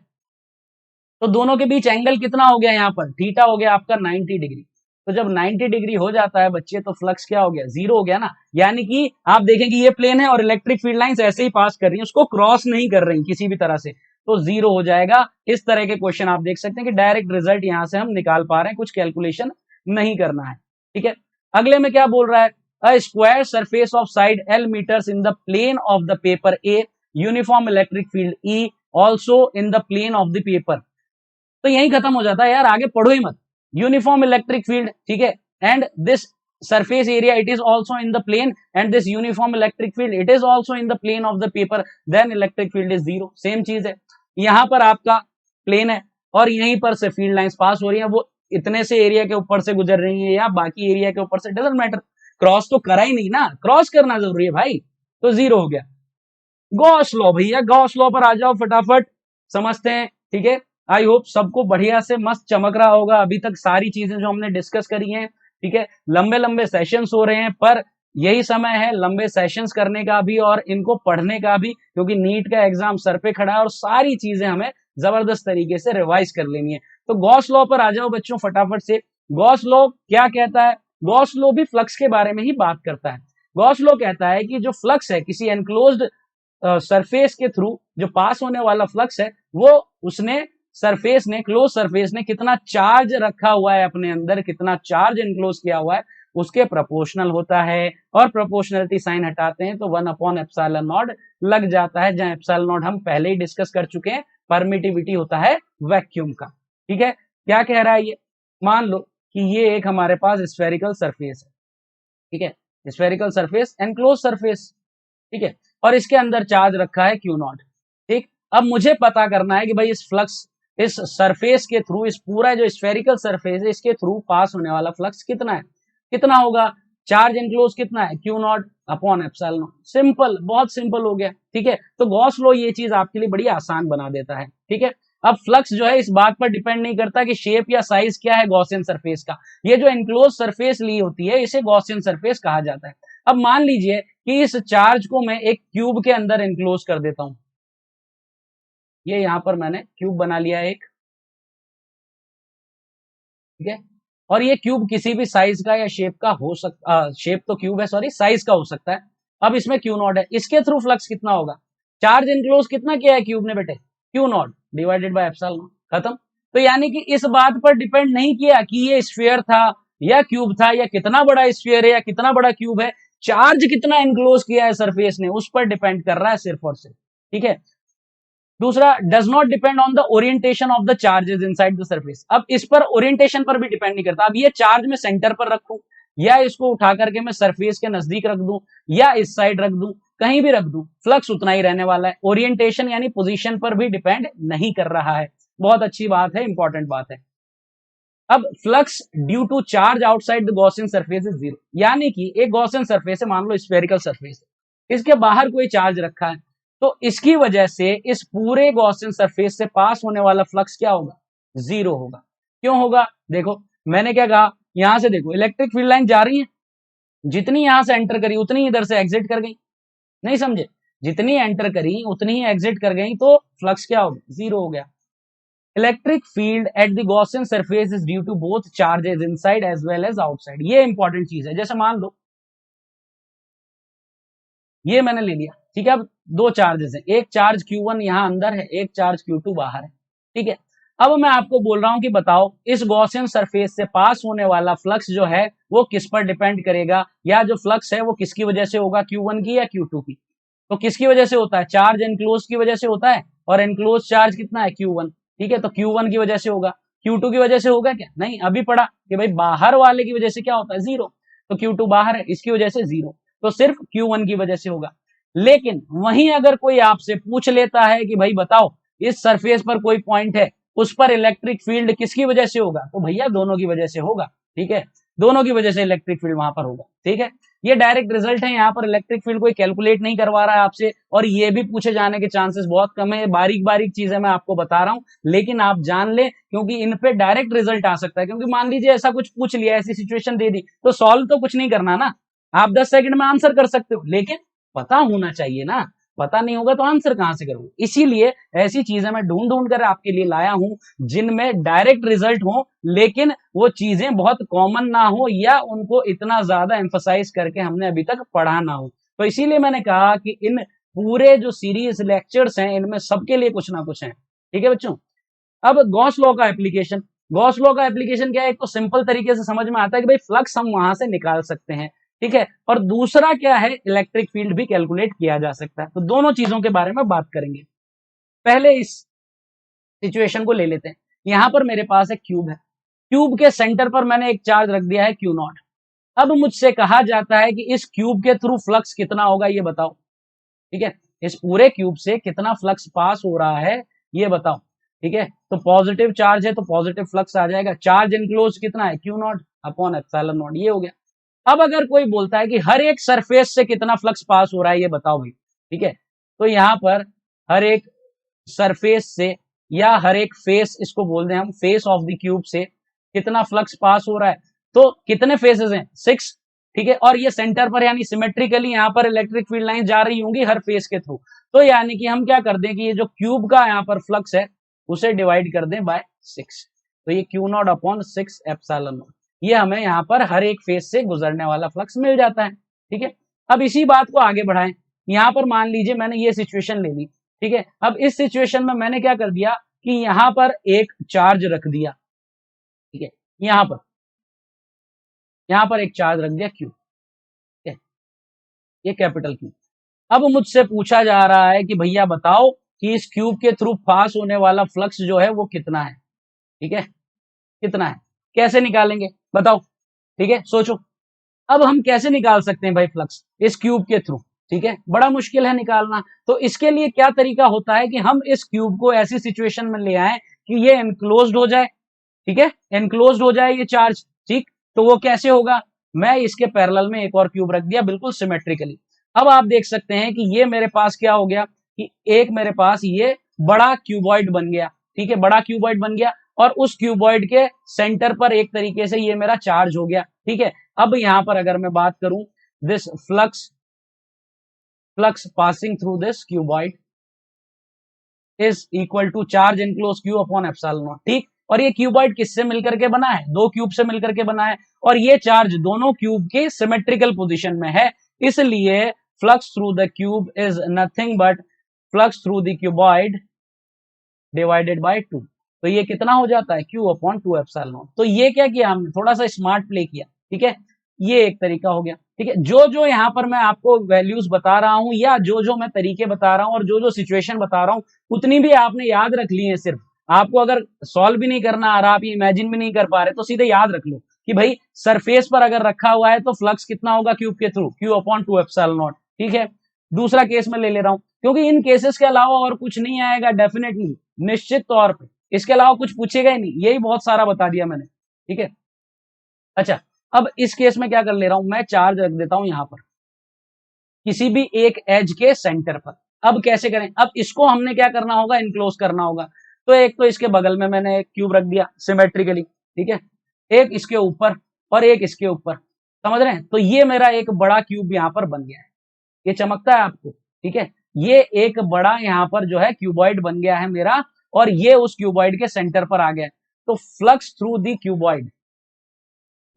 तो दोनों के बीच एंगल कितना हो गया, यहाँ पर थीटा हो गया आपका 90 डिग्री। तो जब 90 डिग्री हो जाता है बच्चे तो फ्लक्स क्या हो गया, जीरो हो गया ना। यानी कि आप देखें कि ये प्लेन है और इलेक्ट्रिक फील्ड लाइंस ऐसे ही पास कर रही है, उसको क्रॉस नहीं कर रही किसी भी तरह से, तो जीरो हो जाएगा। इस तरह के क्वेश्चन आप देख सकते हैं कि डायरेक्ट रिजल्ट यहां से हम निकाल पा रहे हैं, कुछ कैलकुलेशन नहीं करना है। ठीक है, अगले में क्या बोल रहा है, a square surface of side L meters in the plane of the paper A, uniform electric field E also in the plane of the paper। तो यही खत्म हो जाता है यार, आगे पढ़ो ही मत। यूनिफॉर्म इलेक्ट्रिक फील्ड, ठीक है, and this surface area it is also in the plane and this uniform electric field it is also in the plane of the paper, then electric field is zero। Same चीज है, यहां पर आपका plane है और यहीं पर से फील्ड लाइंस पास हो रही है, वो इतने से एरिया के ऊपर से गुजर रही है या बाकी एरिया के ऊपर से, डजंट मैटर, क्रॉस तो करा ही नहीं ना, क्रॉस करना जरूरी है भाई, तो जीरो हो गया। गॉस लॉ भैया, गॉस लॉ पर आ जाओ फटाफट, समझते हैं। ठीक है, आई होप सबको बढ़िया से मस्त चमक रहा होगा अभी तक सारी चीजें जो हमने डिस्कस करी हैं। ठीक है, लंबे लंबे सेशंस हो रहे हैं, पर यही समय है लंबे सेशंस करने का भी और इनको पढ़ने का भी, क्योंकि नीट का एग्जाम सर पे खड़ा है और सारी चीजें हमें जबरदस्त तरीके से रिवाइज कर लेनी है। तो गॉस लॉ पर आ जाओ बच्चों फटाफट से। गॉस लॉ क्या कहता है, गॉस लॉ भी फ्लक्स के बारे में ही बात करता है। गॉस लॉ कहता है कि जो फ्लक्स है किसी एनक्लोज्ड सरफेस के थ्रू जो पास होने वाला फ्लक्स है, वो उसने सरफेस ने, क्लोज सरफेस ने कितना चार्ज रखा हुआ है अपने अंदर, कितना चार्ज एनक्लोज किया हुआ है, उसके प्रोपोर्शनल होता है, और प्रोपोर्शनलिटी साइन हटाते हैं तो 1/एप्सिलॉन नॉट लग जाता है, जहां एप्सिलॉन नॉट हम पहले ही डिस्कस कर चुके हैं, परमिटिविटी होता है वैक्यूम का। ठीक है, क्या कह रहा है ये, मान लो कि ये एक हमारे पास स्फेरिकल सरफेस है, ठीक है, स्फेरिकल सरफेस, एनक्लोज सरफेस, ठीक है, और इसके अंदर चार्ज रखा है Q0। ठीक, अब मुझे पता करना है कि भाई इस फ्लक्स, इस सरफेस के थ्रू, इस पूरा जो स्फेरिकल सरफेस है इसके थ्रू पास होने वाला फ्लक्स कितना है, कितना होगा, चार्ज एनक्लोज कितना है, Q0/एप्सिलॉन। सिंपल, बहुत सिंपल हो गया। ठीक है, तो गॉस लॉ ये चीज आपके लिए बड़ी आसान बना देता है। ठीक है, अब फ्लक्स जो है इस बात पर डिपेंड नहीं करता कि शेप या साइज क्या है गॉसियन सरफेस का, ये जो एनक्लोज सरफेस ली होती है इसे गॉसियन सरफेस कहा जाता है। अब मान लीजिए कि इस चार्ज को मैं एक क्यूब के अंदर एनक्लोज कर देता हूं, ये यहां पर मैंने क्यूब बना लिया एक, ठीक है, और ये क्यूब किसी भी साइज का या शेप का हो सकता, शेप तो क्यूब है, सॉरी साइज का हो सकता है। अब इसमें Q0 है, इसके थ्रू फ्लक्स कितना होगा, चार्ज एनक्लोज कितना किया है क्यूब ने बेटे, Q0 डिवाइडेड बाय एप्सिलॉन, खत्म। तो यानी कि इस बात पर डिपेंड नहीं किया कि ये स्फीयर था या क्यूब था, या कितना बड़ा स्फीयर है या कितना बड़ा क्यूब है, चार्ज कितना एनक्लोज किया है सरफेस ने उस पर डिपेंड कर रहा है सिर्फ और सिर्फ। ठीक है, दूसरा, does not depend on the orientation of the charges inside the surface. अब इस पर ओरिएंटेशन पर भी डिपेंड नहीं करता, अब ये चार्ज मैं सेंटर पर रखूं या इसको उठा करके मैं सरफेस के नजदीक रख दूं या इस साइड रख दूं, कहीं भी रख दूं, फ्लक्स उतना ही रहने वाला है, ओरिएंटेशन यानी पोजीशन पर भी डिपेंड नहीं कर रहा है। बहुत अच्छी बात है, इंपॉर्टेंट बात है। अब flux due to charge outside the Gaussian surface is zero, यानी कि एक गॉसियन सरफेस है, मान लो स्फेरिकल सरफेस है, इसके बाहर कोई चार्ज रखा है, तो इसकी वजह से इस पूरे गॉसियन सरफेस से पास होने वाला फ्लक्स क्या होगा, जीरो होगा। क्यों होगा, देखो मैंने क्या कहा, यहां से देखो इलेक्ट्रिक फील्ड लाइन जा रही है, जितनी यहां से एंटर करी उतनी इधर से एग्जिट कर गई, नहीं समझे, जितनी एंटर करी उतनी ही एग्जिट कर गई, तो फ्लक्स क्या होगा, जीरो हो गया। Electric field at the Gaussian surface is due to both charges inside as well as outside, ये इंपॉर्टेंट चीज है। जैसे मान लो ये मैंने ले लिया, ठीक है, अब दो चार्जेस हैं, एक चार्ज Q1 यहां अंदर है, एक चार्ज Q2 बाहर है। ठीक है, अब मैं आपको बोल रहा हूं कि बताओ इस गॉसियन सरफेस से पास होने वाला फ्लक्स जो है वो किस पर डिपेंड करेगा, या जो फ्लक्स है वो किसकी वजह से होगा, Q1 की या Q2 की। तो किसकी वजह से होता है, चार्ज एनक्लोज की वजह से होता है, और एनक्लोज चार्ज कितना है, Q1। ठीक है, तो Q1 की वजह से होगा, Q2 की वजह से होगा क्या, नहीं, अभी पढ़ा कि भाई बाहर वाले की वजह से क्या होता है, जीरो, तो Q2 बाहर है, इसकी वजह से जीरो, तो सिर्फ Q1 की वजह से होगा। लेकिन वहीं अगर कोई आपसे पूछ लेता है कि भाई बताओ इस सरफेस पर कोई पॉइंट है, उस पर इलेक्ट्रिक फील्ड किसकी वजह से होगा, तो भैया दोनों की वजह से होगा। ठीक है, दोनों की वजह से इलेक्ट्रिक फील्ड वहां पर होगा। ठीक है, ये डायरेक्ट रिजल्ट है, यहाँ पर इलेक्ट्रिक फील्ड कोई कैलकुलेट नहीं करवा रहा है आपसे, और ये भी पूछे जाने के चांसेस बहुत कम है, बारीक बारीक चीजें मैं आपको बता रहा हूं, लेकिन आप जान ले, क्योंकि इन पे डायरेक्ट रिजल्ट आ सकता है। क्योंकि मान लीजिए ऐसा कुछ पूछ लिया, ऐसी सिचुएशन दे दी, तो सॉल्व तो कुछ नहीं करना ना, आप 10 सेकंड में आंसर कर सकते हो, लेकिन पता होना चाहिए ना, पता नहीं होगा तो आंसर कहां से करोगे। इसीलिए ऐसी चीजें मैं ढूंढ ढूंढ कर आपके लिए लाया हूं जिनमें डायरेक्ट रिजल्ट हो, लेकिन वो चीजें बहुत कॉमन ना हो, या उनको इतना ज्यादा एम्फसाइज करके हमने अभी तक पढ़ा ना हो। तो इसीलिए मैंने कहा कि इन पूरे जो सीरीज लेक्चर्स हैं इनमें सबके लिए कुछ ना कुछ है। ठीक है बच्चों, अब गॉस लॉ का एप्लीकेशन, गॉस लॉ का एप्लीकेशन क्या है, एक तो सिंपल तरीके से समझ में आता है कि भाई फ्लक्स हम वहां से निकाल सकते हैं। ठीक है, और दूसरा क्या है, इलेक्ट्रिक फील्ड भी कैलकुलेट किया जा सकता है। तो दोनों चीजों के बारे में बात करेंगे। पहले इस सिचुएशन को ले लेते हैं, यहां पर मेरे पास एक क्यूब है, क्यूब के सेंटर पर मैंने एक चार्ज रख दिया है Q0। अब मुझसे कहा जाता है कि इस क्यूब के थ्रू फ्लक्स कितना होगा, ये बताओ। ठीक है, इस पूरे क्यूब से कितना फ्लक्स पास हो रहा है ये बताओ। ठीक है, तो पॉजिटिव चार्ज है तो पॉजिटिव फ्लक्स आ जाएगा, चार्ज इनक्लोज कितना है, Q0/एप्सिलॉन नॉट, ये हो गया। अब अगर कोई बोलता है कि हर एक सरफेस से कितना फ्लक्स पास हो रहा है ये बताओ भाई। ठीक है, तो यहां पर हर एक सरफेस से, या हर एक फेस, इसको बोल दें हम फेस ऑफ द क्यूब से कितना फ्लक्स पास हो रहा है, तो कितने फेसेस हैं, 6। ठीक है, और ये सेंटर पर यानी सिमेट्रिकली यहां पर इलेक्ट्रिक फील्ड लाइन जा रही होंगी हर फेस के थ्रू, तो यानी कि हम क्या कर दें कि ये जो क्यूब का यहां पर फ्लक्स है उसे डिवाइड कर दें बाय 6, तो ये Q0/6 एप्सिलॉन नॉट, ये हमें यहाँ पर हर एक फेस से गुजरने वाला फ्लक्स मिल जाता है। ठीक है, अब इसी बात को आगे बढ़ाएं, यहां पर मान लीजिए मैंने ये सिचुएशन ले ली। ठीक है, अब इस सिचुएशन में मैंने क्या कर दिया कि यहां पर एक चार्ज रख दिया। ठीक है, यहां पर यहां पर एक चार्ज रख दिया क्यू, ये कैपिटल क्यू। अब मुझसे पूछा जा रहा है कि भैया बताओ कि इस क्यूब के थ्रू पास होने वाला फ्लक्स जो है वो कितना है, ठीक है, कितना है, कैसे निकालेंगे बताओ, ठीक है, सोचो। अब हम कैसे निकाल सकते हैं भाई फ्लक्स इस क्यूब के थ्रू, ठीक है, बड़ा मुश्किल है निकालना। तो इसके लिए क्या तरीका होता है कि हम इस क्यूब को ऐसी सिचुएशन में ले आए कि ये एनक्लोज्ड हो जाए, ठीक है, एनक्लोज्ड हो जाए ये चार्ज, ठीक। तो वो कैसे होगा, मैं इसके पैरेलल में एक और क्यूब रख दिया बिल्कुल सिमेट्रिकली। अब आप देख सकते हैं कि ये मेरे पास क्या हो गया कि एक मेरे पास ये बड़ा क्यूबॉइड बन गया, ठीक है, बड़ा क्यूबॉइड बन गया और उस क्यूबॉइड के सेंटर पर एक तरीके से ये मेरा चार्ज हो गया, ठीक है। अब यहां पर अगर मैं बात करूं, this flux passing through this cuboid is equal to charge enclose q upon epsilon naught, ठीक। और ये क्यूबॉइड किससे मिलकर के बना है, दो क्यूब से मिलकर के बना है और ये चार्ज दोनों क्यूब के सिमेट्रिकल पोजीशन में है, इसलिए flux through the cube is nothing but flux through the cuboid divided by 2। तो ये कितना हो जाता है, क्यू अपॉन 2 एप्सिलॉन नॉट। तो ये क्या किया हमने, थोड़ा सा स्मार्ट प्ले किया, ठीक है, ये एक तरीका हो गया, ठीक है। जो जो यहाँ पर मैं आपको वैल्यूज बता रहा हूं या जो जो मैं तरीके बता रहा हूं और जो जो सिचुएशन बता रहा हूं उतनी भी आपने याद रख ली है। सिर्फ आपको अगर सॉल्व भी नहीं करना आ रहा, आप ये इमेजिन भी नहीं कर पा रहे, तो सीधे याद रख लो कि भाई सरफेस पर अगर रखा हुआ है तो फ्लक्स कितना होगा क्यूब के through, Q upon 2 epsilon naught, ठीक है। दूसरा केस में ले रहा हूं क्योंकि इन केसेस के अलावा और कुछ नहीं आएगा डेफिनेटली, निश्चित तौर पर इसके अलावा कुछ पूछेगा ही नहीं, यही बहुत सारा बता दिया मैंने, ठीक है। अच्छा, अब इस केस में क्या कर ले रहा हूं, मैं चार्ज रख देता हूं यहां पर किसी भी एक एज के सेंटर पर। अब कैसे करें, अब इसको हमने क्या करना होगा, इनक्लोज करना होगा। तो एक तो इसके बगल में मैंने एक क्यूब रख दिया सिमेट्रिकली, ठीक है, एक इसके ऊपर और एक इसके ऊपर, समझ रहे हैं। तो ये मेरा एक बड़ा क्यूब यहां पर बन गया है, ये चमकता है आपको, ठीक है। ये एक बड़ा यहां पर जो है क्यूबॉइड बन गया है मेरा और ये उस क्यूबॉइड के सेंटर पर आ गया। तो फ्लक्स थ्रू दी क्यूबॉइड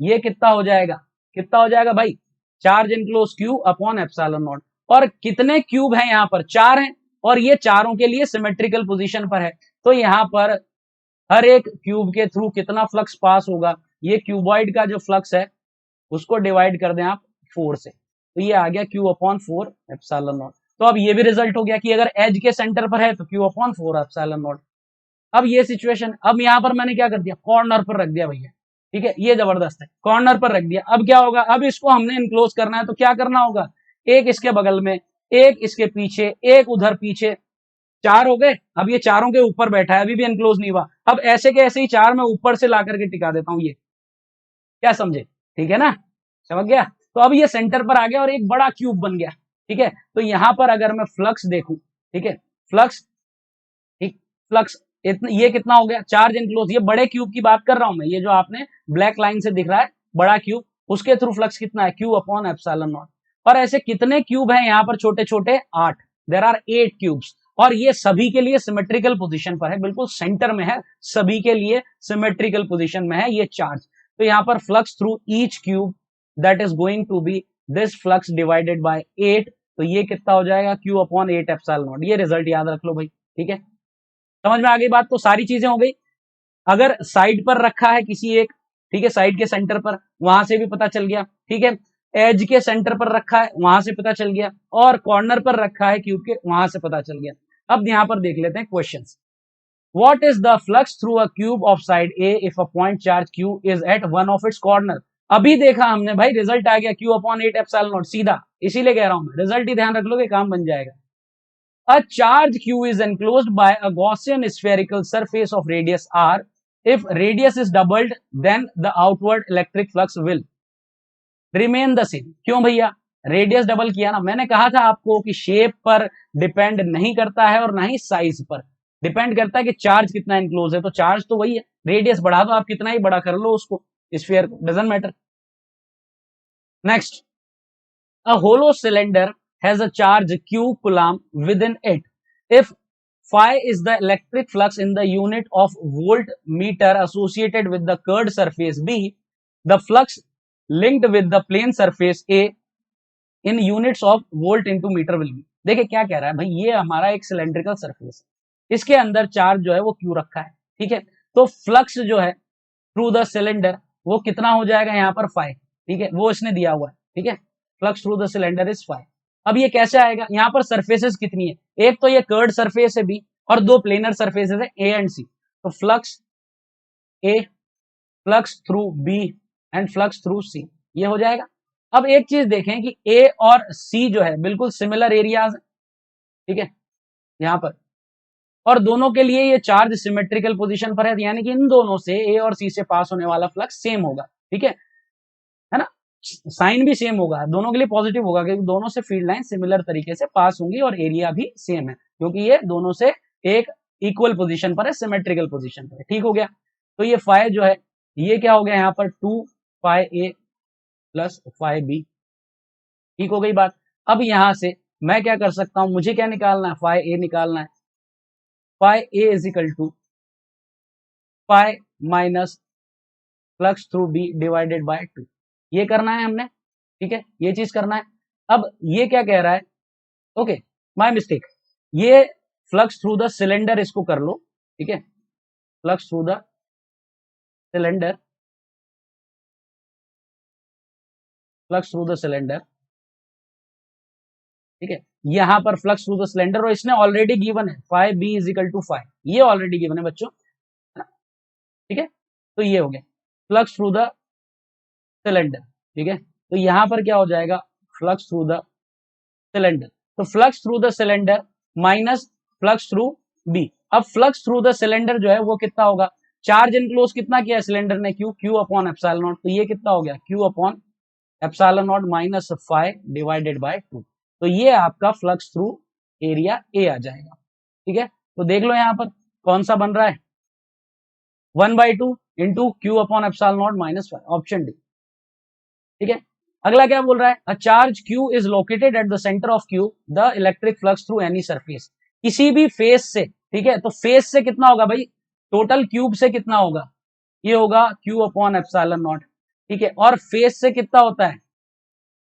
ये कितना हो जाएगा, कितना हो जाएगा भाई, charge enclose q upon epsilon naught. और कितने क्यूब हैं यहां पर, चार हैं और ये चारों के लिए सिमेट्रिकल पोजीशन पर है। तो यहां पर हर एक क्यूब के थ्रू कितना फ्लक्स पास होगा, ये क्यूबॉइड का जो फ्लक्स है उसको डिवाइड कर दें आप 4 से, तो ये आ गया क्यू अपॉन 4 एप्सिलॉन नॉट। तो अब ये भी रिजल्ट हो गया कि अगर एज के सेंटर पर है तो क्यू अपॉन 4 एप्सिलॉन नॉट। अब ये सिचुएशन, अब यहां पर मैंने क्या कर दिया, कॉर्नर पर रख दिया भैया, ठीक है, ये जबरदस्त है, कॉर्नर पर रख दिया। अब क्या होगा, अब इसको हमने इनक्लोज करना है तो क्या करना होगा, एक इसके बगल में, एक इसके पीछे, एक उधर पीछे, चार हो गए। अब ये चारों के ऊपर बैठा है, अभी भी इनक्लोज नहीं हुआ। अब ऐसे के ऐसे ही चार मैं ऊपर से ला करके टिका देता हूं, ये क्या समझे, ठीक है ना, समझ गया। तो अब ये सेंटर पर आ गया और एक बड़ा क्यूब बन गया, ठीक है। तो यहां पर अगर मैं फ्लक्स देखूं, ठीक है, फ्लक्स, ठीक, फ्लक्स ये कितना हो गया, चार्ज इनक्लोज, ये बड़े क्यूब की बात कर रहा हूं मैं, ये जो आपने ब्लैक लाइन से दिख रहा है बड़ा क्यूब, उसके थ्रू फ्लक्स कितना है, क्यू अपॉन एप्सिलॉन नॉट। और ऐसे कितने क्यूब हैं यहाँ पर, छोटे छोटे 8, देयर आर 8 क्यूब्स और ये सभी के लिए सिमेट्रिकल पोजीशन पर है, बिल्कुल सेंटर में है, सभी के लिए सिमेट्रिकल पोजीशन में है ये चार्ज। तो यहाँ पर flux through each cube that is going to be this flux divided by 8। तो ये कितना हो जाएगा, क्यू अपॉन 8 एप्सिलॉन नॉट। ये रिजल्ट याद रख लो भाई, ठीक है, समझ में आ गई बात। तो सारी चीजें हो गई। अगर साइड पर रखा है किसी एक, ठीक है, साइड के सेंटर पर, वहां से भी पता चल गया, ठीक है, एज के सेंटर पर रखा है वहां से पता चल गया और कॉर्नर पर रखा है क्यूब के, वहां से पता चल गया। अब यहां पर देख लेते हैं questions. What is the flux through a cube of side A if a point charge Q is at one of its corner. अभी देखा हमने भाई, रिजल्ट आ गया क्यू अपॉन 8 एप्सिलॉन नॉट, सीधा, इसीलिए कह रहा हूं मैं, रिजल्ट ही ध्यान रख लोगे काम बन जाएगा। A charge q is enclosed by a Gaussian spherical surface of radius r. If radius is doubled, then the outward electric flux will remain the same. क्यों भैया, रेडियस डबल किया ना, मैंने कहा था आपको कि शेप पर डिपेंड नहीं करता है और ना ही साइज पर डिपेंड करता है कि चार्ज कितना इनक्लोज है। तो चार्ज तो वही है, रेडियस बढ़ा दो आप, कितना ही बड़ा कर लो उसको, स्फीयर को, doesn't matter. Next, a hollow cylinder has a charge q coulomb within it. If phi is the electric flux in the unit of voltmeter associated with the curved surface B, the flux linked with the plane surface A in units of volt into meter will be. देखिए क्या कह रहा है भाई, ये हमारा एक cylindrical surface है, इसके अंदर चार्ज जो है वो क्यू रखा है, ठीक है। तो फ्लक्स जो है थ्रू द सिलेंडर वो कितना हो जाएगा यहाँ पर फाई, ठीक है, वो इसने दिया हुआ है, ठीक है, flux through the cylinder is 5। अब ये कैसे आएगा, यहाँ पर सरफेसेस कितनी है, एक तो ये कर्ड सरफेस है बी और दो प्लेनर सरफेसेस है ए एंड सी, तो flux A, flux through B and flux through C, ये हो जाएगा। अब एक चीज देखें कि ए और सी जो है बिल्कुल सिमिलर एरियाज है, ठीक है, यहां पर, और दोनों के लिए ये चार्ज सिमेट्रिकल पोजीशन पर है, यानी कि इन दोनों से ए और सी से पास होने वाला फ्लक्स सेम होगा, ठीक है ना, साइन भी सेम होगा, दोनों के लिए पॉजिटिव होगा क्योंकि दोनों से फील्ड लाइन सिमिलर तरीके से पास होंगी और एरिया भी सेम है क्योंकि ये दोनों से एक इक्वल पोजीशन पर है, सिमेट्रिकल पोजीशन पर है, ठीक हो गया। तो ये फाइ जो है ये क्या हो गया यहाँ पर 2 फाइ ए प्लस फाइ बी, ठीक हो गई बात। अब यहां से मैं क्या कर सकता हूं, मुझे क्या निकालना है, फाइ ए निकालना है, phi A is equal to phi minus flux through B divided by 2, ये करना है हमने, ठीक है, ये चीज करना है। अब ये क्या कह रहा है, ओके माय मिस्टेक, ये फ्लक्स थ्रू द सिलेंडर इसको कर लो, ठीक है, flux through the cylinder, flux through the cylinder, ठीक है, यहां पर फ्लक्स थ्रू द सिलेंडर और इसने ऑलरेडी गिवन है phi B is equal to phi, ये ऑलरेडी गिवन है बच्चों, ठीक है, तो ये हो गया फ्लक्स थ्रू द सिलेंडर, ठीक है, तो यहां पर क्या हो जाएगा, फ्लक्स थ्रू द सिलेंडर, तो flux through the cylinder minus flux through B. अब फ्लक्स थ्रू द सिलेंडर जो है वो कितना होगा, चार्ज इनक्लोज कितना किया है सिलेंडर ने, Q, Q upon epsilon naught, तो ये कितना हो गया, Q upon epsilon naught minus phi divided by 2, तो ये आपका फ्लक्स थ्रू एरिया ए आ जाएगा, ठीक है। तो देख लो यहां पर कौन सा बन रहा है, 1/2 into Q upon epsilon naught minus 5, option D, ठीक है। अगला क्या बोल रहा है, a charge Q is located at the centre of Q, the electric flux through any surface, किसी भी फेस से, ठीक है, तो फेस से कितना होगा भाई, टोटल क्यूब से कितना होगा, ये होगा Q अपॉन एप्सिलॉन नॉट, ठीक है, और फेस से कितना होता है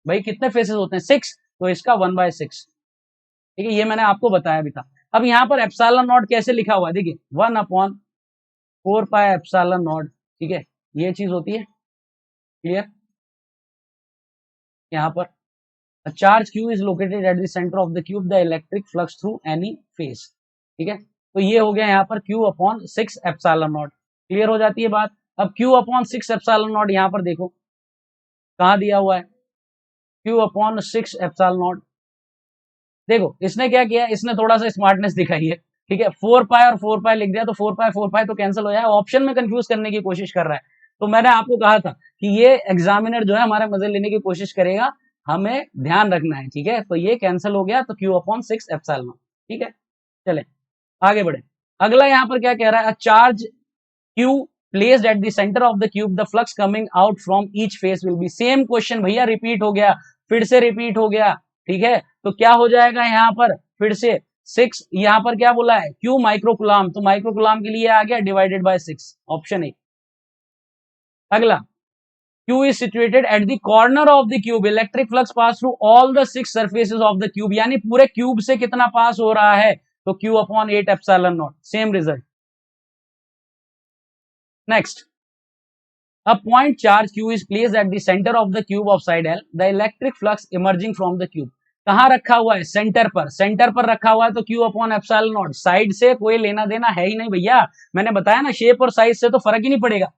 भाई, कितने फेसेस होते हैं 6, तो इसका 1/6, ठीक है, ये मैंने आपको बताया भी था। अब यहाँ पर एप्सिलॉन नॉट कैसे लिखा हुआ है, देखिए 1/4 पाई एप्सिलॉन नॉट, ठीक है, ये चीज होती है, क्लियर, यहाँ पर charge Q is located at the centre of the cube, the electric flux through any face, ठीक है, तो ये हो गया यहाँ पर Q upon 6 epsilon not, clear हो जाती है बात। अब Q अपॉन 6 एप्सिलॉन नॉट यहाँ पर देखो कहाँ दिया हुआ है, Q अपॉन 6 एप्सिलॉन नॉट, देखो इसने क्या किया, इसने थोड़ा सा स्मार्टनेस दिखाई है, ठीक है, 4 पाई और 4 पाई लिख दिया, तो 4 पाई तो कैंसिल हो जाए, ऑप्शन में कंफ्यूज करने की कोशिश कर रहा है। तो मैंने आपको कहा था कि ये एग्जामिनर जो है हमारे मजे लेने की कोशिश करेगा, हमें ध्यान रखना है, ठीक है, तो ये कैंसिल हो गया, तो Q अपॉन 6 एप्सिलॉन, ठीक है, चले आगे बढ़े। अगला यहाँ पर क्या कह रहा है, charge Q placed at the center of the cube, the flux coming out from each face will be, same question भैया रिपीट हो गया, फिर से रिपीट हो गया, ठीक है, तो क्या हो जाएगा यहाँ पर फिर से 6, यहाँ पर क्या बोला है Q माइक्रोकुलाम, तो माइक्रोकुलाम के लिए आ गया डिवाइडेड बाय 6, ऑप्शन ए। अगला Q is situated at the corner of the cube, electric flux pass through all the 6 surfaces of the cube, यानी पूरे क्यूब से कितना पास हो रहा है, तो Q upon 8 epsilon not, same result. Next, a point charge Q is placed at the center of the cube of side L, the electric flux emerging from the cube, कहां रखा हुआ है, सेंटर पर, सेंटर पर रखा हुआ है, तो Q upon epsilon not, side से कोई लेना देना है ही नहीं भैया, मैंने बताया ना शेप और साइज से तो फर्क ही नहीं पड़ेगा।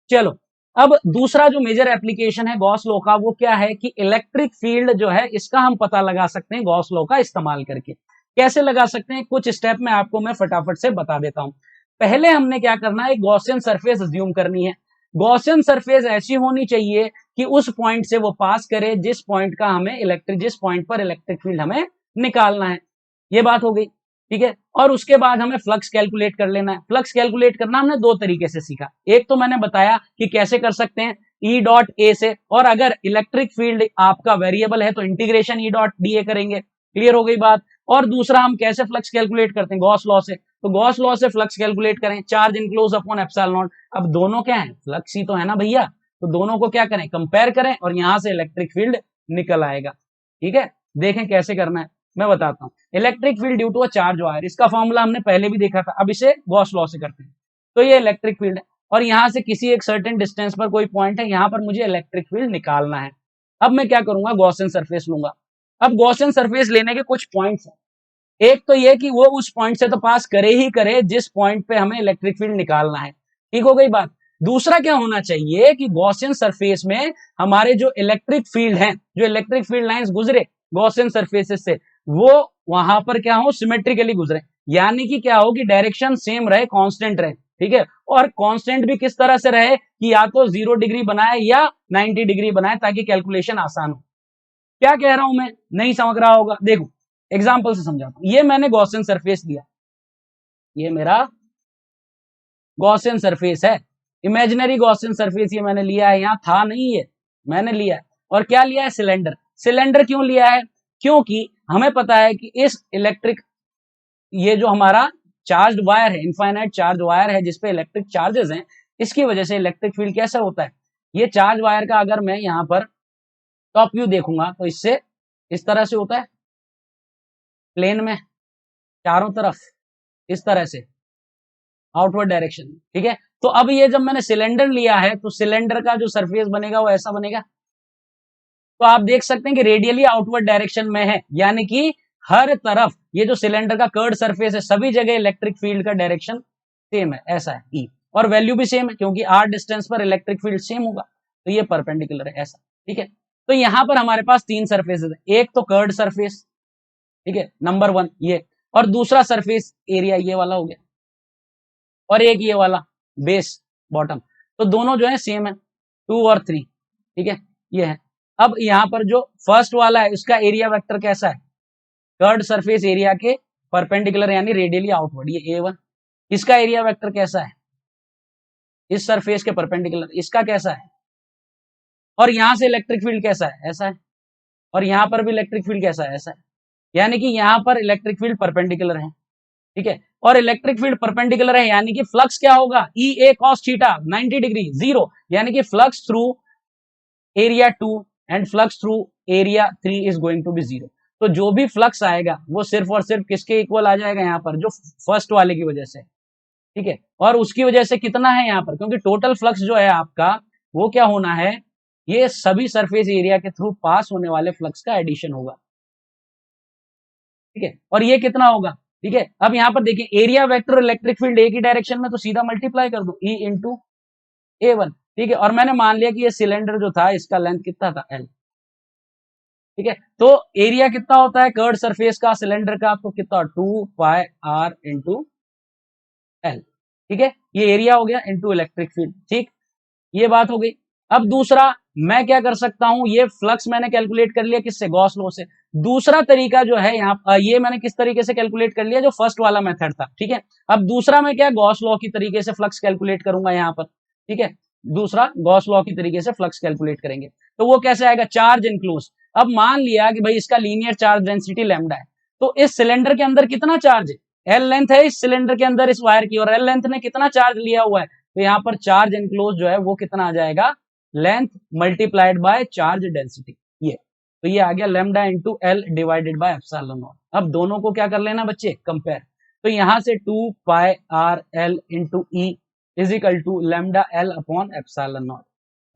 चलो अब दूसरा जो मेजर एप्लीकेशन है गॉस लॉ का, वो क्या है कि इलेक्ट्रिक फील्ड जो है इसका हम पता लगा सकते हैं गॉस लॉ का इस्तेमाल करके। कैसे लगा सकते हैं, कुछ स्टेप में आपको मैं फटाफट से बता देता हूं। पहले हमने क्या करना है, गॉसियन सरफेस अज्यूम करनी है, गॉसियन सरफेस ऐसी होनी चाहिए कि उस पॉइंट से वो पास करे जिस पॉइंट का हमें जिस पॉइंट पर इलेक्ट्रिक फील्ड हमें निकालना है, ये बात हो गई, ठीक है। और उसके बाद हमें फ्लक्स कैलकुलेट कर लेना है। फ्लक्स कैलकुलेट करना हमने दो तरीके से सीखा, एक तो मैंने बताया कि कैसे कर सकते हैं E डॉट ए से, और अगर इलेक्ट्रिक फील्ड आपका वेरिएबल है तो integration E dot D A करेंगे, क्लियर हो गई बात। और दूसरा हम कैसे फ्लक्स कैलकुलेट करते हैं, गॉस लॉ से, तो गॉस लॉ से फ्लक्स कैलकुलेट करें, charge enclose upon epsilon not. अब दोनों क्या है, फ्लक्स ही तो है ना भैया, तो दोनों को क्या करें, कंपेयर करें और यहां से इलेक्ट्रिक फील्ड निकल आएगा, ठीक है। देखें कैसे करना है, मैं बताता हूं। Electric field due to a charge wire, इसका फॉर्मूला हमने पहले भी देखा था, अब इसे गॉस लॉ से करते हैं। तो ये इलेक्ट्रिक फील्ड है, और यहाँ से किसी एक सर्टेन डिस्टेंस पर कोई पॉइंट है, यहाँ पर मुझे इलेक्ट्रिक फील्ड निकालना है। अब मैं क्या करूंगा, गॉसियन सरफेस लूंगा। अब गॉसियन सरफेस लेने के कुछ पॉइंट्स हैं। एक तो ये कि वो उस पॉइंट से तो पास करे ही करे जिस पॉइंट पे हमें इलेक्ट्रिक फील्ड निकालना है, ठीक हो गई बात। दूसरा क्या होना चाहिए कि गॉसियन सरफेस में हमारे जो इलेक्ट्रिक फील्ड हैं, जो इलेक्ट्रिक फील्ड लाइंस गुजरे गॉसियन सरफेसेस से, वो वहां पर क्या हो, सिमेट्रिकली गुजरे, यानी कि क्या हो कि डायरेक्शन सेम रहे, कांस्टेंट रहे, ठीक है। और कांस्टेंट भी किस तरह से रहे कि या तो 0 डिग्री बनाए या 90 डिग्री बनाए, ताकि कैलकुलेशन आसान हो। क्या कह रहा हूं मैं, नहीं समझ रहा होगा, देखो एग्जाम्पल से समझाता हूं। ये मैंने गॉसियन सरफेस लिया, ये मेरा गॉसियन सरफेस है, इमेजिनरी गॉसियन सरफेस ये मैंने लिया है, यहां था नहीं ये, मैंने लिया है। और क्या लिया है, सिलेंडर। सिलेंडर क्यों लिया है, क्योंकि हमें पता है कि इस इलेक्ट्रिक, ये जो हमारा चार्ज वायर है, इनफाइनाइट चार्ज वायर है जिसपे इलेक्ट्रिक चार्जेस हैं, इसकी वजह से इलेक्ट्रिक फील्ड कैसा होता है। ये चार्ज वायर का अगर मैं यहाँ पर टॉप व्यू देखूंगा तो इससे इस तरह से होता है, प्लेन में चारों तरफ इस तरह से आउटवर्ड डायरेक्शन, ठीक है। तो अब ये जब मैंने सिलेंडर लिया है तो सिलेंडर का जो सरफेस बनेगा वो ऐसा बनेगा। तो आप देख सकते हैं कि रेडियली आउटवर्ड डायरेक्शन में है, यानी कि हर तरफ ये जो सिलेंडर का कर्ड सरफेस है, सभी जगह इलेक्ट्रिक फील्ड का डायरेक्शन सेम है, ऐसा है ई, और वैल्यू भी सेम है क्योंकि आर डिस्टेंस पर इलेक्ट्रिक फील्ड सेम होगा, तो ये परपेंडिकुलर है, ऐसा, ठीक है। तो यहां पर हमारे पास तीन सरफेसेस है, एक तो कर्ड सरफेस, ठीक है, नंबर 1 ये, और दूसरा सरफेस एरिया ये वाला हो गया, और एक ये वाला बेस बॉटम। तो दोनों जो है सेम है, 2 और 3, ठीक है, ये है। अब यहां पर जो फर्स्ट वाला है इसका एरिया वेक्टर कैसा है, कर्ड सरफेस एरिया के परपेंडिकुलर यानी रेडियली आउटवर्ड, ये A1। इसका एरिया वेक्टर कैसा है, इस सरफेस के परपेंडिकुलर, इसका कैसा है, और यहां से इलेक्ट्रिक फील्ड कैसा है, ऐसा है, और यहां पर भी इलेक्ट्रिक फील्ड कैसा है, ऐसा है, यानी कि यहां पर इलेक्ट्रिक फील्ड परपेंडिकुलर है, ठीक है। और इलेक्ट्रिक फील्ड परपेंडिकुलर है यानी कि फ्लक्स क्या होगा, E A cos theta 90 degree 0, यानी कि flux through area 2 and flux through area 3 is going to be 0। तो जो भी फ्लक्स आएगा वो सिर्फ और सिर्फ किसके इक्वल आ जाएगा, यहाँ पर जो फर्स्ट वाले की वजह से, ठीक है। और उसकी वजह से कितना है यहाँ पर, क्योंकि टोटल फ्लक्स जो है आपका वो क्या होना है, ये सभी सरफेस एरिया के थ्रू पास होने वाले फ्लक्स का एडिशन होगा, ठीक है। और ये कितना होगा, ठीक है। अब यहाँ पर देखिए एरिया वेक्टर इलेक्ट्रिक फील्ड एक ही डायरेक्शन में, तो सीधा मल्टीप्लाई कर दो ई इंटू A1, ठीक है। और मैंने मान लिया कि ये सिलेंडर जो था इसका लेंथ कितना था, L, ठीक है। तो एरिया कितना होता है कर्ड सरफेस का सिलेंडर का, तो कितना 2 पाई आर इंटू एल, ठीक है। ये एरिया हो गया इंटू इलेक्ट्रिक फील्ड, ठीक, ये बात हो गई। अब दूसरा मैं क्या कर सकता हूं, ये फ्लक्स मैंने कैलकुलेट कर लिया किससे, गॉस लॉ से। दूसरा तरीका जो है यहाँ, ये मैंने किस तरीके से कैलकुलेट कर लिया, जो फर्स्ट वाला मेथड था, ठीक है। अब दूसरा मैं क्या गॉस लॉ की तरीके से फ्लक्स कैलकुलेट करूंगा यहाँ पर, ठीक है। दूसरा गॉस लॉ की तरीके से फ्लक्स कैलकुलेट करेंगे, तो वो कैसे आएगा, चार्ज इनक्लोज। अब मान लिया कि भाई इसका लीनियर चार्ज डेंसिटी लैम्डा है, तो इस सिलेंडर के अंदर कितना चार्ज है, एल लेंथ है इस सिलेंडर के अंदर इस वायर की, और एल लेंथ ने कितना चार्ज लिया हुआ है, तो यहाँ पर चार्ज इनक्लोज जो है वो कितना आ जाएगा, length multiplied by charge density, ये तो ये आ गया lambda into L divided by epsilon not. अब दोनों को क्या कर लेना बच्चे, कंपेयर। तो यहां से 2 pi R L into E is equal to lambda L upon epsilon naught.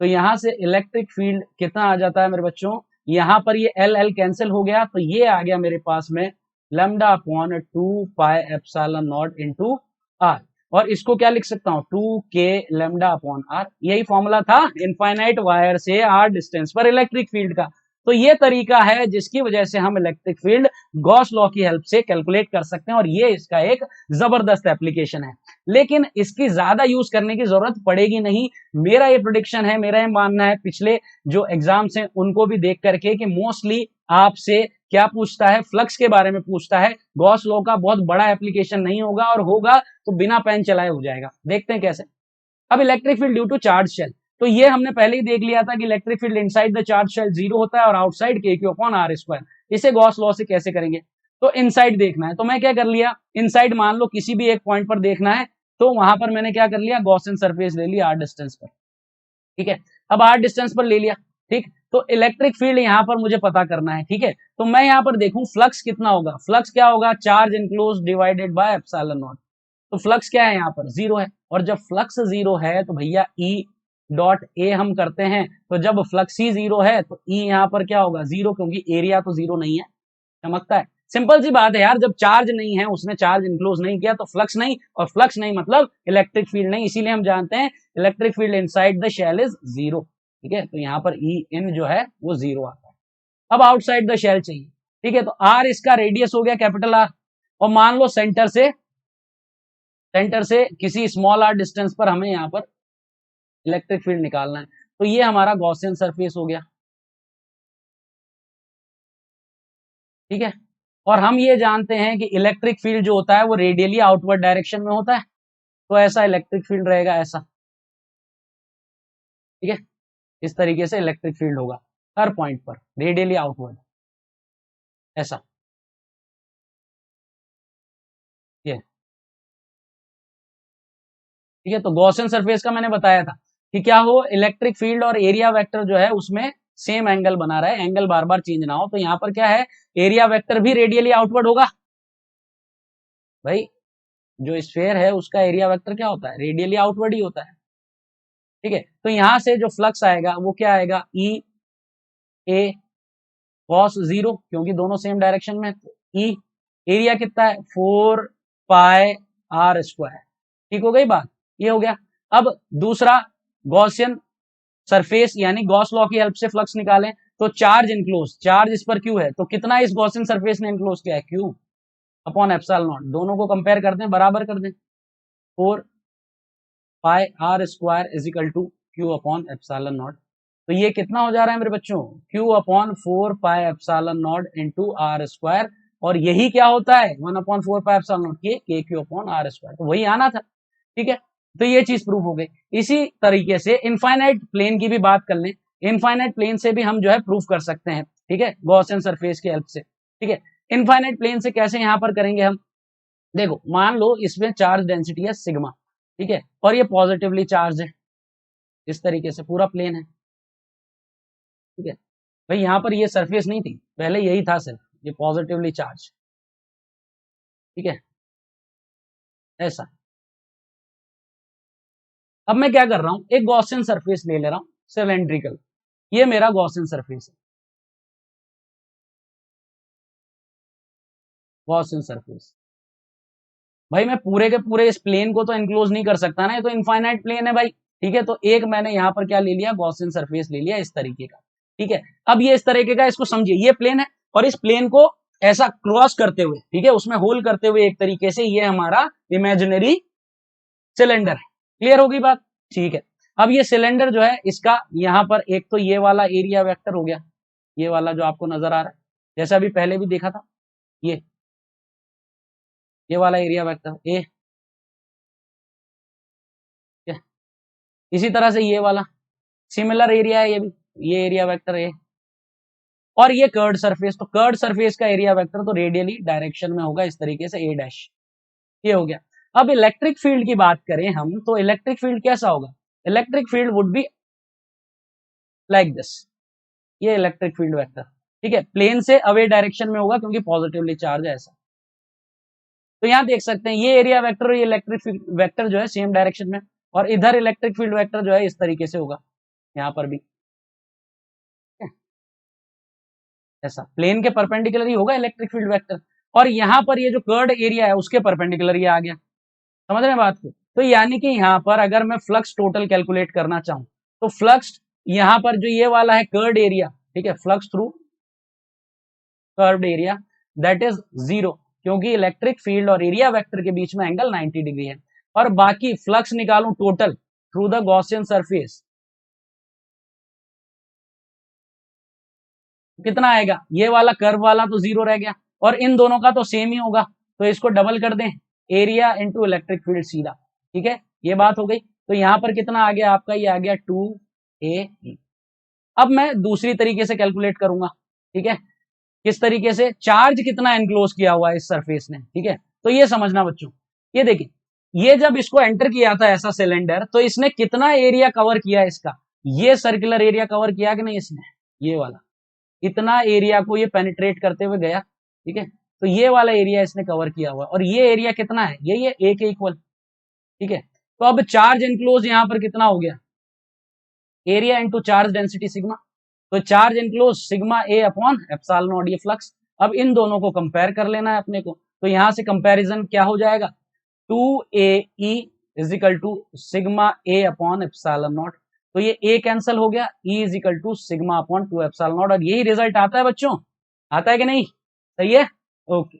तो यहां से इलेक्ट्रिक फील्ड कितना आ जाता है मेरे बच्चों, यहां पर ये एल एल कैंसिल हो गया, तो ये आ गया मेरे पास में lambda upon 2 pi epsilon naught into R. और इसको क्या लिख सकता हूं, 2k लैम्डा अपॉन आर, यही फॉर्मूला था इनफाइनाइट वायर से आर डिस्टेंस पर इलेक्ट्रिक फील्ड का। तो ये तरीका है जिसकी वजह से हम इलेक्ट्रिक फील्ड गॉस लॉ की हेल्प से कैलकुलेट कर सकते हैं, और ये इसका एक जबरदस्त एप्लीकेशन है। लेकिन इसकी ज्यादा यूज करने की जरूरत पड़ेगी नहीं, मेरा ये प्रेडिक्शन है, मेरा ये मानना है, पिछले जो एग्जाम्स हैं उनको भी देख करके, कि मोस्टली आपसे क्या पूछता है, फ्लक्स के बारे में पूछता है। गॉस लॉ का बहुत बड़ा एप्लीकेशन नहीं होगा, और होगा तो बिना पेन चलाए हो जाएगा। देखते हैं कैसे। अब electric field due to charge shell, तो ये हमने पहले ही देख लिया था कि electric field inside the charge shell 0 होता है और outside k upon are square. इसे गॉस लॉ से कैसे करेंगे, तो इनसाइड देखना है, तो मैं क्या कर लिया, इनसाइड मान लो किसी भी एक पॉइंट पर देखना है, तो वहां पर मैंने क्या कर लिया, गॉसियन सरफेस ले लिया आर डिस्टेंस पर, ठीक है। अब आर डिस्टेंस पर ले लिया, ठीक। तो इलेक्ट्रिक फील्ड यहां पर मुझे पता करना है, ठीक है। तो मैं यहां पर देखूं फ्लक्स कितना होगा, फ्लक्स क्या होगा, charge enclose divided by epsilon naught, तो फ्लक्स क्या है यहाँ पर, जीरो है। और जब फ्लक्स जीरो है तो भैया ई डॉट ए हम करते हैं, तो जब फ्लक्स ही जीरो है तो ई यहाँ पर क्या होगा, जीरो, क्योंकि एरिया तो जीरो नहीं है, चमकता है। सिंपल सी बात है यार, जब चार्ज नहीं है, उसने चार्ज इंक्लोज नहीं किया, तो फ्लक्स नहीं, और फ्लक्स नहीं मतलब इलेक्ट्रिक फील्ड नहीं। इसीलिए हम जानते हैं electric field inside the shell is zero. ठीक है, तो यहाँ पर ई इन जो है वो जीरो आता है। अब आउटसाइड द शेल चाहिए। ठीक है, तो आर इसका रेडियस हो गया कैपिटल आर, और मान लो सेंटर से किसी स्मॉल आर डिस्टेंस पर हमें यहाँ पर इलेक्ट्रिक फील्ड निकालना है, तो ये हमारा गॉसियन सरफेस हो गया। ठीक है, और हम ये जानते हैं कि इलेक्ट्रिक फील्ड जो होता है वो रेडियली आउटवर्ड डायरेक्शन में होता है, तो ऐसा इलेक्ट्रिक फील्ड रहेगा, ऐसा। ठीक है, इस तरीके से इलेक्ट्रिक फील्ड होगा हर पॉइंट पर रेडियली आउटवर्ड, ऐसा। ये ठीक है, तो गॉसियन सरफेस का मैंने बताया था कि क्या हो, इलेक्ट्रिक फील्ड और एरिया वेक्टर जो है उसमें सेम एंगल बना रहा है, एंगल बार बार चेंज ना हो। तो यहाँ पर क्या है, एरिया वेक्टर भी रेडियली आउटवर्ड होगा। भाई जो स्फीयर है उसका एरिया वेक्टर क्या होता है, रेडियली आउटवर्ड ही होता है। ठीक है, तो यहां से जो फ्लक्स आएगा वो क्या आएगा, ई ए कॉस जीरो, क्योंकि दोनों सेम डायरेक्शन में। ई एरिया कितना है, 4 पाई r स्क्वायर। ठीक हो गई बात, ये हो गया। अब दूसरा, गॉसियन सरफेस यानी गॉस लॉ की हेल्प से फ्लक्स निकालें, तो चार्ज इनक्लोज, चार्ज इस पर क्यू है, तो कितना इस गॉसियन सरफेस ने इनक्लोज किया है, क्यू अपॉन एप्सिलॉन नॉट। दोनों को कंपेयर कर दें, बराबर कर दें, 4 pi r square is equal to Q upon epsilon naught. तो ये कितना हो जा रहा है मेरे बच्चों, Q upon 4 pi epsilon naught into R square, और यही क्या होता है 1/4 पाई एप्सिलॉन नॉट के क्यू अपॉन आर स्क्वायर, तो वही आना था। ठीक है, तो ये चीज प्रूफ हो गई। इसी तरीके से इनफाइनाइट प्लेन की भी बात कर लें, इनफाइनाइट प्लेन से भी हम जो है प्रूफ कर सकते हैं। ठीक है, गॉसियन सरफेस की हेल्प से। ठीक है, इनफाइनाइट प्लेन से कैसे यहाँ पर करेंगे हम, देखो मान लो इसमें चार्ज डेंसिटी है सिग्मा। ठीक है, और ये पॉजिटिवली चार्ज है, इस तरीके से पूरा प्लेन है। ठीक है भाई, यहाँ पर ये सरफेस नहीं थी, पहले यही था सिर्फ, ये पॉजिटिवली चार्ज। ठीक है, ऐसा। अब मैं क्या कर रहा हूं, एक गॉसियन सरफेस ले ले रहा हूं, सिलेंड्रिकल। ये मेरा गॉसियन सरफेस है, गॉसियन सरफेस। भाई मैं पूरे के पूरे इस प्लेन को तो एनक्लोज नहीं कर सकता ना, ये तो इनफाइनाइट प्लेन है भाई। ठीक है, तो एक मैंने यहाँ पर क्या ले लिया, गॉसियन सरफेस ले लिया इस तरीके का। ठीक है, अब ये इस तरीके का, इसको समझिए, ये प्लेन है, और इस प्लेन को ऐसा क्रॉस करते हुए, ठीक है, उसमें होल करते हुए एक तरीके से, ये हमारा इमेजिनरी सिलेंडर है। क्लियर होगी बात, ठीक है। अब ये सिलेंडर जो है इसका यहाँ पर एक तो ये वाला एरिया वेक्टर हो गया, ये वाला जो आपको नजर आ रहा है, जैसा अभी पहले भी देखा था, ये वाला एरिया वेक्टर ए। इसी तरह से ये वाला सिमिलर एरिया है, ये भी, ये एरिया वेक्टर है। और ये कर्ड सरफेस, तो कर्ड सरफेस का एरिया वेक्टर तो रेडियली डायरेक्शन में होगा, इस तरीके से ए डैश। ये हो गया। अब इलेक्ट्रिक फील्ड की बात करें हम, तो इलेक्ट्रिक फील्ड कैसा होगा, electric field would be like this, ये इलेक्ट्रिक फील्ड वेक्टर। ठीक है, प्लेन से अवे डायरेक्शन में होगा क्योंकि पॉजिटिवली चार्ज है, ऐसा। तो यहां देख सकते हैं ये एरिया वेक्टर और ये इलेक्ट्रिक फील्ड वेक्टर जो है सेम डायरेक्शन में, और इधर इलेक्ट्रिक फील्ड वेक्टर जो है इस तरीके से होगा, यहाँ पर भी ऐसा, प्लेन के परपेंडिकुलर ही होगा इलेक्ट्रिक फील्ड वेक्टर। और यहाँ पर ये जो कर्ड एरिया है उसके परपेंडिकुलर ये आ गया, समझ रहे हैं बात को। तो यानी कि यहाँ पर अगर मैं फ्लक्स टोटल कैलकुलेट करना चाहूं, तो फ्लक्स यहाँ पर जो ये वाला है कर्ड एरिया, ठीक है, flux through curved area that is zero, क्योंकि इलेक्ट्रिक फील्ड और एरिया वेक्टर के बीच में एंगल 90 डिग्री है। और बाकी फ्लक्स निकालूं total through the Gaussian surface, कितना आएगा, ये वाला कर्व वाला तो जीरो रह गया, और इन दोनों का तो सेम ही होगा, तो इसको डबल कर दें, एरिया इंटू इलेक्ट्रिक फील्ड सीधा। ठीक है, ये बात हो गई। तो यहां पर कितना आ गया आपका, ये आ गया 2a। अब मैं दूसरी तरीके से कैलकुलेट करूंगा। ठीक है, किस तरीके से, चार्ज कितना एनक्लोज किया हुआ है इस सरफेस ने। ठीक है, तो ये समझना बच्चों, ये देखिए, ये जब इसको एंटर किया था ऐसा सिलेंडर, तो इसने कितना एरिया कवर किया इसका, ये सर्कुलर एरिया कवर किया कि नहीं इसने, ये वाला, इतना एरिया को ये पेनिट्रेट करते हुए गया। ठीक है, तो ये वाला एरिया इसने कवर किया हुआ है, और ये एरिया कितना है, यही है ए के इक्वल, ठीक है। तो अब चार्ज एनक्लोज यहाँ पर कितना हो गया, area into charge density sigma, तो charge enclose sigma A upon epsilon naught, ये फ्लक्स। अब इन दोनों को कंपेयर कर लेना है अपने को, तो यहां से कंपैरिजन क्या हो जाएगा, 2AE is equal to sigma A upon epsilon naught, तो ये ए कैंसिल हो गया, E is equal to sigma upon 2 epsilon naught, और यही रिजल्ट आता है बच्चों, आता है कि नहीं, सही है, ओके।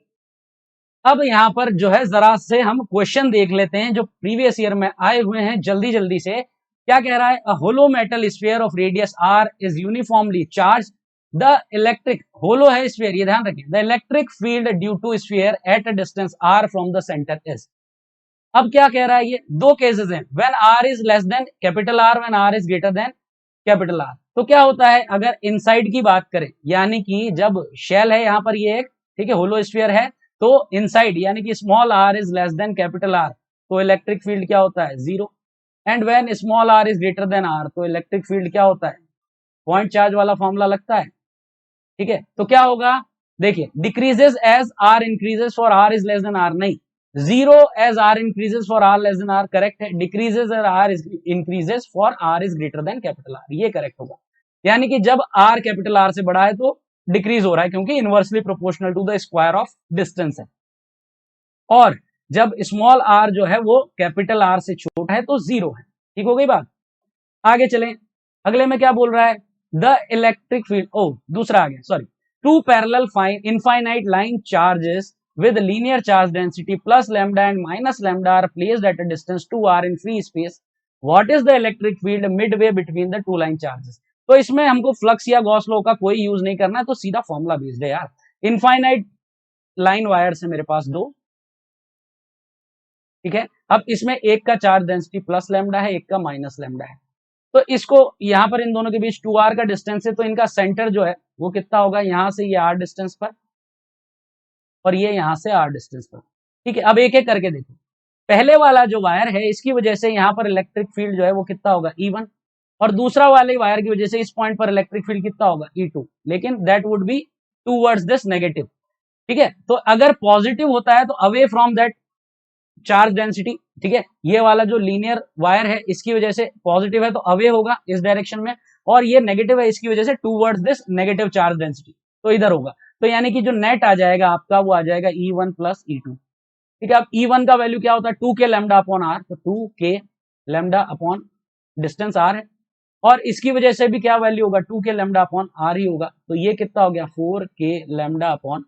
अब यहाँ पर जो है जरा से हम क्वेश्चन देख लेते हैं जो प्रीवियस ईयर में आए हुए हैं, जल्दी जल्दी से। क्या कह रहा है, a hollow metal sphere of radius R is uniformly charge, the electric, hollow है स्फीयर, ये ध्यान रखें, the electric field due to sphere at a distance R from the centre is. अब क्या कह रहा है, ये दो केसेस हैं, when R is less than capital R, when R is greater than capital R. तो क्या होता है, अगर इनसाइड की बात करें, यानी कि जब शेल है यहाँ पर ये एक, ठीक है, होलो स्फीयर है, तो इनसाइड यानी कि small are is less than capital R, तो इलेक्ट्रिक फील्ड क्या होता है, zero. And when small are is greater than R, तो इलेक्ट्रिक फील्ड क्या होता है, पॉइंट चार्ज वाला फॉर्मूला लगता है, ठीक है। तो क्या होगा, देखिए, decreases as R increases for R is less than R, नहीं, zero as R increases for R less than R, correct है, decreases as R increases for R is greater than capital R, ये correct होगा। यानी कि जब are capital R से बड़ा है तो डिक्रीज हो रहा है, क्योंकि inversely proportional to the square of distance है, और जब स्मॉल आर जो है वो कैपिटल आर से छोटा है तो जीरो है, ठीक हो गई बात। आगे चलें, अगले में क्या बोल रहा है, द इलेक्ट्रिक फील्ड, ओ दूसरा आ गया, sorry, two parallel infinite line charges with linear charge density plus lambda and minus lambda are placed at a distance 2r in free space, what is the electric field midway between the two line charges। तो इसमें हमको flux या Gauss law का कोई use नहीं करना है, तो सीधा फॉर्मूला भेज दे यार। इनफाइनाइट लाइन वायर से मेरे पास दो, ठीक है, अब इसमें एक का चार्ज डेंसिटी प्लस लैम्डा है, एक का माइनस लैम्डा है, तो इसको यहां पर इन दोनों के बीच 2r का डिस्टेंस है, तो इनका सेंटर जो है वो कितना होगा, यहां से ये r डिस्टेंस पर, और ये यहां से r डिस्टेंस पर, ठीक है। अब एक एक करके देखो, पहले वाला जो वायर है इसकी वजह से यहां पर इलेक्ट्रिक फील्ड जो है वो कितना होगा, E1, और दूसरा वाले वायर की वजह से इस पॉइंट पर इलेक्ट्रिक फील्ड कितना होगा, E2, लेकिन that would be towards this negative, ठीक है। तो अगर पॉजिटिव होता है तो away from that charge density, ठीक है, ये वाला जो लीनियर वायर है इसकी वजह से पॉजिटिव है तो अवे होगा इस डायरेक्शन में, और ये नेगेटिव है इसकी वजह से towards this negative charge density, तो इधर होगा। तो यानी कि जो नेट आ जाएगा आपका वो आ जाएगा E1 प्लस E2, ठीक है। अब E1 का वैल्यू क्या होता है, 2k लैम्डा अपॉन आर, तो 2k lambda upon distance are है, और इसकी वजह से भी क्या वैल्यू होगा, 2k लैम्डा अपॉन आर ही होगा, तो ये कितना हो गया, 4k लैम्डा अपॉन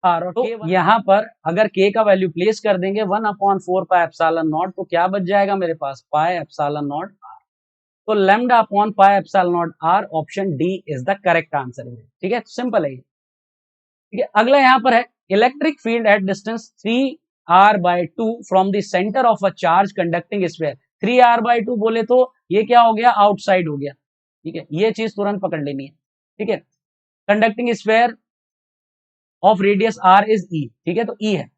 आर। और तो यहाँ पर अगर k का वैल्यू प्लेस कर देंगे 1/4 पाई एप्सिलॉन नॉट, तो क्या बच जाएगा मेरे पास, पाई एप्सिलॉन नॉट आर, तो lambda upon pi epsilon naught R, option D is the correct answer, ठीक है, सिंपल है, ठीक है। अगला यहाँ पर है, electric field at distance 3r/2 from the centre of a charge conducting sphere, 3r/2 बोले तो ये क्या हो गया, आउटसाइड हो गया, ठीक है, ये चीज तुरंत पकड़ लेनी है, ठीक है। Conducting sphere of radius r is E, ठीक है, तो E है।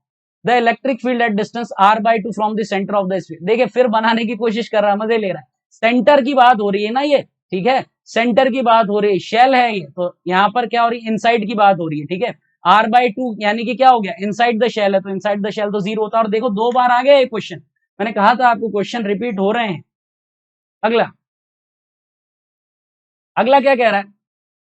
The electric field at distance r/2 from the centre of the sphere, देखिए फिर बनाने की कोशिश कर रहा है, मजे ले रहा है, सेंटर की बात हो रही है ना ये, ठीक है, सेंटर की बात हो रही है, शेल है ये, तो यहाँ पर क्या हो रही है, इनसाइड की बात हो रही है, ठीक है। r/2 यानी कि क्या हो गया, इनसाइड द शेल है, तो इनसाइड द शेल तो जीरो होता है, और देखो 2 बार आ गया ये क्वेश्चन, मैंने कहा था आपको क्वेश्चन रिपीट हो रहे हैं। अगला अगला क्या कह रहा है,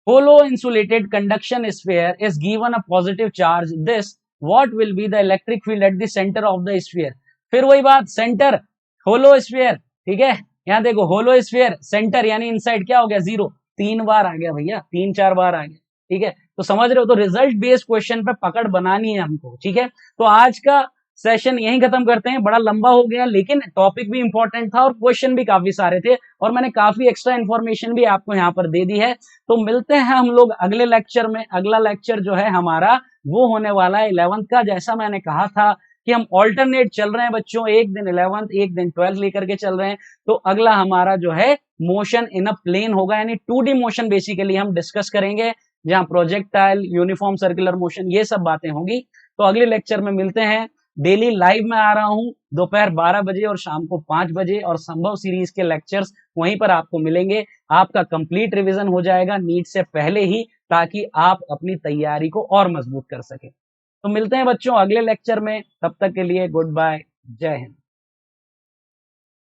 hollow insulated conduction sphere is given a positive charge, this what will be the electric field at the center of the sphere। फिर वही बात, सेंटर होलो स्फीयर, ठीक है, यहाँ देखो होलो स्फीयर सेंटर यानी इनसाइड क्या हो गया, जीरो, 3 बार आ गया भैया, 3-4 बार आ गया, ठीक है, तो समझ रहे हो, तो रिजल्ट बेस्ड क्वेश्चन पे पकड़ बनानी है हमको, ठीक है। तो आज का सेशन यहीं खत्म करते हैं, बड़ा लंबा हो गया लेकिन टॉपिक भी इंपॉर्टेंट था और क्वेश्चन भी काफी सारे थे, और मैंने काफी एक्स्ट्रा इन्फॉर्मेशन भी आपको यहाँ पर दे दी है। तो मिलते हैं हम लोग अगले लेक्चर में, अगला लेक्चर जो है हमारा वो होने वाला है 11th का, जैसा मैंने कहा था कि हम ऑल्टरनेट चल रहे हैं बच्चों, एक दिन 11th एक दिन 12th लेकर के चल रहे हैं, तो अगला हमारा जो है मोशन इन अ प्लेन होगा, यानी 2D मोशन बेसिकली हम डिस्कस करेंगे, जहां प्रोजेक्टाइल, यूनिफॉर्म सर्कुलर मोशन, ये सब बातें होंगी। तो अगले लेक्चर में मिलते हैं, डेली लाइव में आ रहा हूं दोपहर 12 बजे और शाम को 5 बजे, और संभव सीरीज के लेक्चर्स वहीं पर आपको मिलेंगे, आपका कंप्लीट रिवीजन हो जाएगा नीट से पहले ही, ताकि आप अपनी तैयारी को और मजबूत कर सके। तो मिलते हैं बच्चों अगले लेक्चर में, तब तक के लिए गुड बाय, जय हिंद।